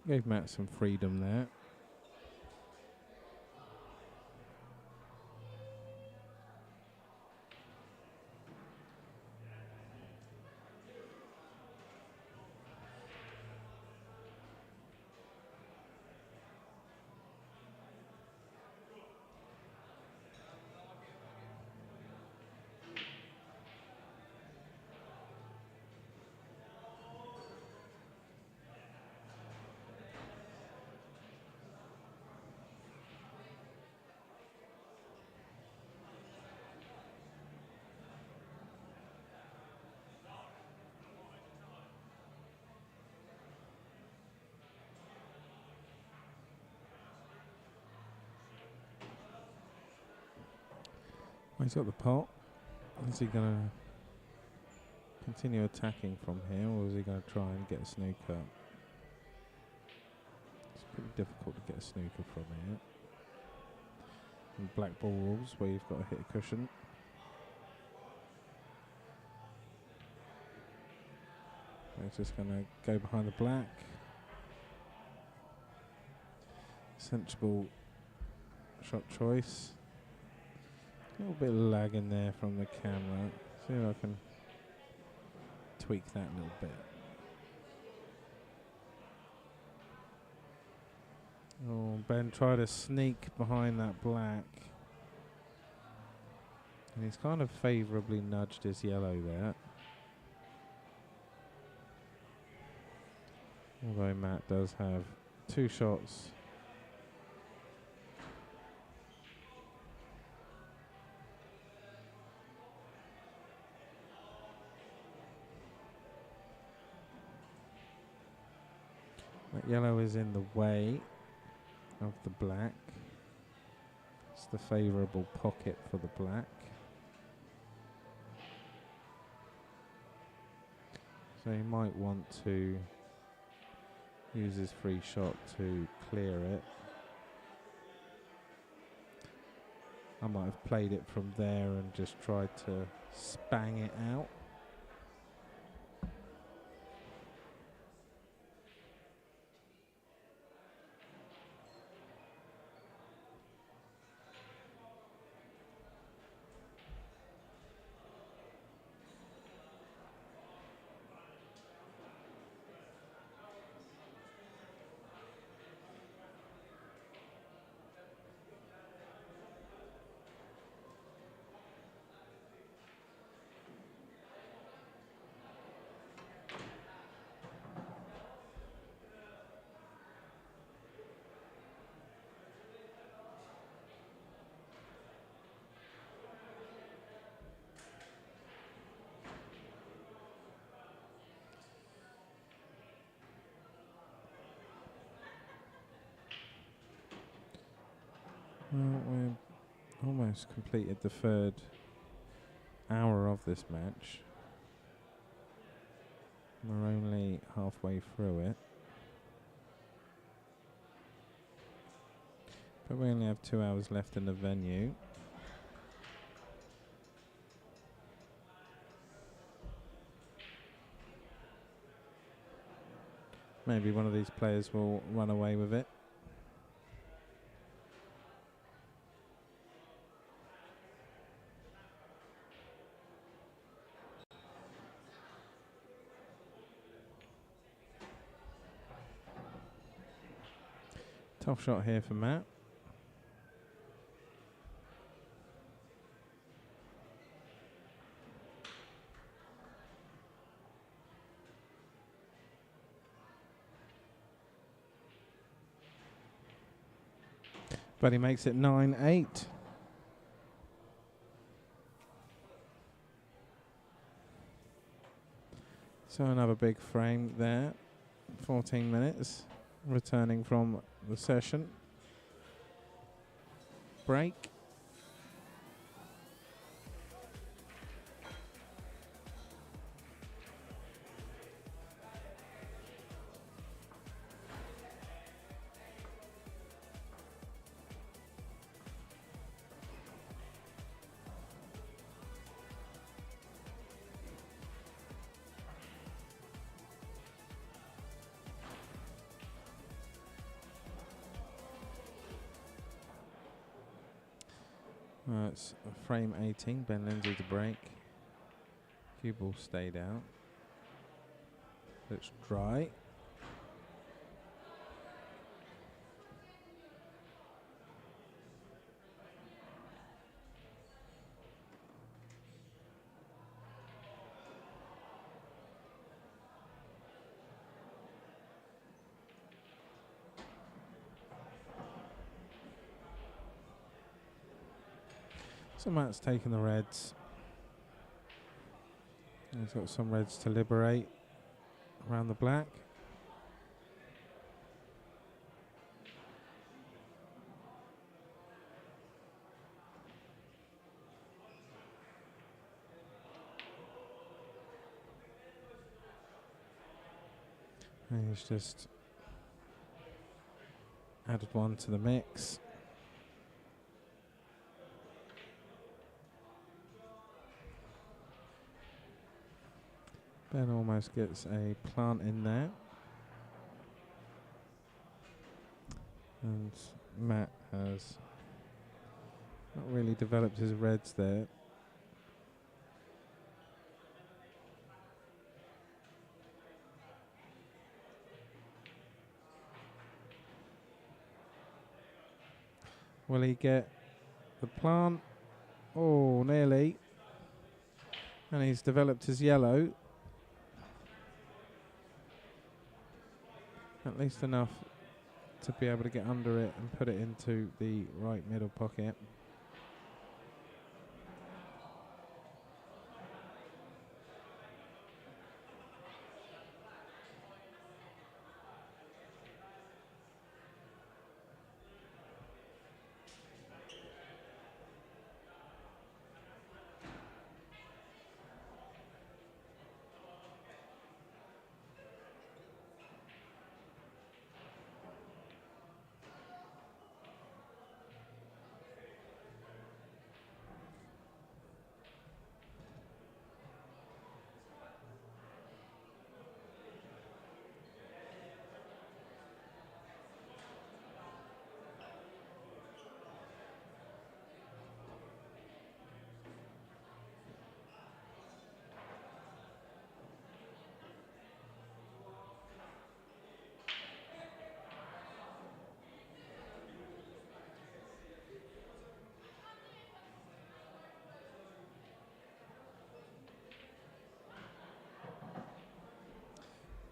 Gave Matt some freedom there. He's got the pot. Is he going to continue attacking from here, or is he going to try and get a snooker? It's pretty difficult to get a snooker from here. And Blackball rules, where you've got to hit a cushion. He's just going to go behind the black. Sensible shot choice. A little bit of lag in there from the camera. See if I can tweak that a little bit. Oh, Ben tried to sneak behind that black. And he's kind of favourably nudged his yellow there. Although Matt does have 2 shots. That yellow is in the way of the black. It's the favourable pocket for the black. So he might want to use his free shot to clear it. I might have played it from there and just tried to spang it out. Well, we've almost completed the 3rd hour of this match. We're only halfway through it. But we only have 2 hours left in the venue. Maybe one of these players will run away with it. Tough shot here for Matt. But he makes it 9-8. So another big frame there. 14 minutes. Returning from the session. Break. It's frame 18, Ben Lindsay to break. Cue ball stayed out. Looks dry. So Matt's taking the reds. He's got some reds to liberate around the black. And he's just added one to the mix. Ben almost gets a plant in there. And Matt has not really developed his reds there. Will he get the plant? Oh, nearly. And he's developed his yellow. At least enough to be able to get under it and put it into the right middle pocket.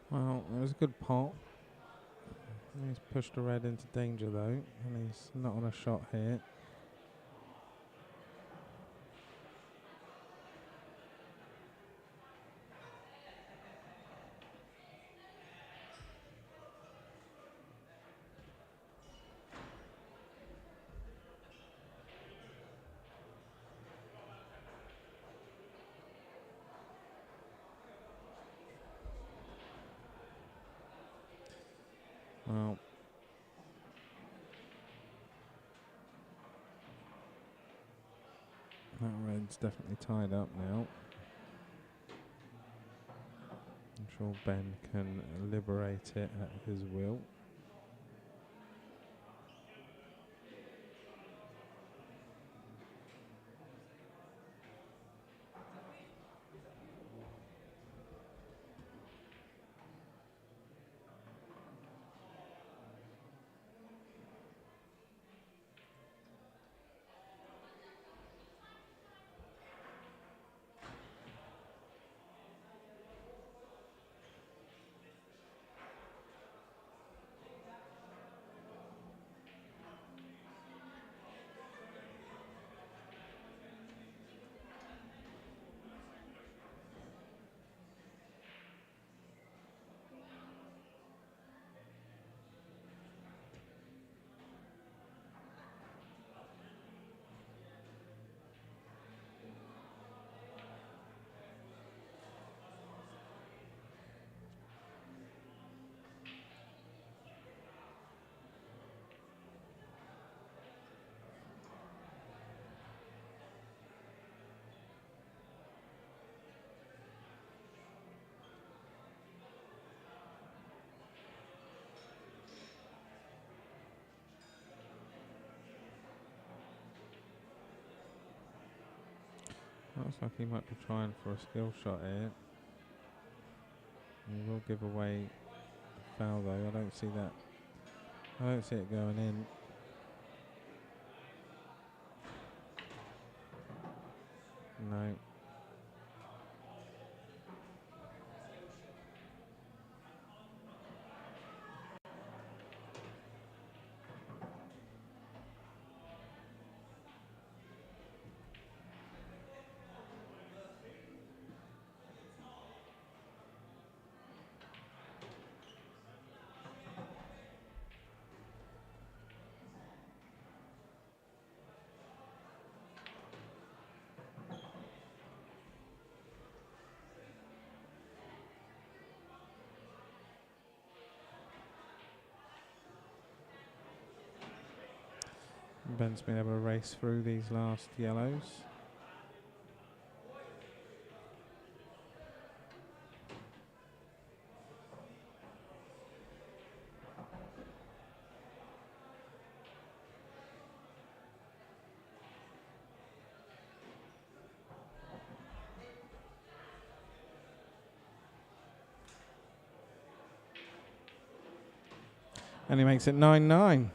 Well, it was a good pot. He's pushed the red into danger though, and he's not on a shot here. Well, that red's definitely tied up now. I'm sure Ben can liberate it at his will. Looks like he might be trying for a skill shot here. He will give away a foul though. I don't see that. I don't see it going in. No. Ben's been able to race through these last yellows. And he makes it 9-9.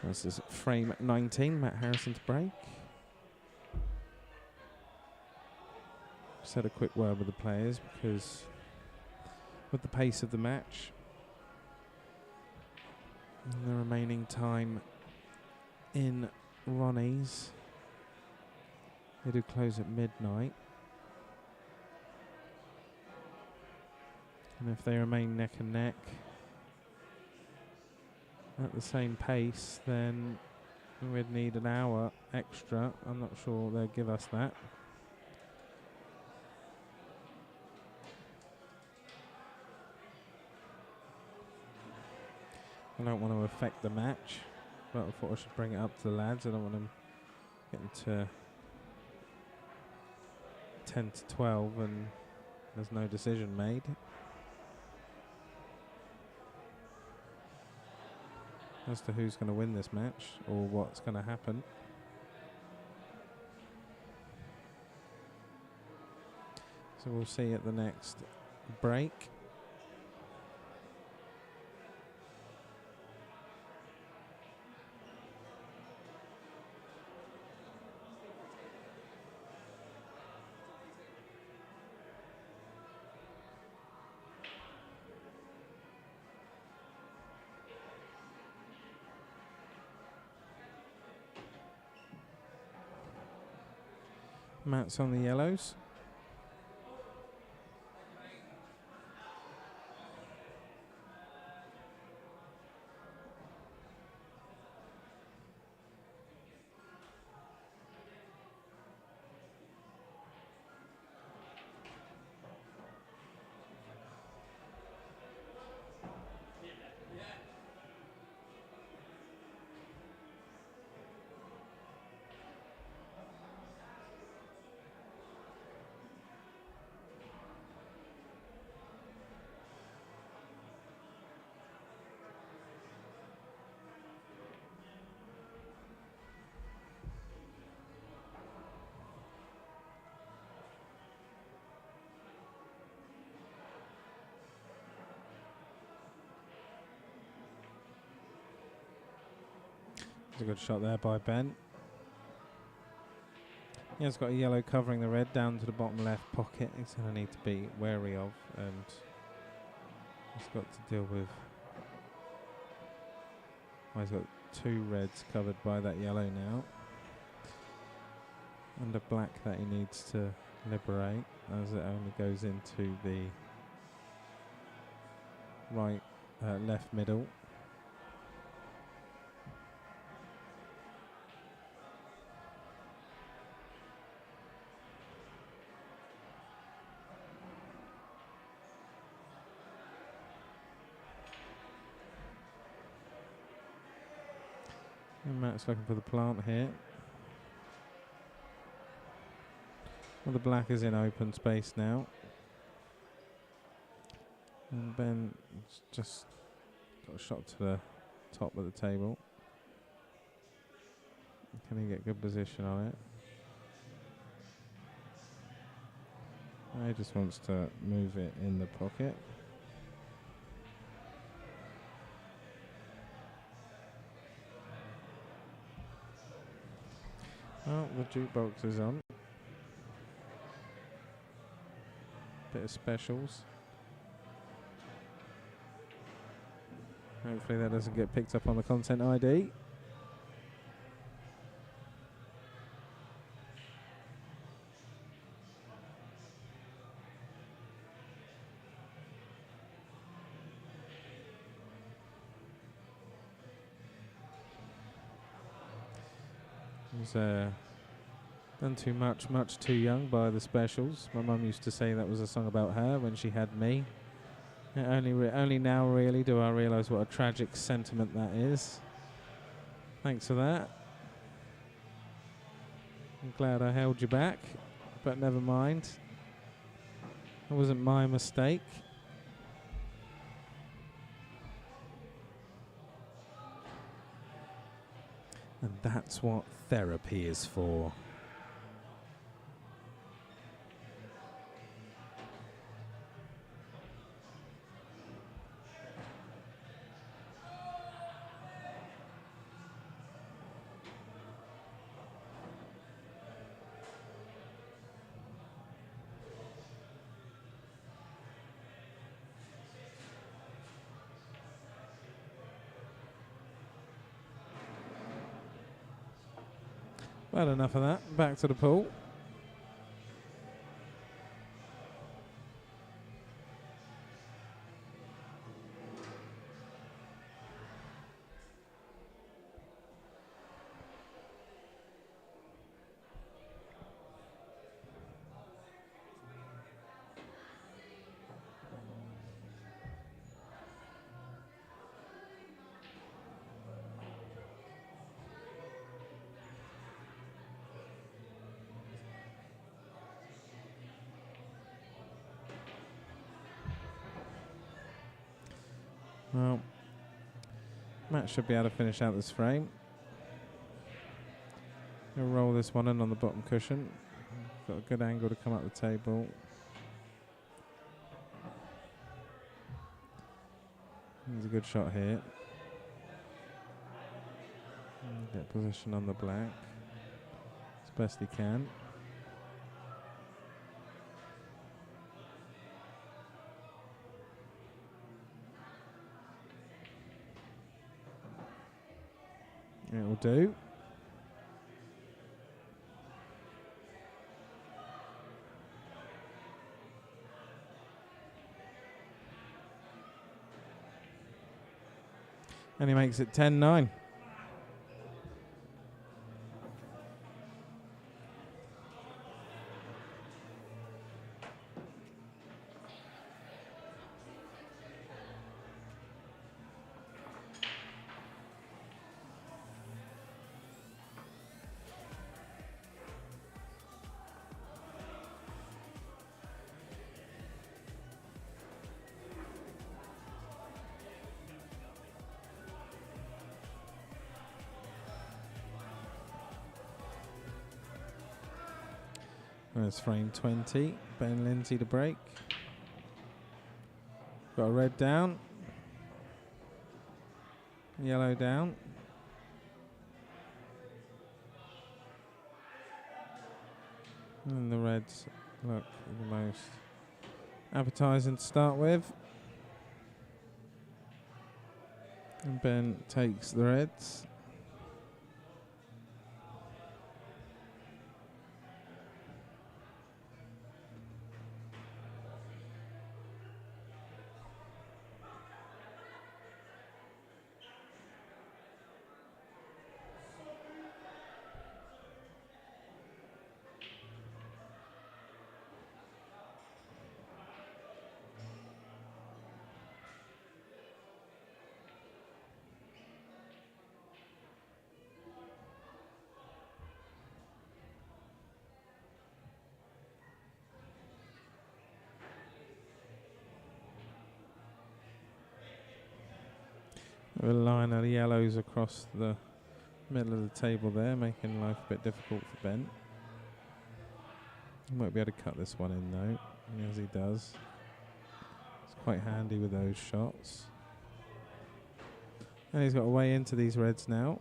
This is frame 19, Matt Harrison to break. Just had a quick word with the players because with the pace of the match and the remaining time in Ronnie's, they do close at midnight. And if they remain neck and neck at the same pace, then we'd need an hour extra. I'm not sure they'll give us that. I don't want to affect the match, but I thought I should bring it up to the lads. I don't want them getting to 10 to 12 and there's no decision made. As to who's going to win this match or what's going to happen. So we'll see at the next break. Matt's on the yellows. A good shot there by Ben. He has got a yellow covering the red down to the bottom left pocket. He's going to need to be wary of, and he's got to deal with. He's got 2 reds covered by that yellow now, and a black that he needs to liberate, as it only goes into the right, left middle. And Matt's looking for the plant here. Well, the black is in open space now. And Ben's just got a shot to the top of the table. Can he get good position on it? He just wants to move it in the pocket. Oh, the jukebox is on. Bit of specials. Hopefully that doesn't get picked up on the content ID. Was done too much too young by the specials. My mum used to say that was a song about her when she had me. Only now really do I realise what a tragic sentiment that is. Thanks for that. I'm glad I held you back, but never mind. It wasn't my mistake. And that's what therapy is for. Well, enough of that. Back to the pool. Well, Matt should be able to finish out this frame. He'll roll this one in on the bottom cushion. Got a good angle to come up the table. He's a good shot here. Get position on the black as best he can. It will do. And he makes it 10-9. There's frame 20. Ben Lindsay to break. Got a red down. Yellow down. And the reds look the most appetizing to start with. And Ben takes the reds. A line of the yellows across the middle of the table there, making life a bit difficult for Ben. He might be able to cut this one in though, as he does. It's quite handy with those shots. And he's got a way into these reds now.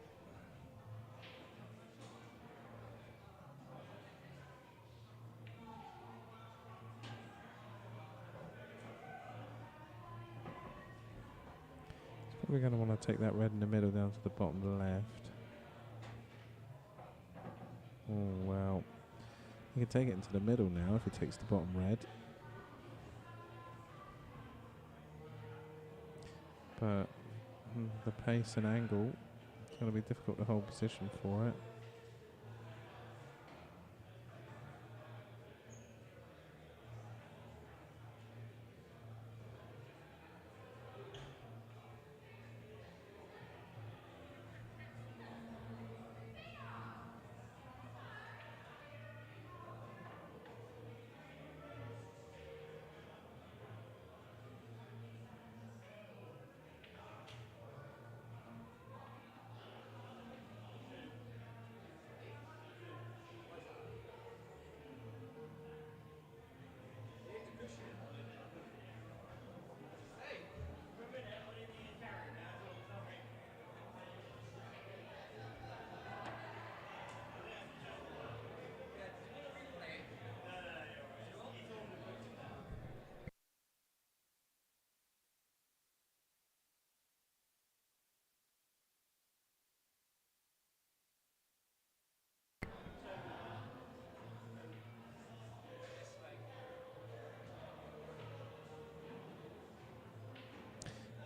We're going to want to take that red in the middle down to the bottom left. Oh, wow. He can take it into the middle now if he takes the bottom red. But the pace and angle, it's going to be difficult to hold position for it.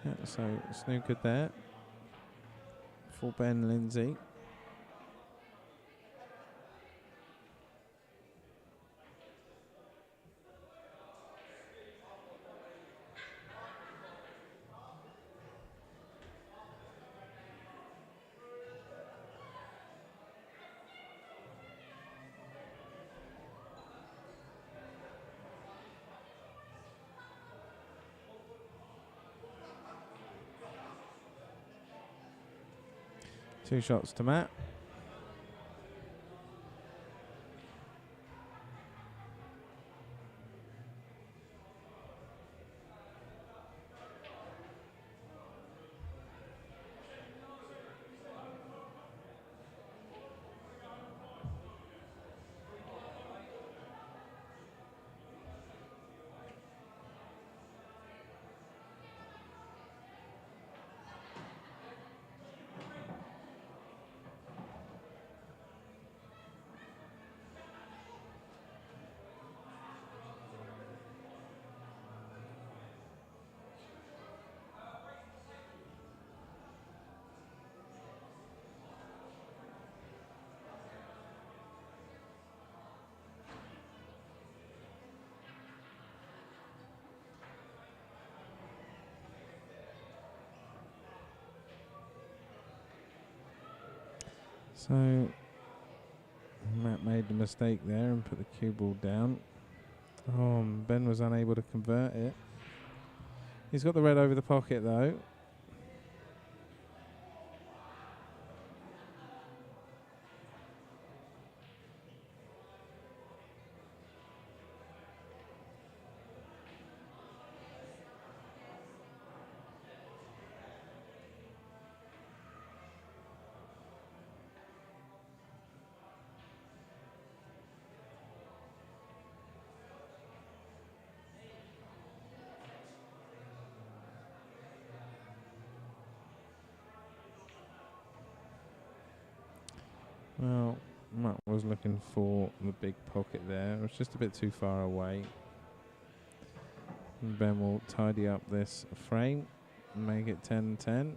Yeah, so snookered there for Ben Lindsay. Two shots to Matt. So Matt made the mistake there and put the cue ball down. Oh, and Ben was unable to convert it. He's got the red over the pocket though. Well, Matt was looking for the big pocket there. It was just a bit too far away. And Ben will tidy up this frame and make it 10-10.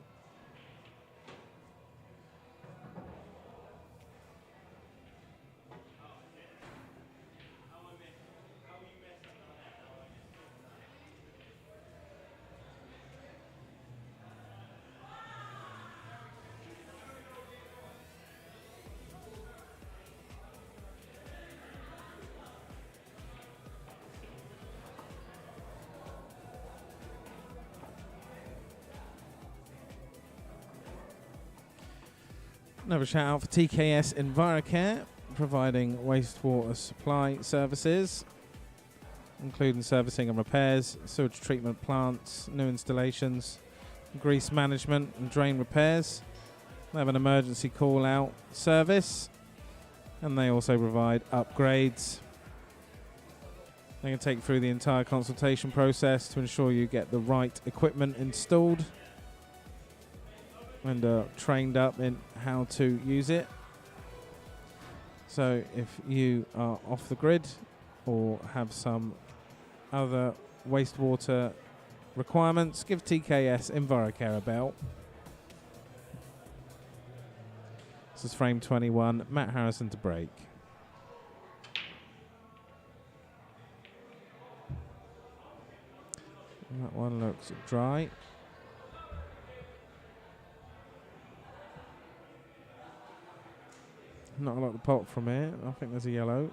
Another shout out for TKS EnviroCare, providing wastewater supply services, including servicing and repairs, sewage treatment plants, new installations, grease management and drain repairs. They have an emergency call out service, and they also provide upgrades. They can take you through the entire consultation process to ensure you get the right equipment installed and are trained up in how to use it. So if you are off the grid or have some other wastewater requirements, give TKS EnviroCare a bell. This is frame 21, Matt Harrison to break. And that one looks dry. Not a lot to pop from here. I think there's a yellow.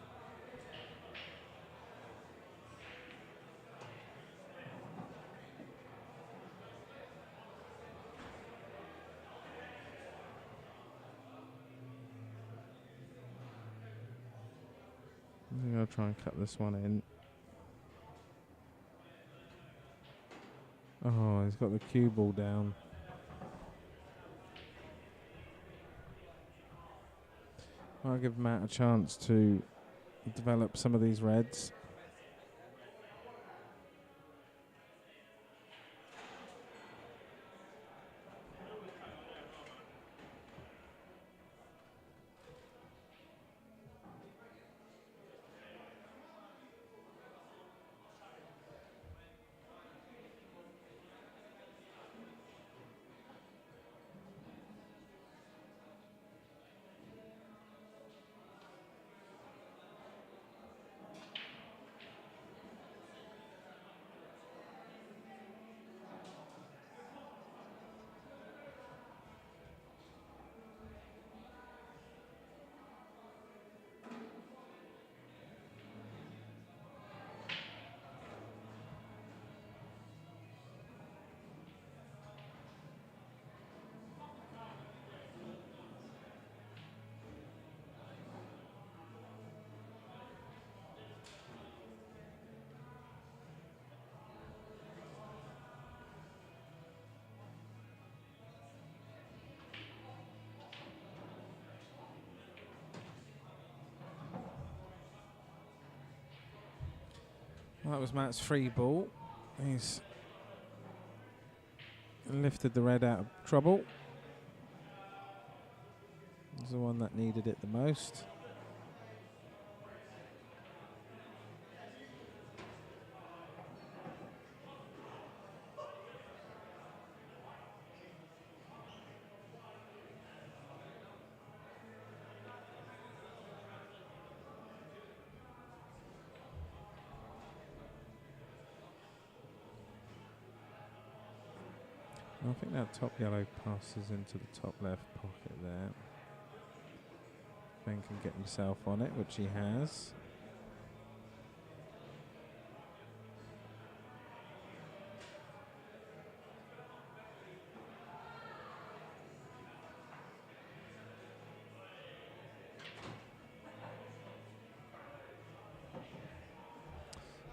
I'm going to try and cut this one in. Oh, he's got the cue ball down. I'll give Matt a chance to develop some of these reds. Well, that was Matt's free ball. He's lifted the red out of trouble. He's the one that needed it the most. I think that top yellow passes into the top left pocket there. Ben can get himself on it, which he has.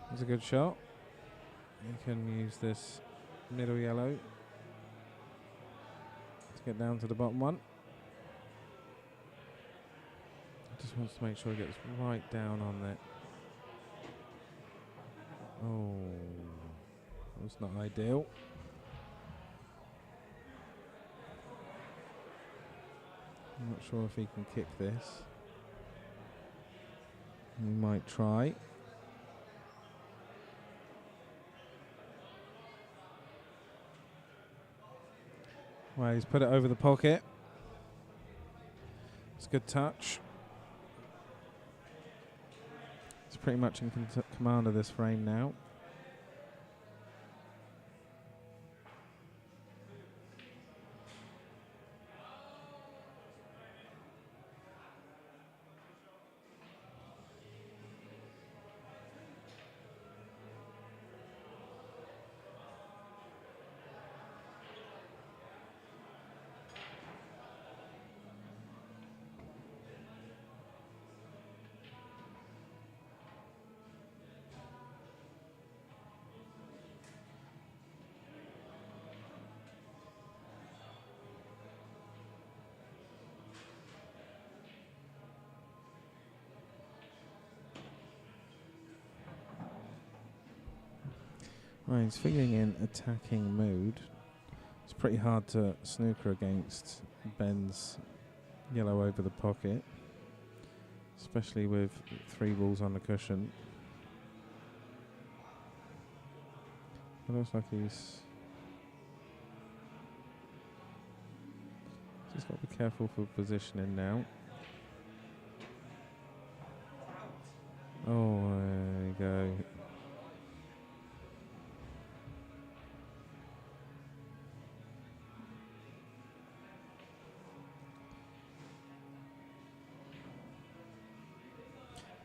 That's a good shot. You can use this middle yellow to get down to the bottom one. Just wants to make sure he gets right down on it. Oh, that's not ideal. I'm not sure if he can kick this. He might try. Well, he's put it over the pocket. It's a good touch. He's pretty much in command of this frame now. Right, he's feeling in attacking mood. It's pretty hard to snooker against Ben's yellow over the pocket, especially with 3 balls on the cushion. It looks like he's just got to be careful for positioning now. Oh, there you go.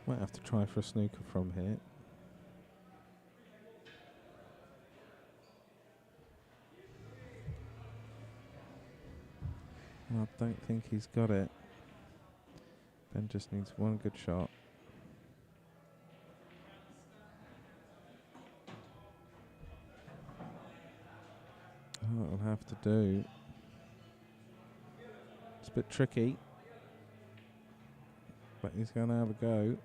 Might have to try for a snooker from here. I don't think he's got it. Ben just needs one good shot. Oh, it'll have to do. It's a bit tricky, but he's going to have a go.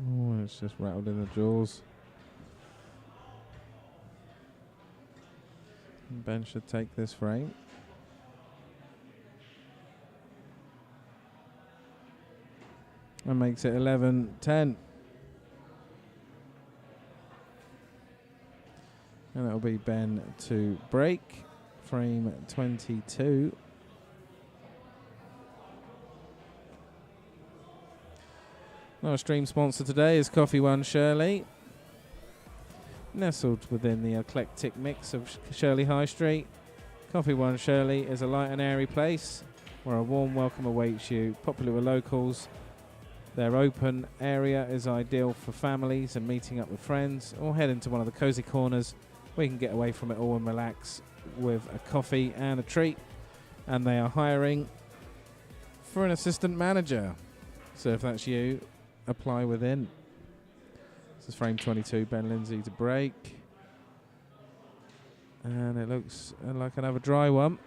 Oh, it's just rattled in the jaws. And Ben should take this frame. And makes it 11-10. And that'll be Ben to break. Frame 22. Our stream sponsor today is Coffee One Shirley. Nestled within the eclectic mix of Shirley High Street, Coffee One Shirley is a light and airy place where a warm welcome awaits you. Popular with locals, their open area is ideal for families and meeting up with friends, or head into one of the cosy corners where you can get away from it all and relax with a coffee and a treat. And they are hiring for an assistant manager. So if that's you, apply within. This is frame 22, Ben Lindsay to break. And it looks like another dry one.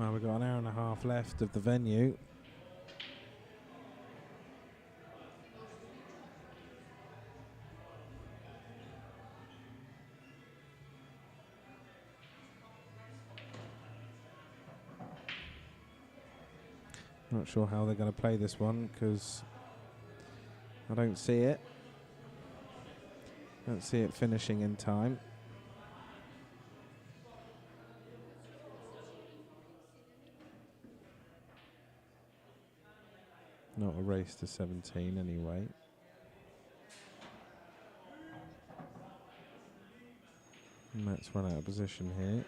Well, we've got an hour and a half left of the venue. Not sure how they're going to play this one because I don't see it. Don't see it finishing in time. Not a race to 17 anyway. Matt's run out of position here.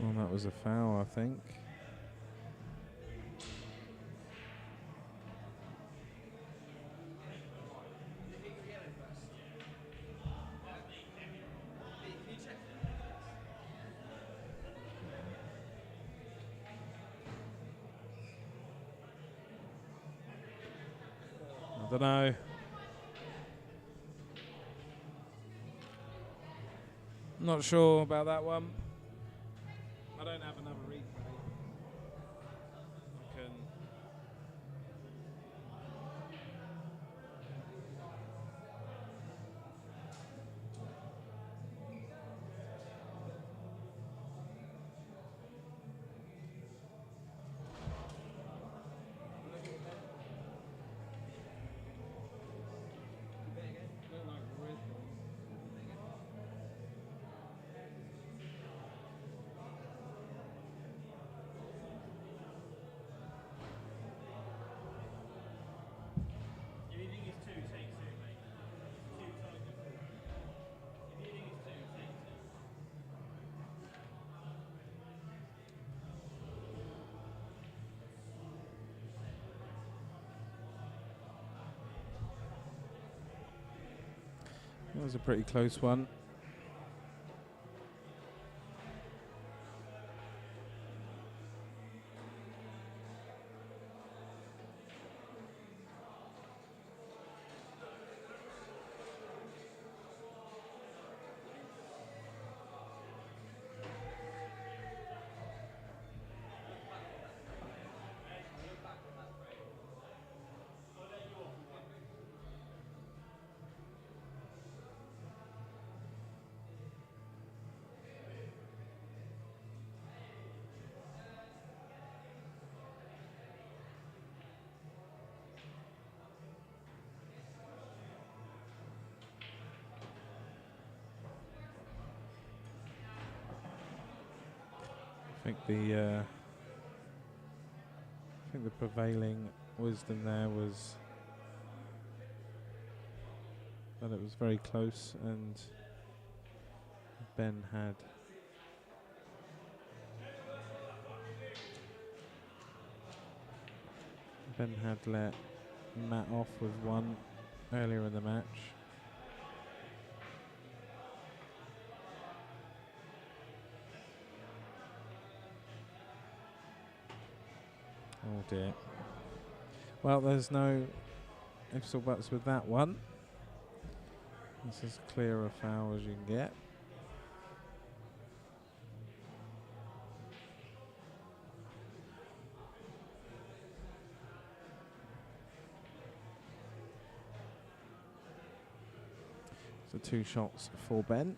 Well, that was a foul, I think. I don't know. Not sure about that one. I don't have another replay. I can. That was a pretty close one. I think the prevailing wisdom there was that it was very close, and Ben had let Matt off with one earlier in the match. Oh dear. Well, there's no ifs or buts with that one. This is as clear a foul as you can get. So 2 shots for Ben.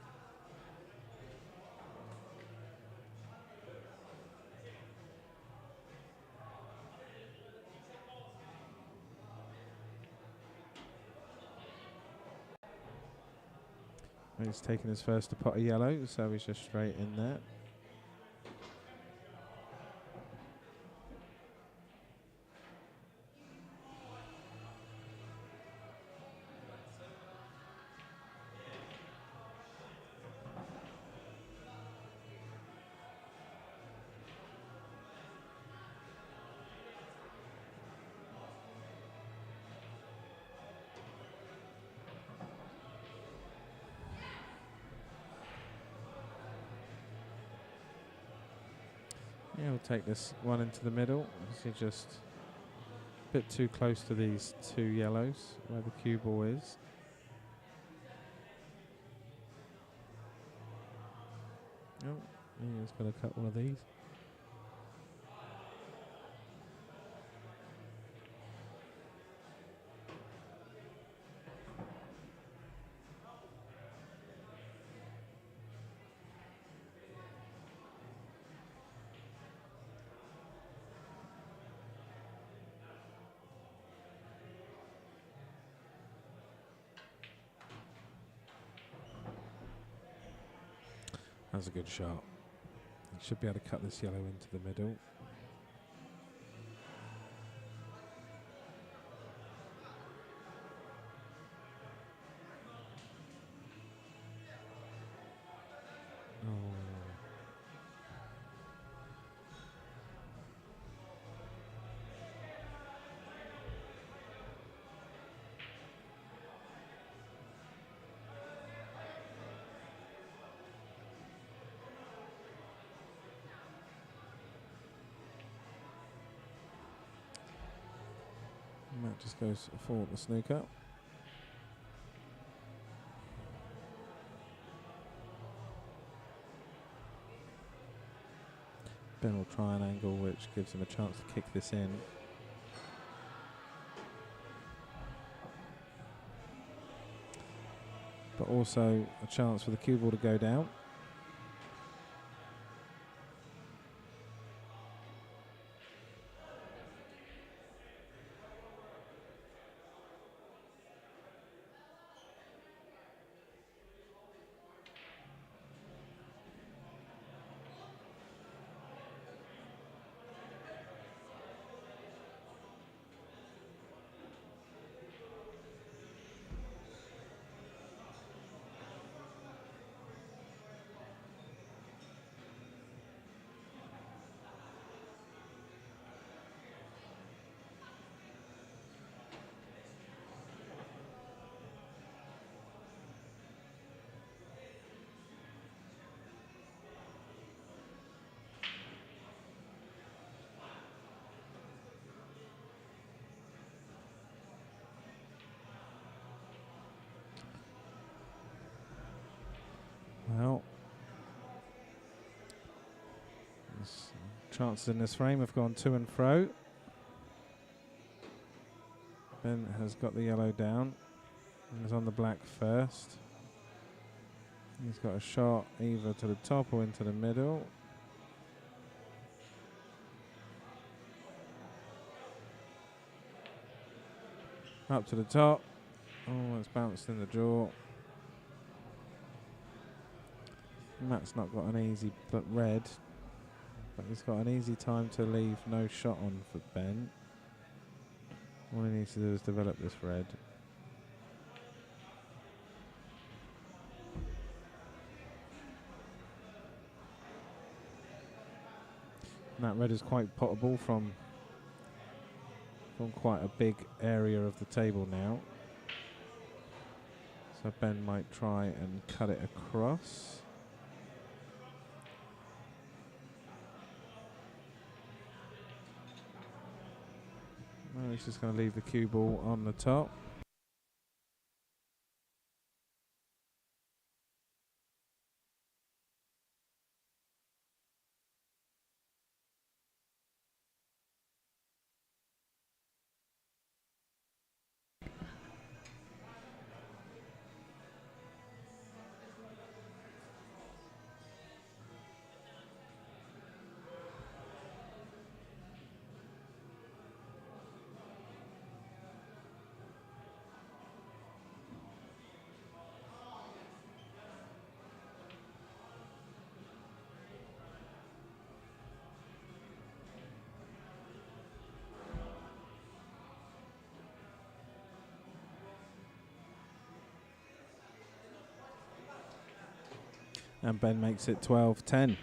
He's taking his first to pot of yellow, so he's just straight in there. Yeah, we'll take this one into the middle. Obviously just a bit too close to these two yellows where the cue ball is. Oh, he's going to cut one of these. That's a good shot. He should be able to cut this yellow into the middle. That just goes for the snooker. Ben will try an angle which gives him a chance to kick this in. But also a chance for the cue ball to go down. Well, chances in this frame have gone to and fro. Ben has got the yellow down and is on the black first. He's got a shot either to the top or into the middle. Up to the top. Oh, it's bounced in the draw. Matt's not got an easy red, but he's got an easy time to leave no shot on for Ben. All he needs to do is develop this red. And that red is quite potable from quite a big area of the table now. So Ben might try and cut it across. No, he's just going to leave the cue ball on the top. And Ben makes it 12-10.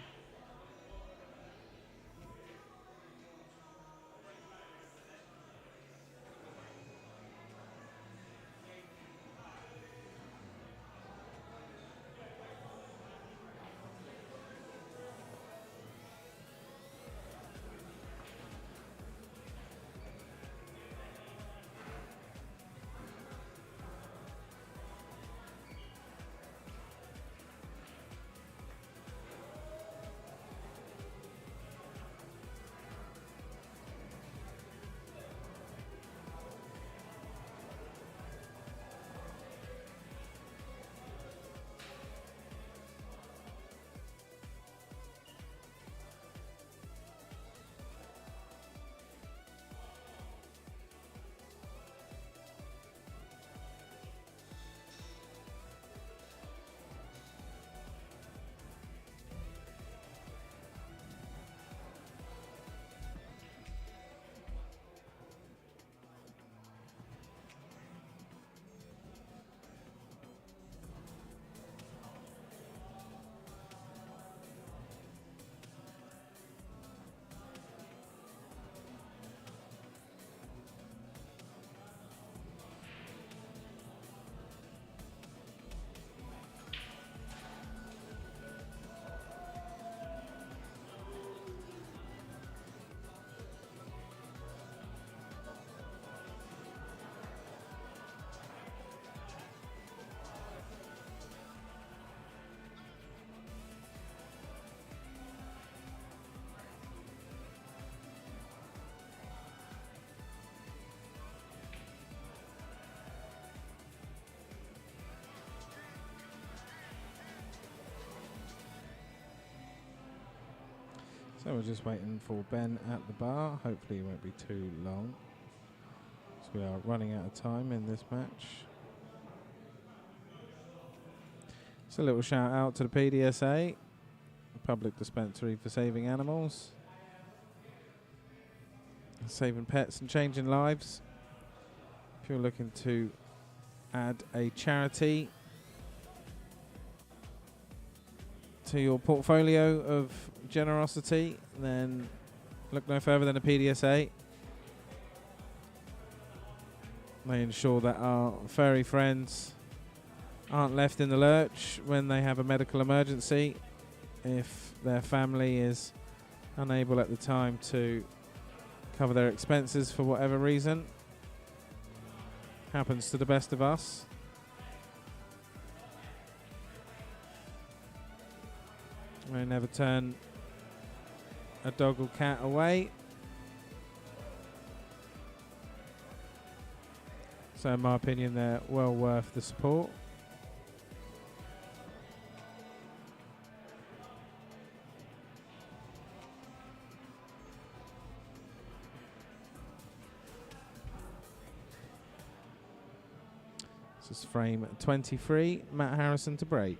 So we're just waiting for Ben at the bar. Hopefully it won't be too long. So we are running out of time in this match. So a little shout out to the PDSA, Public Dispensary for Saving Animals. Saving pets and changing lives. If you're looking to add a charity to your portfolio of generosity, then look no further than the PDSA. They ensure that our furry friends aren't left in the lurch when they have a medical emergency if their family is unable at the time to cover their expenses for whatever reason. Happens to the best of us. I never turn a dog or cat away. So in my opinion, they're well worth the support. This is frame 23, Matt Harrison to break.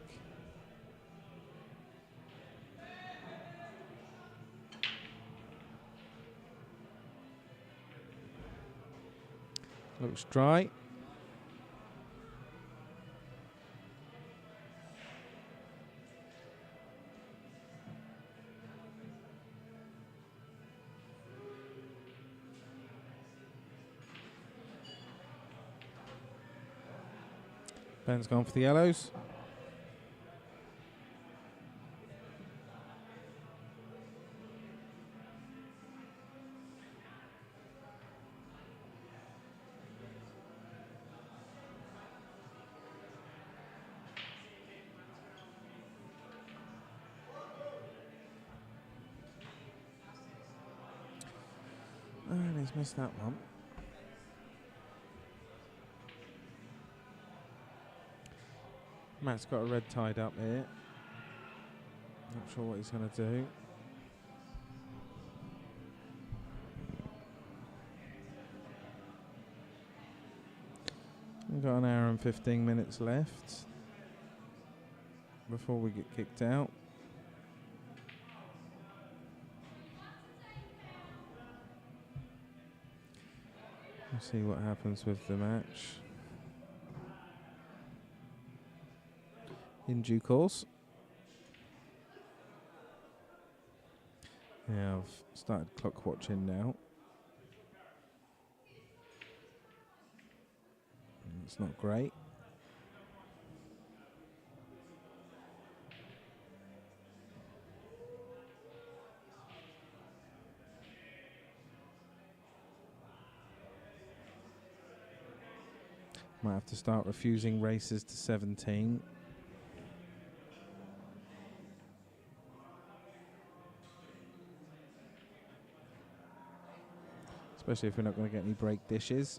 Looks dry. Ben's gone for the yellows. And he's missed that one. Matt's got a red tied up here. Not sure what he's going to do. We've got an hour and 15 minutes left before we get kicked out. We'll see what happens with the match in due course. Yeah, I've started clock watching now. It's not great. Might have to start refusing races to 17. Especially if we're not going to get any break dishes.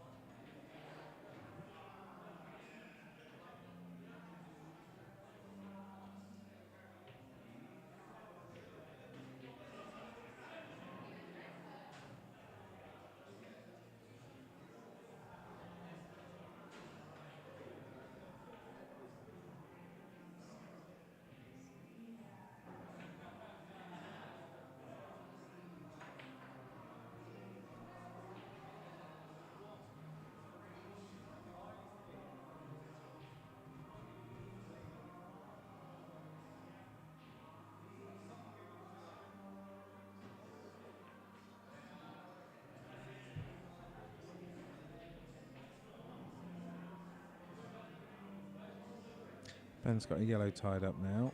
Ben's got a yellow tied up now.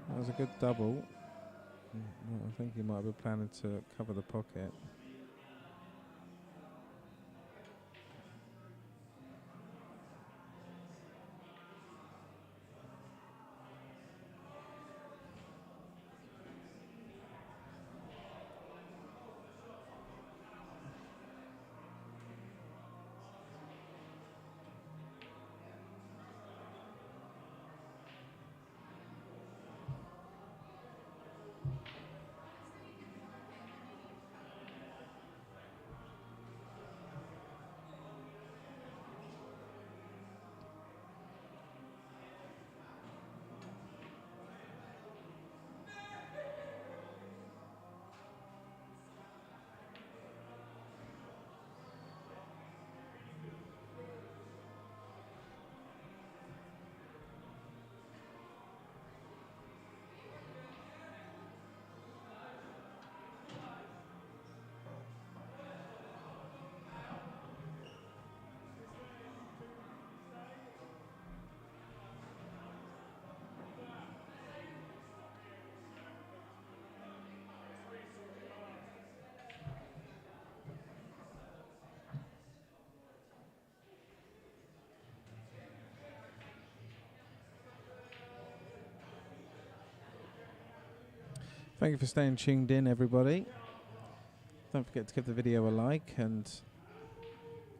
That was a good double. I think he might have been planning to cover the pocket. Thank you for staying tuned in, everybody. Don't forget to give the video a like and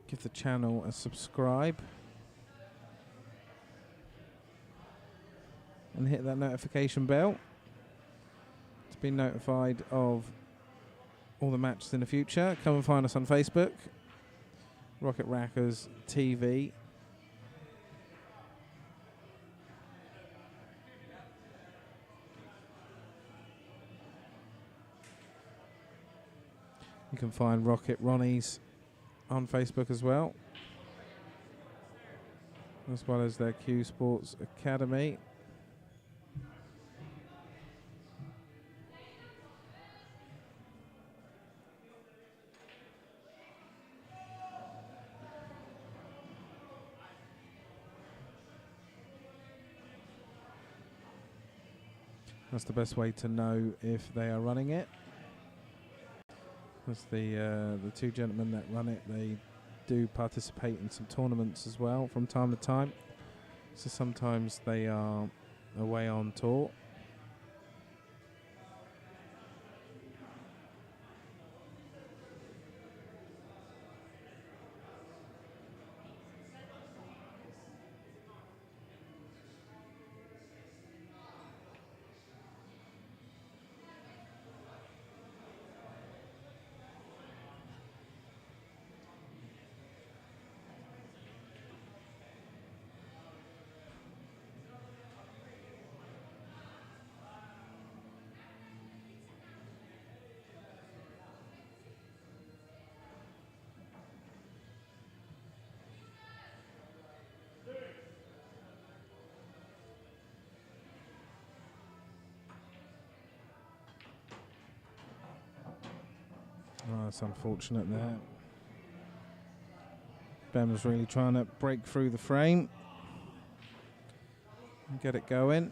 give the channel a subscribe. And hit that notification bell to be notified of all the matches in the future. Come and find us on Facebook, Rocket Rackers TV. You can find Rocket Ronnie's on Facebook as well as their Q Sports Academy. That's the best way to know if they are running it. As the two gentlemen that run it, they do participate in some tournaments as well from time to time. So sometimes they are away on tour. Oh, that's unfortunate there. Ben was really trying to break through the frame and get it going.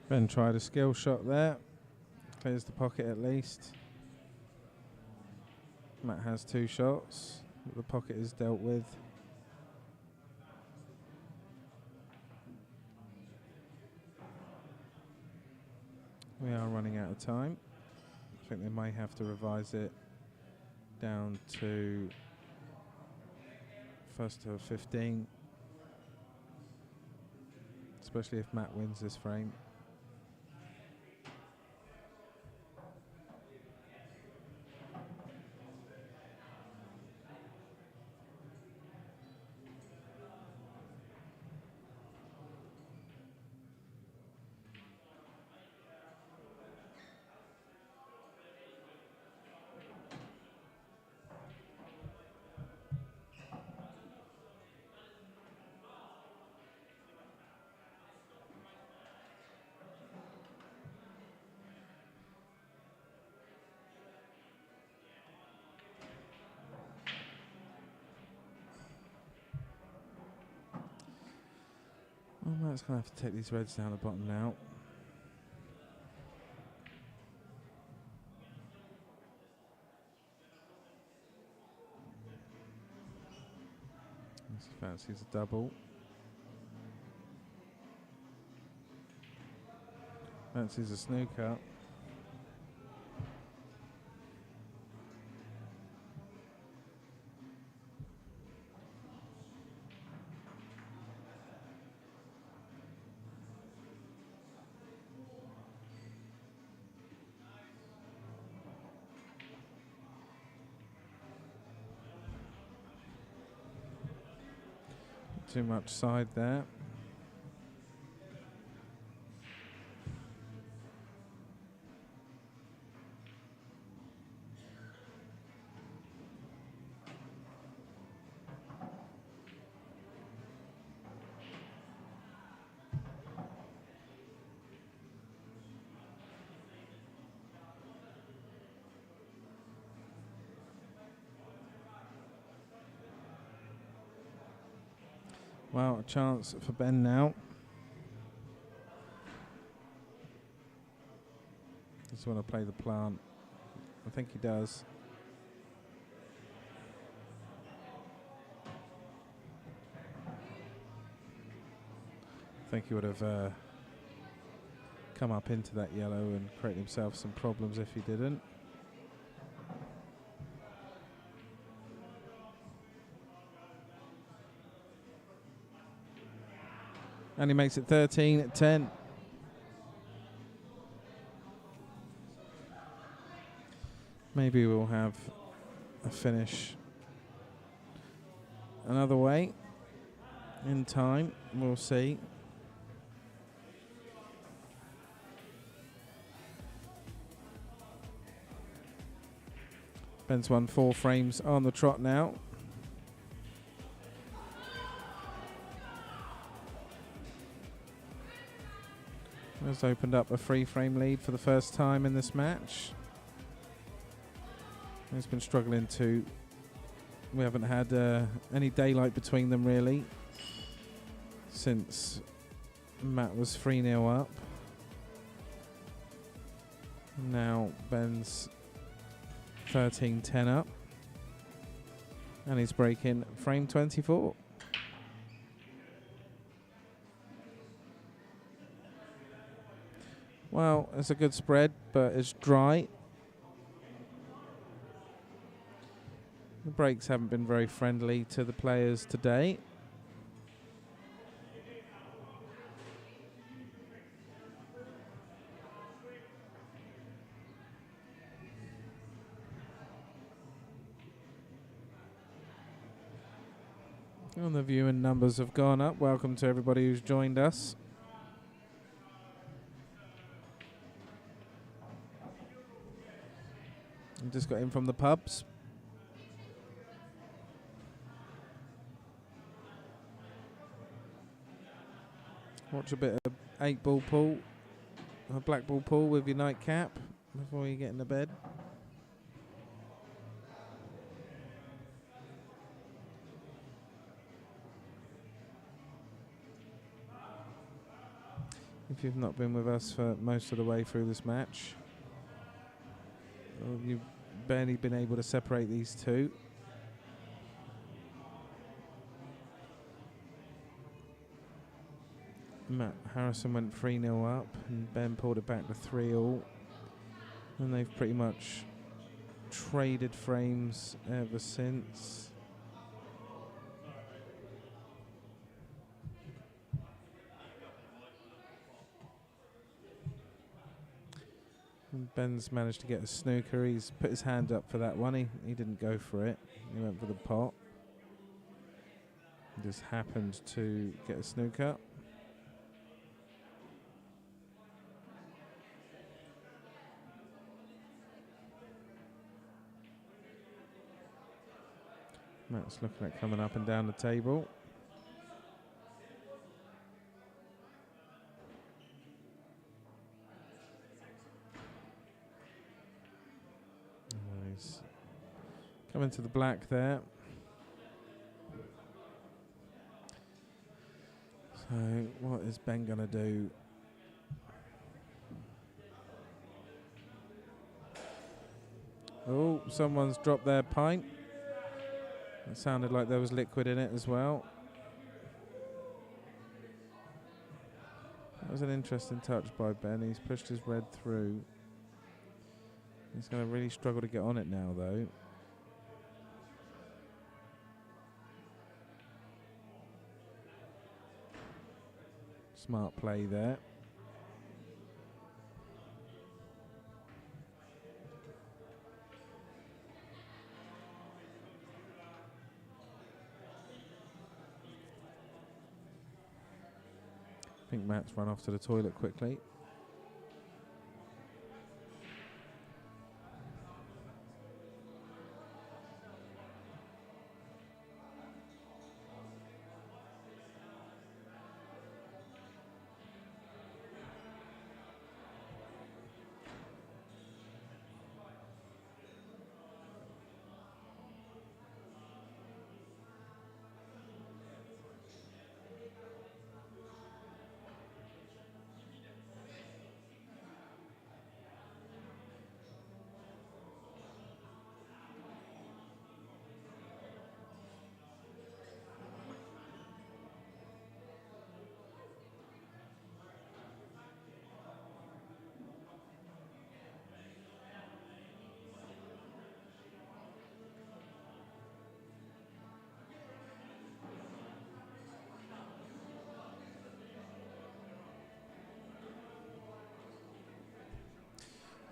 Ben tried a skill shot there. Clears the pocket at least. Matt has two shots. The pocket is dealt with. We are running out of time. I think they may have to revise it down to first to 15. Especially if Matt wins this frame. Well, Matt's going to have to take these reds down the bottom now. He fancies a double. Fancies a snooker. Too much side there. Well, a chance for Ben now. Just want to play the plant. I think he does. I think he would have come up into that yellow and created himself some problems if he didn't. And he makes it 13-10. Maybe we'll have a finish another way in time. We'll see. Ben's won 4 frames on the trot now. Has opened up a 3-frame lead for the first time in this match. He's been struggling to. We haven't had any daylight between them really since Matt was 3-0 up. Now Ben's 13-10 up. And he's breaking frame 24. Well, it's a good spread, but it's dry. The breaks haven't been very friendly to the players today. And the viewing numbers have gone up. Welcome to everybody who's joined us. I just got in from the pubs. Watch a bit of 8-ball pool, a blackball pool with your nightcap before you get into bed. If you've not been with us for most of the way through this match, you've barely been able to separate these two. Matt Harrison went 3-0 up and Ben pulled it back to 3-all. And they've pretty much traded frames ever since. And Ben's managed to get a snooker. He's put his hand up for that one. He didn't go for it. He went for the pot. He just happened to get a snooker. Matt's looking at coming up and down the table. He's coming to the black there. So what is Ben going to do? Oh, someone's dropped their pint. It sounded like there was liquid in it as well. That was an interesting touch by Ben. He's pushed his red through. He's going to really struggle to get on it now, though. Smart play there. think Matt's run off to the toilet quickly.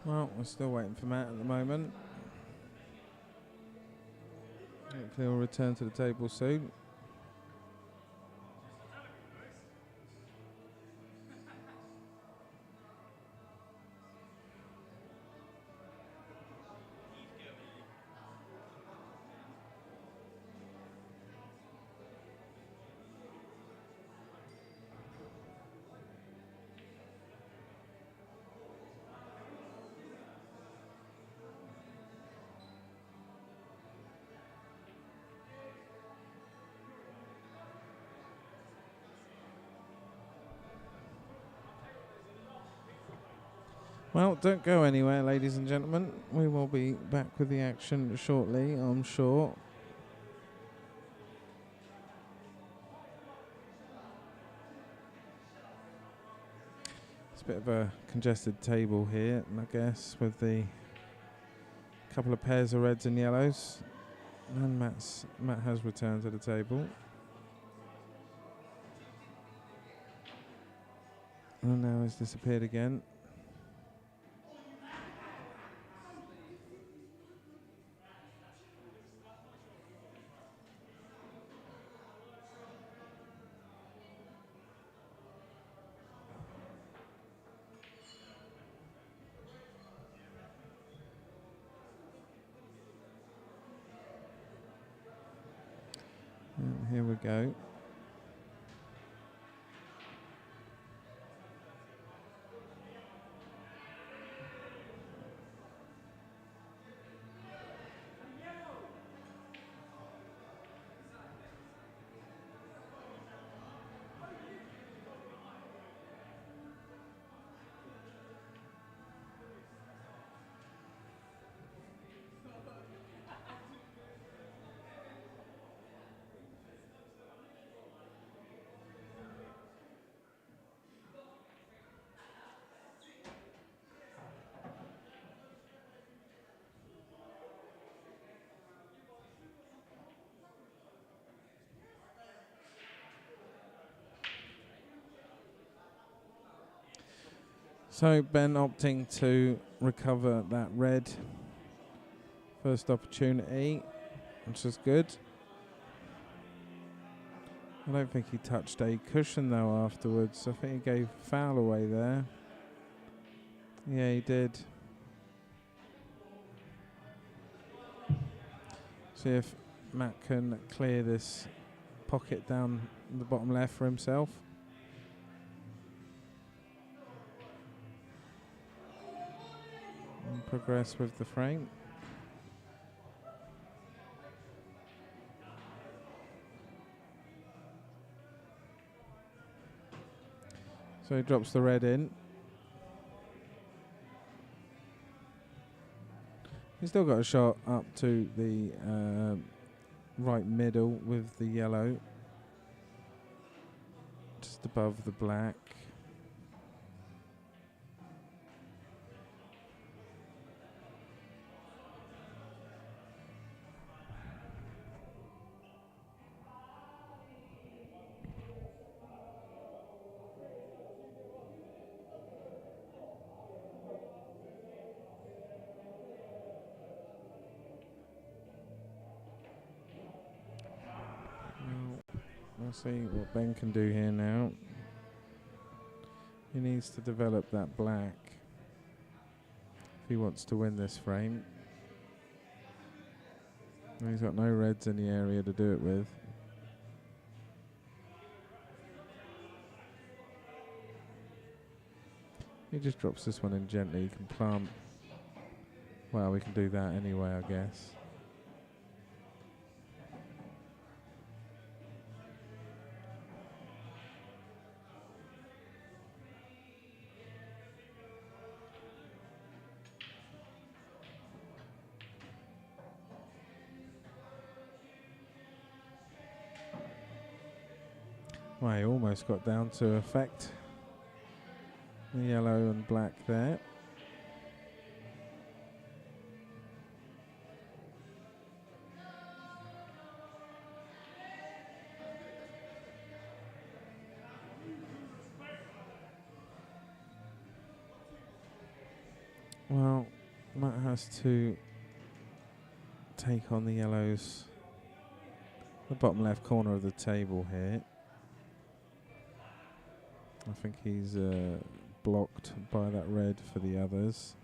Well, we're still waiting for Matt at the moment. Hopefully he'll return to the table soon. Well, don't go anywhere, ladies and gentlemen. We will be back with the action shortly, I'm sure. It's a bit of a congested table here, I guess, with the couple of pairs of reds and yellows. And Matt has returned to the table. And now has disappeared again. And here we go. So Ben opting to recover that red first opportunity, which is good. I don't think he touched a cushion though afterwards. I think he gave foul away there. Yeah, he did. See if Matt can clear this pocket down the bottom left for himself. And progress with the frame. So he drops the red in. He's still got a shot up to the right middle with the yellow. Just above the black. We'll see what Ben can do here now. He needs to develop that black if he wants to win this frame. And he's got no reds in the area to do it with. He just drops this one in gently. He can plant. Well, we can do that anyway, I guess. Well, he almost got down to effect the yellow and black there. Well, Matt has to take on the yellows, the bottom left corner of the table here. I think he's blocked by that red for the others.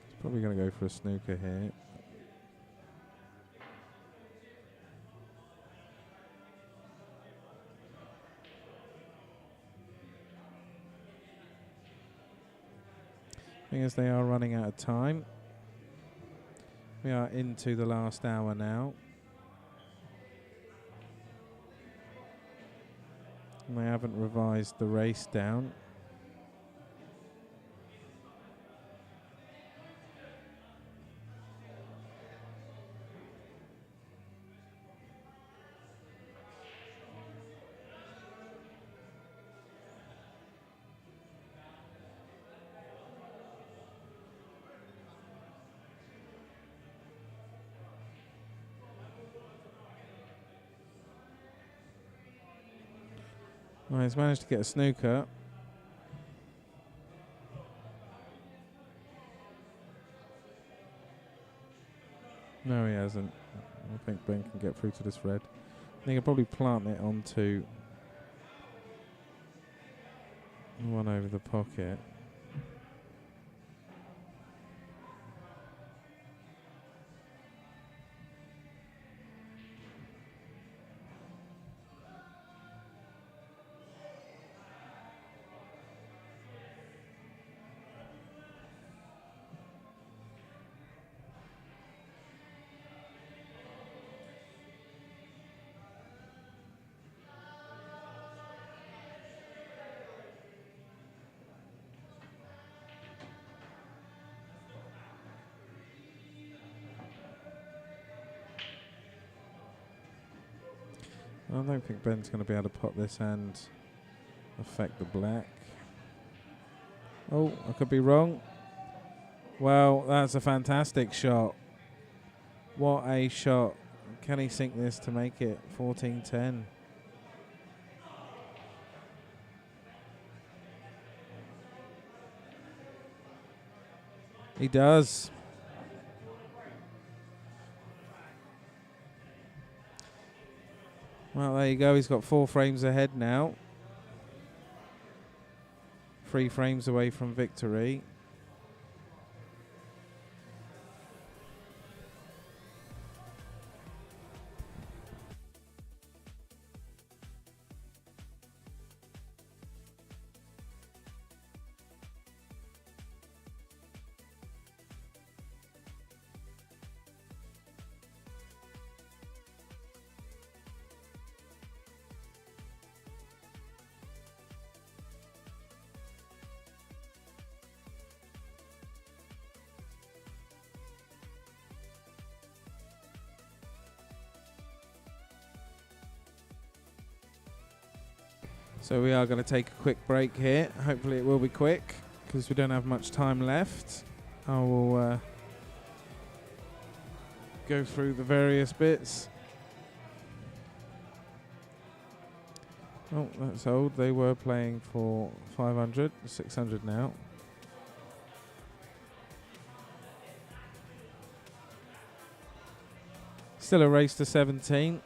He's probably going to go for a snooker here. As they are running out of time. We are into the last hour now. And they haven't revised the race down. Well, he's managed to get a snooker. No, he hasn't. I think Ben can get through to this red. He can probably plant it onto one over the pocket. I don't think Ben's going to be able to pot this and affect the black. Oh, I could be wrong. Well, that's a fantastic shot. What a shot. Can he sink this to make it 14-10? He does. Well, there you go. He's got 4 frames ahead now. 3 frames away from victory. So we are going to take a quick break here. Hopefully it will be quick because we don't have much time left. I will go through the various bits. Oh, that's old. They were playing for 500, 600 now. Still a race to 17.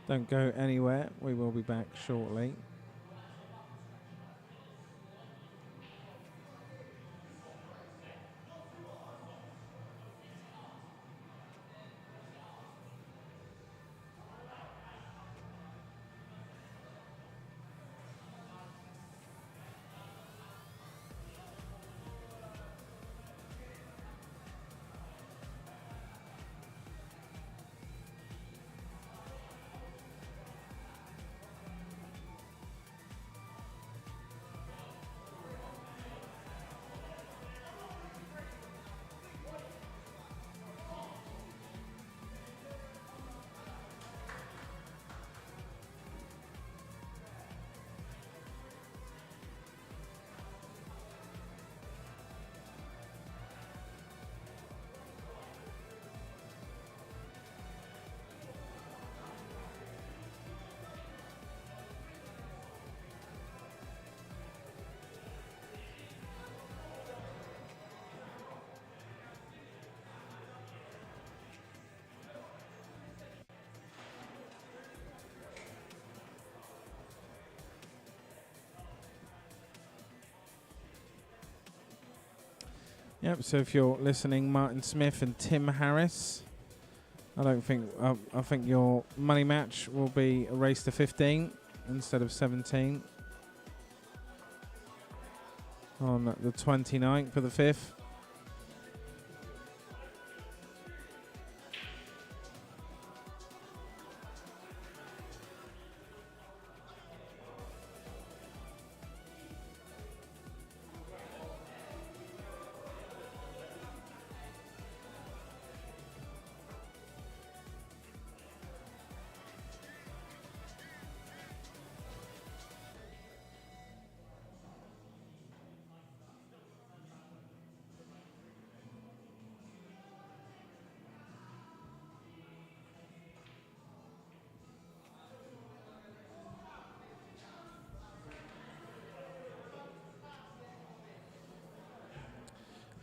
Don't go anywhere. We will be back shortly. Yep, so if you're listening, Martin Smith and Tim Harris, I think your money match will be a race to 15 instead of 17 on the 29th for the 5th.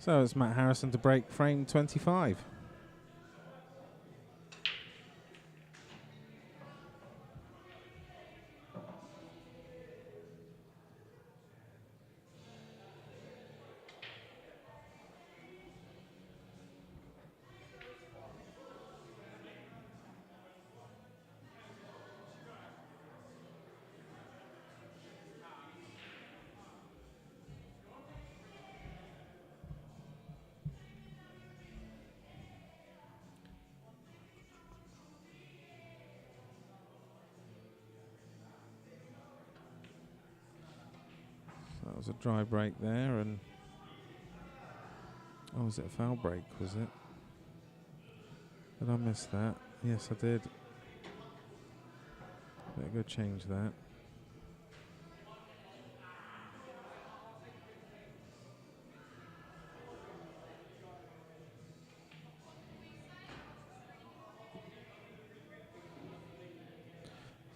So it's Matt Harrison to break frame 25. That was a dry break there, and oh, was it a foul break? Was it? Did I miss that? Yes, I did. Better go change that.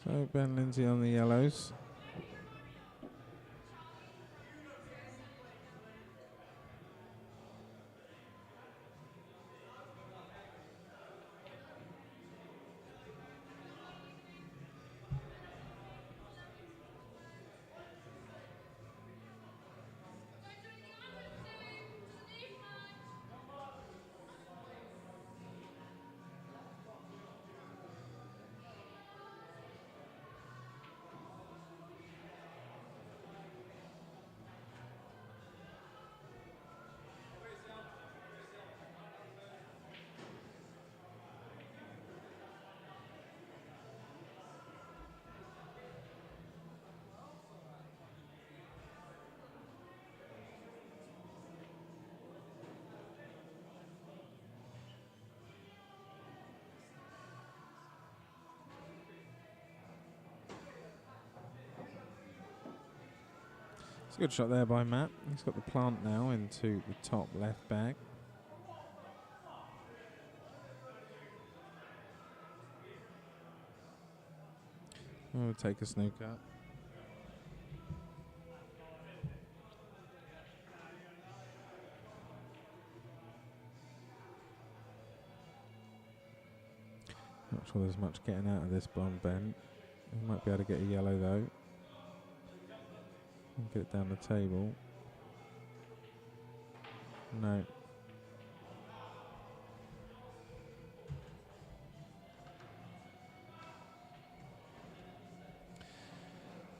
So Ben Lindsay on the yellows. It's a good shot there by Matt. He's got the plant now into the top left bag. We'll take a snooker. Not sure there's much getting out of this bomb bend. We might be able to get a yellow though. And get it down the table. No.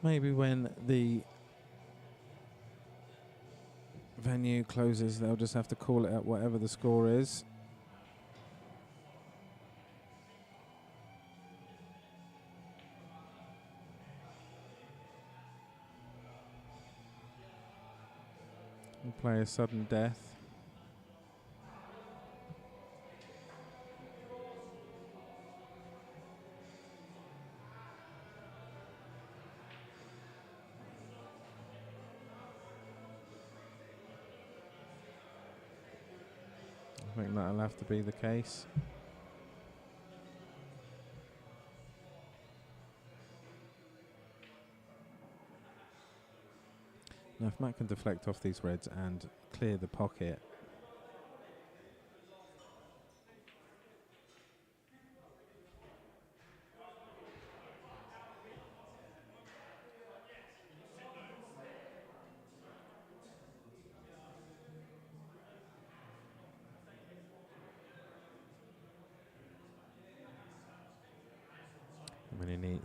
Maybe when the venue closes, they'll just have to call it at whatever the score is. And play a sudden death. I think that'll have to be the case. Now if Matt can deflect off these reds and clear the pocket,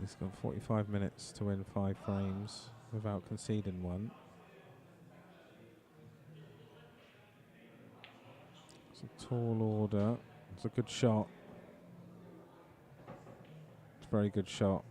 he's got 45 minutes to win 5 frames without conceding one. It's a tall order. It's a good shot. It's a very good shot.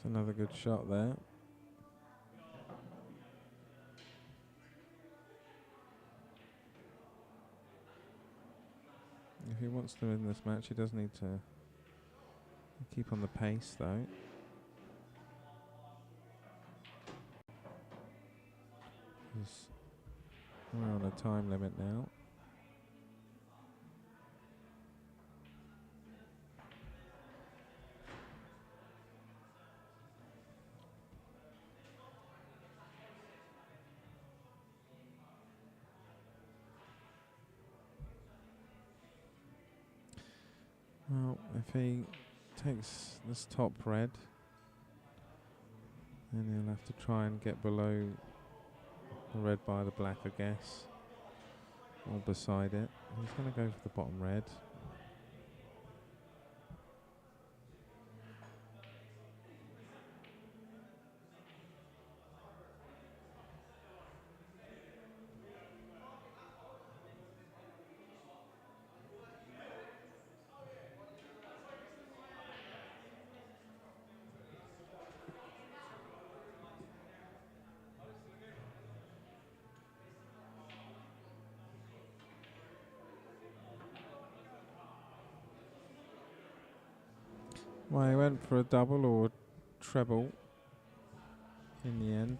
It's another good shot there. If he wants to win this match, he does need to keep on the pace though. We're on a time limit now. Well, if he takes this top red, then he'll have to try and get below the red by the black, I guess, or beside it. He's going to go for the bottom red. Well, he went for a double or treble in the end.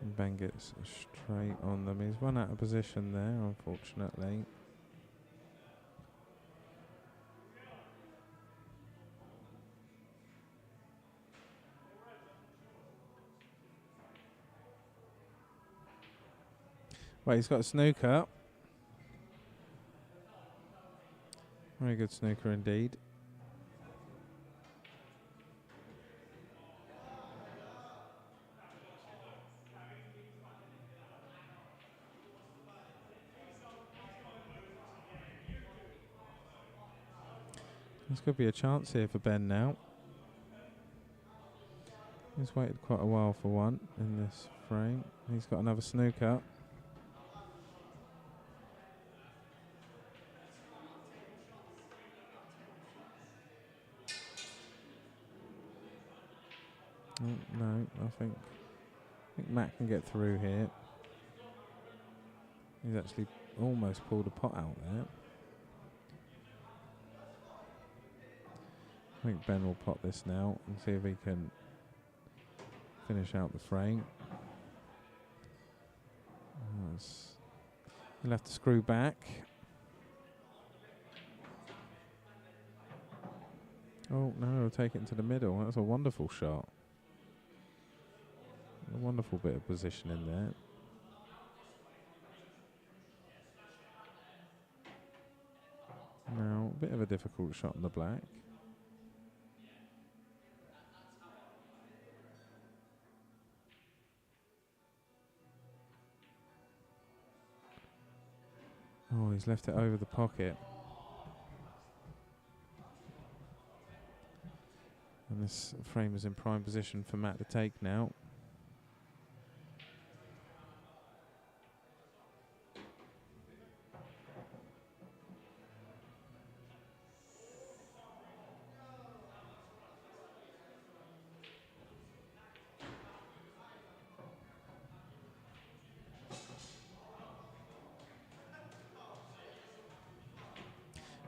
And Ben gets straight on them. He's run out of position there, unfortunately. Well, he's got a snooker. Very good snooker indeed. There's going to be a chance here for Ben now. He's waited quite a while for one in this frame. He's got another snooker. Oh, no, I think Matt can get through here. He's actually almost pulled a pot out there. I think Ben will pot this now and see if he can finish out the frame. He'll have to screw back. Oh no, he'll take it into the middle. That's a wonderful shot. A wonderful bit of position in there. Now, a bit of a difficult shot on the black. Oh, he's left it over the pocket. And this frame is in prime position for Matt to take now.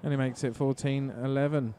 And he makes it 14-11.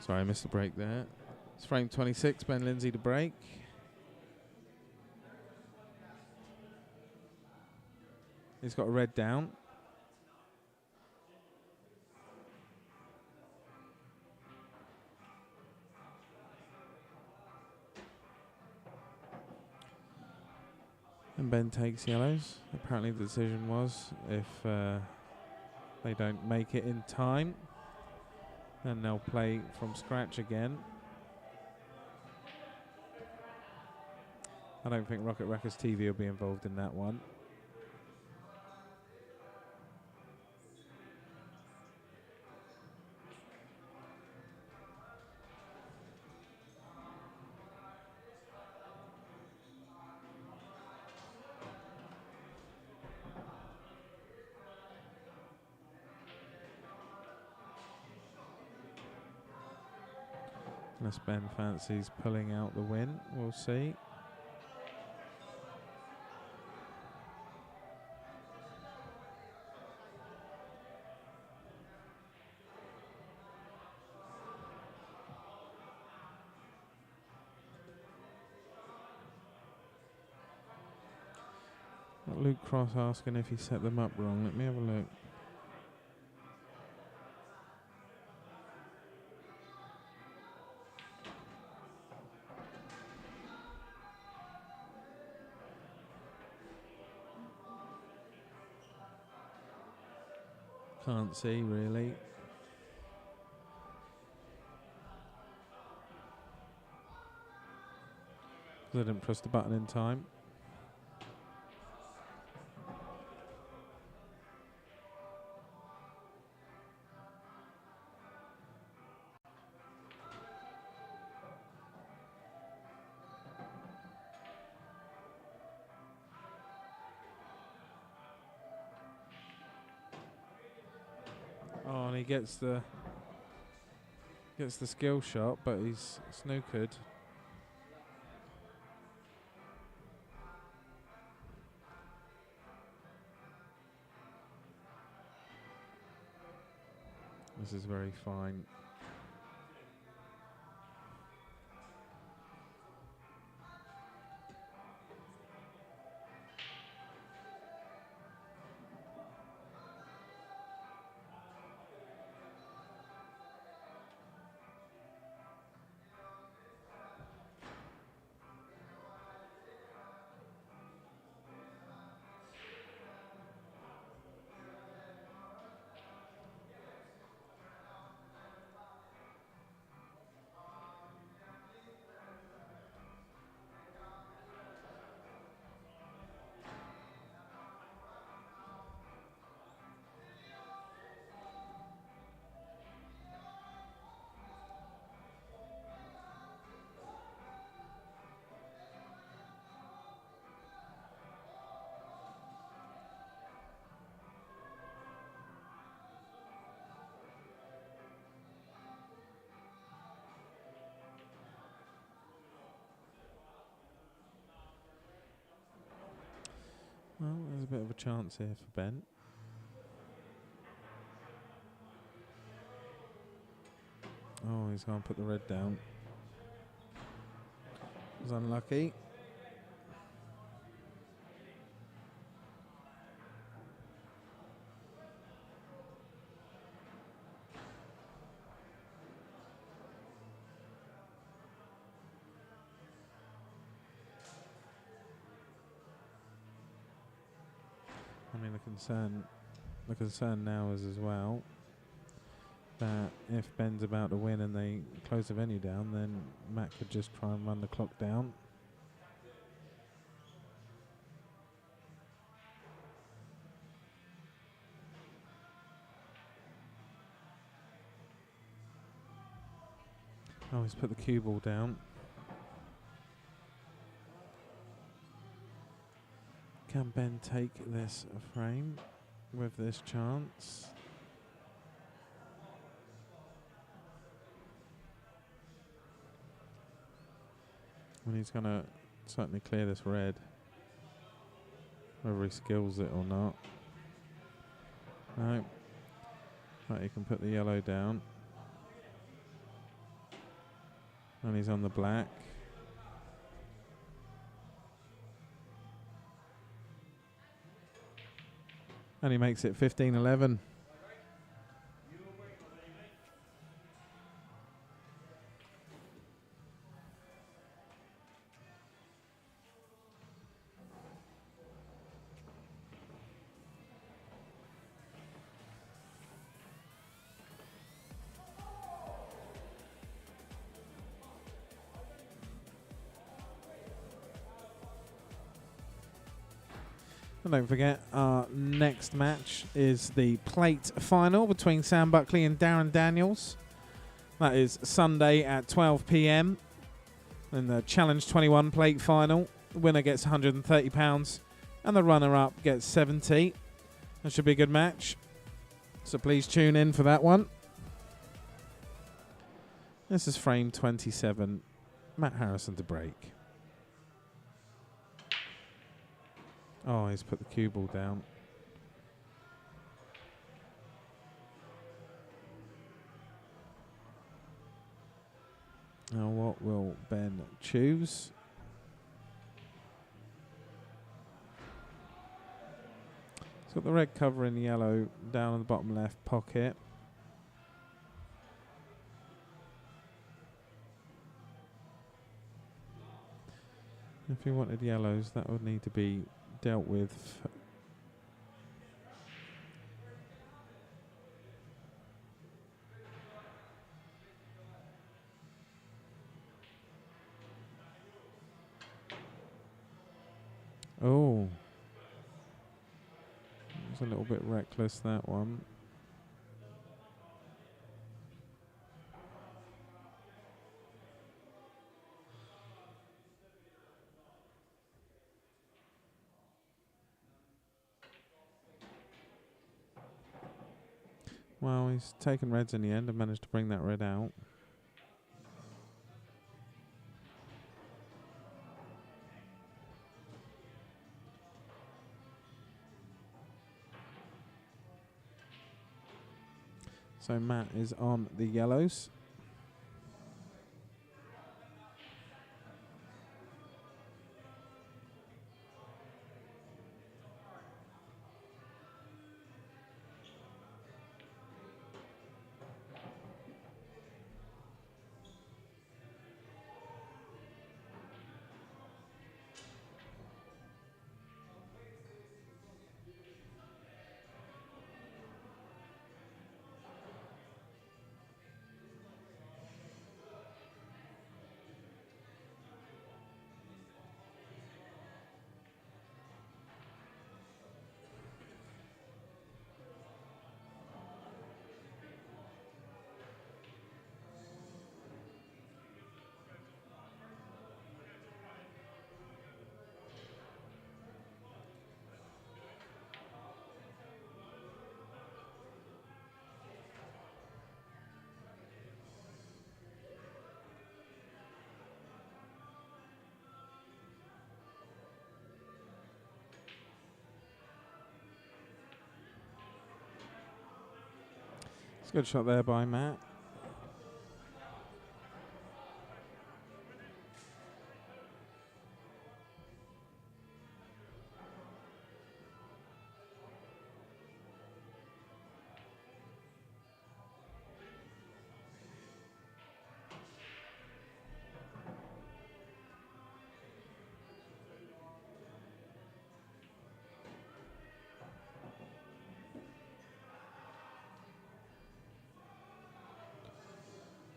Sorry, I missed the break there. It's frame 26, Ben Lindsay to break. He's got a red down. And Ben takes yellows. Apparently the decision was if they don't make it in time, then they'll play from scratch again. I don't think Rocket Records TV will be involved in that one. Unless Ben fancies pulling out the win, we'll see. Luke Cross asking if he set them up wrong. Let me have a look. Can't see really. Because I didn't press the button in time. Oh, and he gets the skill shot, but he's snookered. This is very fine. Well, there's a bit of a chance here for Ben. Oh, he's going to put the red down. Was unlucky. I mean, the concern now is as well that if Ben's about to win and they close the venue down, then Matt could just try and run the clock down. Oh, he's put the cue ball down. Can Ben take this frame with this chance? And he's going to certainly clear this red, whether he skills it or not. No. Right, he can put the yellow down. And he's on the black. And he makes it 15-11. And don't forget, our next match is the plate final between Sam Buckley and Darren Daniels. That is Sunday at 12 p.m. And the Challenge 21 plate final. The winner gets £130 and the runner-up gets 70. That should be a good match. So please tune in for that one. This is frame 27. Matt Harrison to break. Oh, he's put the cue ball down. Now what will Ben choose? He's got the red cover in yellow down in the bottom left pocket. If he wanted yellows, that would need to be dealt with. Oh. It's a little bit reckless, that one. Well, he's taken reds in the end and managed to bring that red out. So Matt is on the yellows. It's a good shot there by Matt.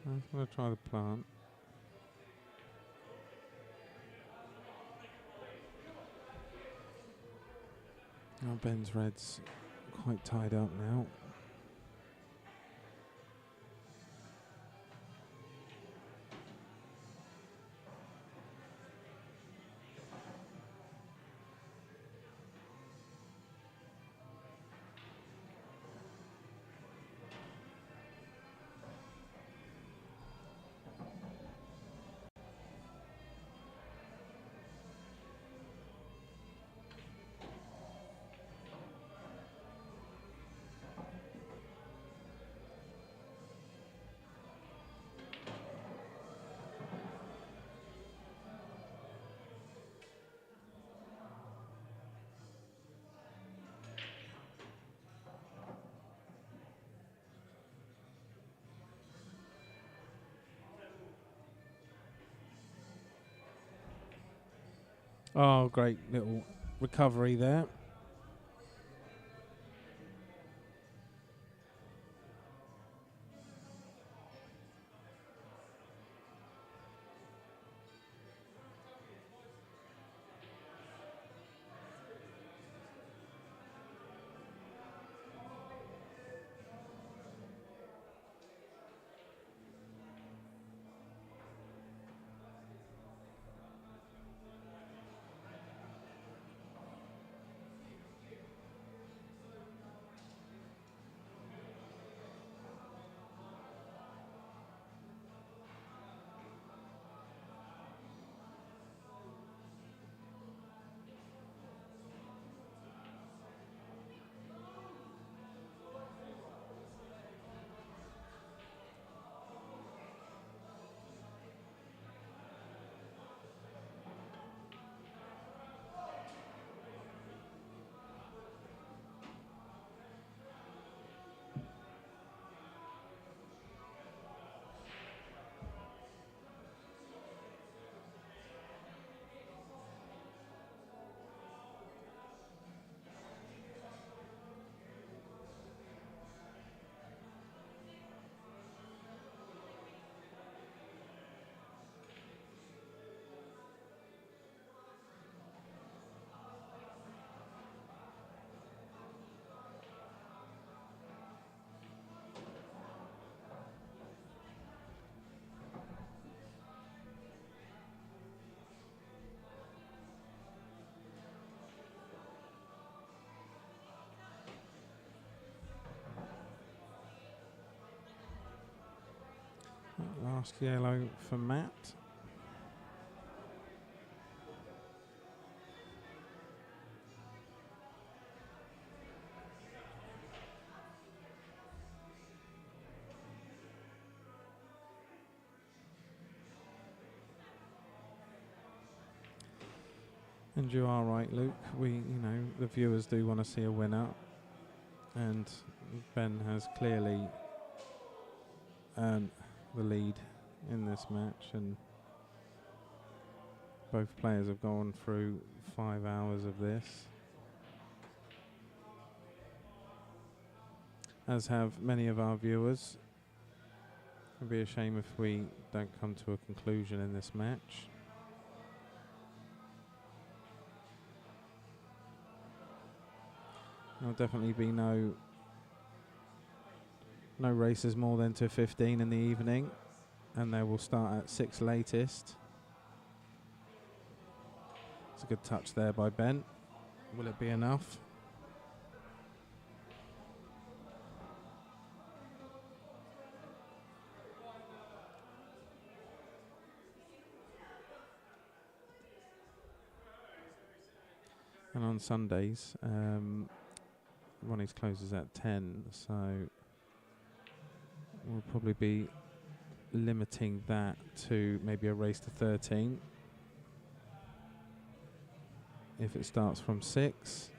I'm going to try the plant. Now Ben's red's quite tied up now. Oh, great little recovery there. Last yellow for Matt. And you are right, Luke. The viewers do want to see a winner, and Ben has clearly earned the lead in this match, and both players have gone through 5 hours of this, as have many of our viewers. It'd be a shame if we don't come to a conclusion in this match. There'll definitely be no races more than to 15 in the evening, and they will start at 6 latest. It's a good touch there by Ben. Will it be enough? And on Sundays, Ronnie's closes at 10, so we'll probably be limiting that to maybe a race to 13 if it starts from 6.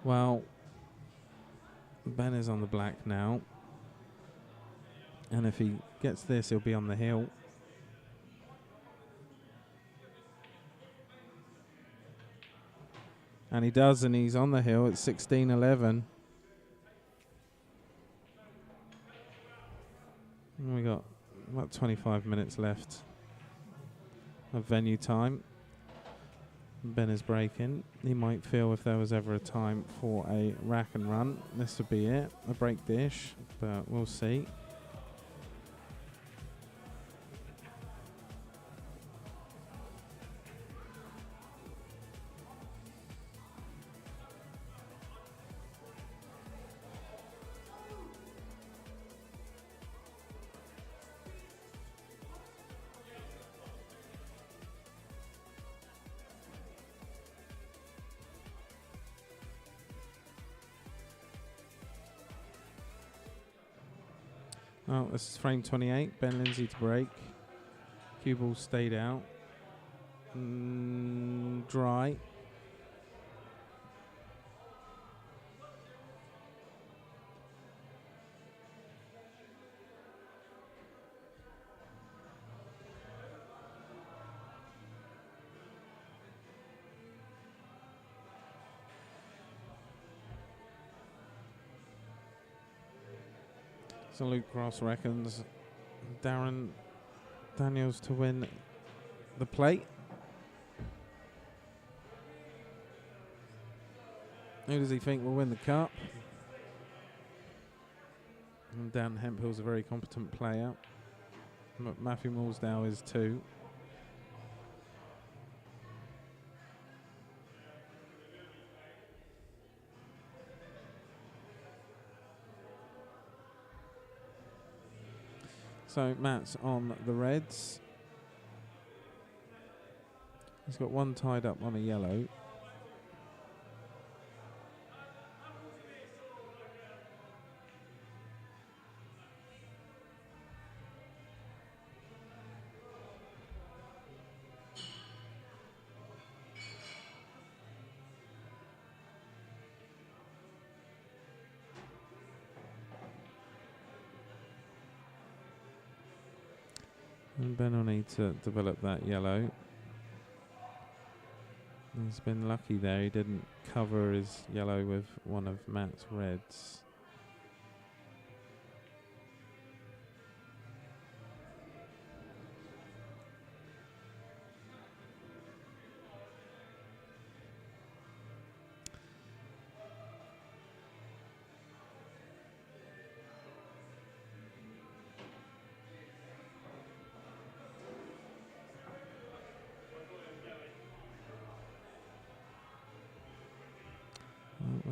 Well, Ben is on the black now, and if he gets this, he'll be on the hill. And he does, and he's on the hill at 16:11. And we got about 25 minutes left of venue time. Ben is braking. He might feel if there was ever a time for a rack and run, this would be it, a brake dish, but we'll see. Oh, this is frame 28. Ben Lindsay to break. Cue ball stayed out. Dry. So Luke Ross reckons Darren Daniels to win the plate. Who does he think will win the cup? And Dan Hemphill's a very competent player. Matthew Moulsdale is too. So Matt's on the reds. He's got one tied up on a yellow. And Ben will need to develop that yellow. He's been lucky there. He didn't cover his yellow with one of Matt's reds.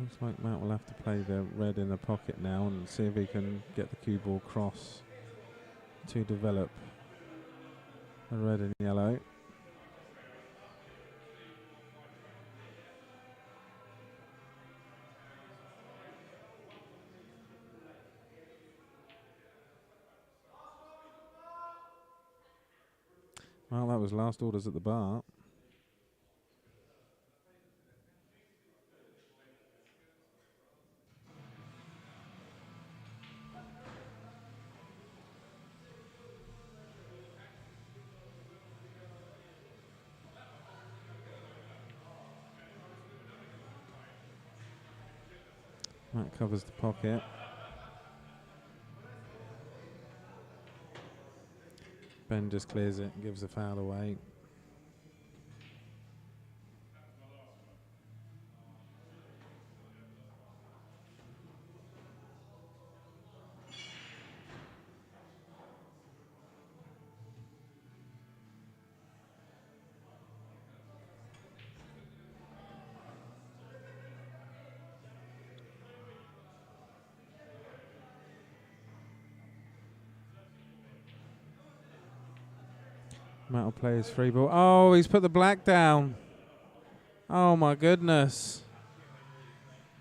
Looks like Matt will have to play the red in the pocket now and see if he can get the cue ball cross to develop a red and yellow. Well, that was last orders at the bar. That covers the pocket. Ben just clears it and gives the foul away. Matt will play his free ball. Oh, he's put the black down. Oh, my goodness.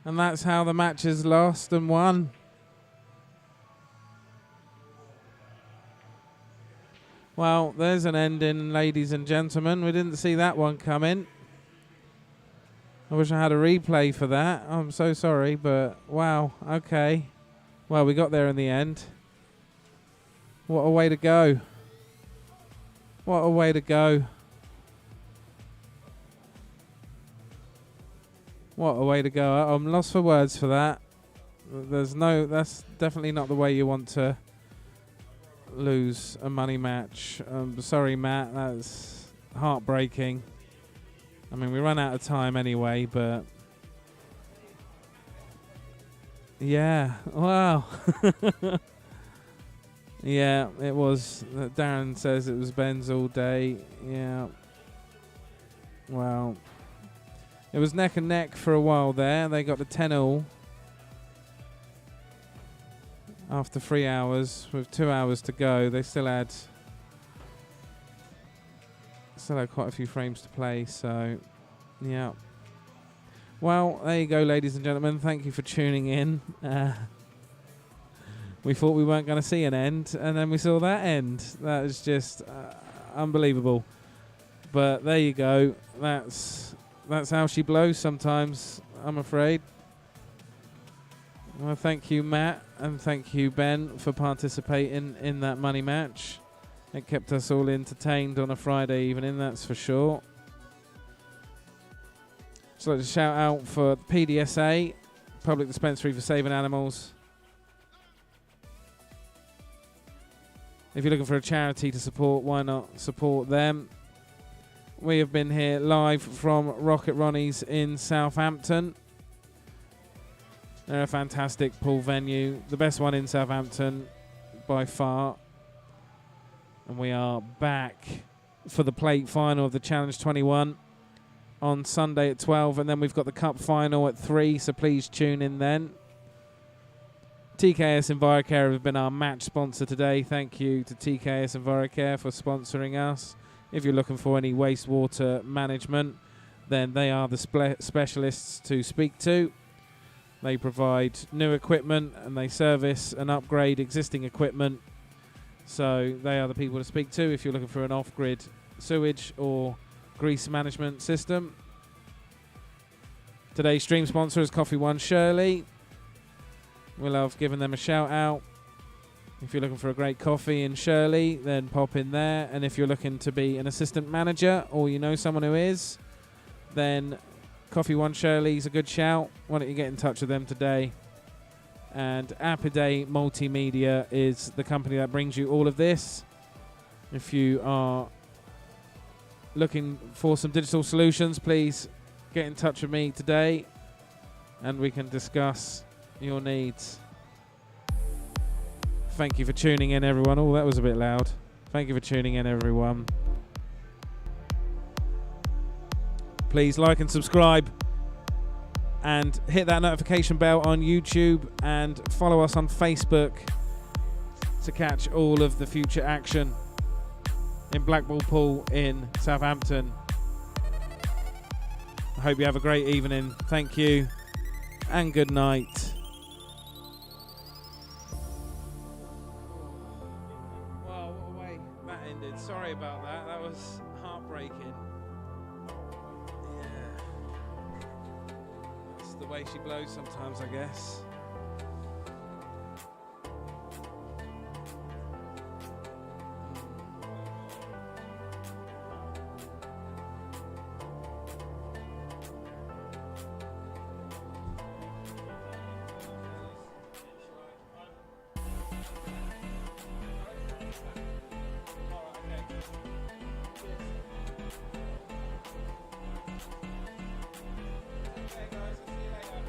And that's how the match is lost and won. Well, there's an ending, ladies and gentlemen. We didn't see that one coming. I wish I had a replay for that. I'm so sorry, but wow, okay. Well, we got there in the end. What a way to go. What a way to go. What a way to go. I'm lost for words for that. That's definitely not the way you want to lose a money match. Sorry, Matt, that's heartbreaking. I mean, we run out of time anyway, but yeah, wow. Yeah, it was. Darren says it was Ben's all day. Yeah. Well, it was neck and neck for a while there. They got to 10-all after 3 hours. With 2 hours to go, they still had quite a few frames to play. So, yeah. Well, there you go, ladies and gentlemen. Thank you for tuning in. We thought we weren't going to see an end, and then we saw that end. That is just unbelievable. But there you go. That's how she blows sometimes, I'm afraid. Well, thank you, Matt, and thank you, Ben, for participating in that money match. It kept us all entertained on a Friday evening, that's for sure. Just like to shout out for PDSA, Public Dispensary for Saving Animals. If you're looking for a charity to support, why not support them? We have been here live from Rocket Ronnie's in Southampton. They're a fantastic pool venue, the best one in Southampton by far. And we are back for the plate final of the Challenge 21 on Sunday at 12, and then we've got the cup final at 3, so please tune in then. TKS EnviroCare have been our match sponsor today. Thank you to TKS EnviroCare for sponsoring us. If you're looking for any wastewater management, then they are the specialists to speak to. They provide new equipment and they service and upgrade existing equipment. So they are the people to speak to if you're looking for an off-grid sewage or grease management system. Today's stream sponsor is Coffee One Shirley. We love giving them a shout out. If you're looking for a great coffee in Shirley, then pop in there. And if you're looking to be an assistant manager or you know someone who is, then Coffee One Shirley is a good shout. Why don't you get in touch with them today? And Apide Multimedia is the company that brings you all of this. If you are looking for some digital solutions, please get in touch with me today and we can discuss your needs. Thank you for tuning in, everyone. Oh, that was a bit loud. Thank you for tuning in, everyone. Please like and subscribe And hit that notification bell on YouTube and follow us on Facebook to catch all of the future action in Blackball Pool in Southampton. I hope you have a great evening. Thank you and good night. Well, what a way that ended. Sorry about that. That was heartbreaking. Yeah. That's the way she blows sometimes, I guess. Okay, guys, I'll see you later.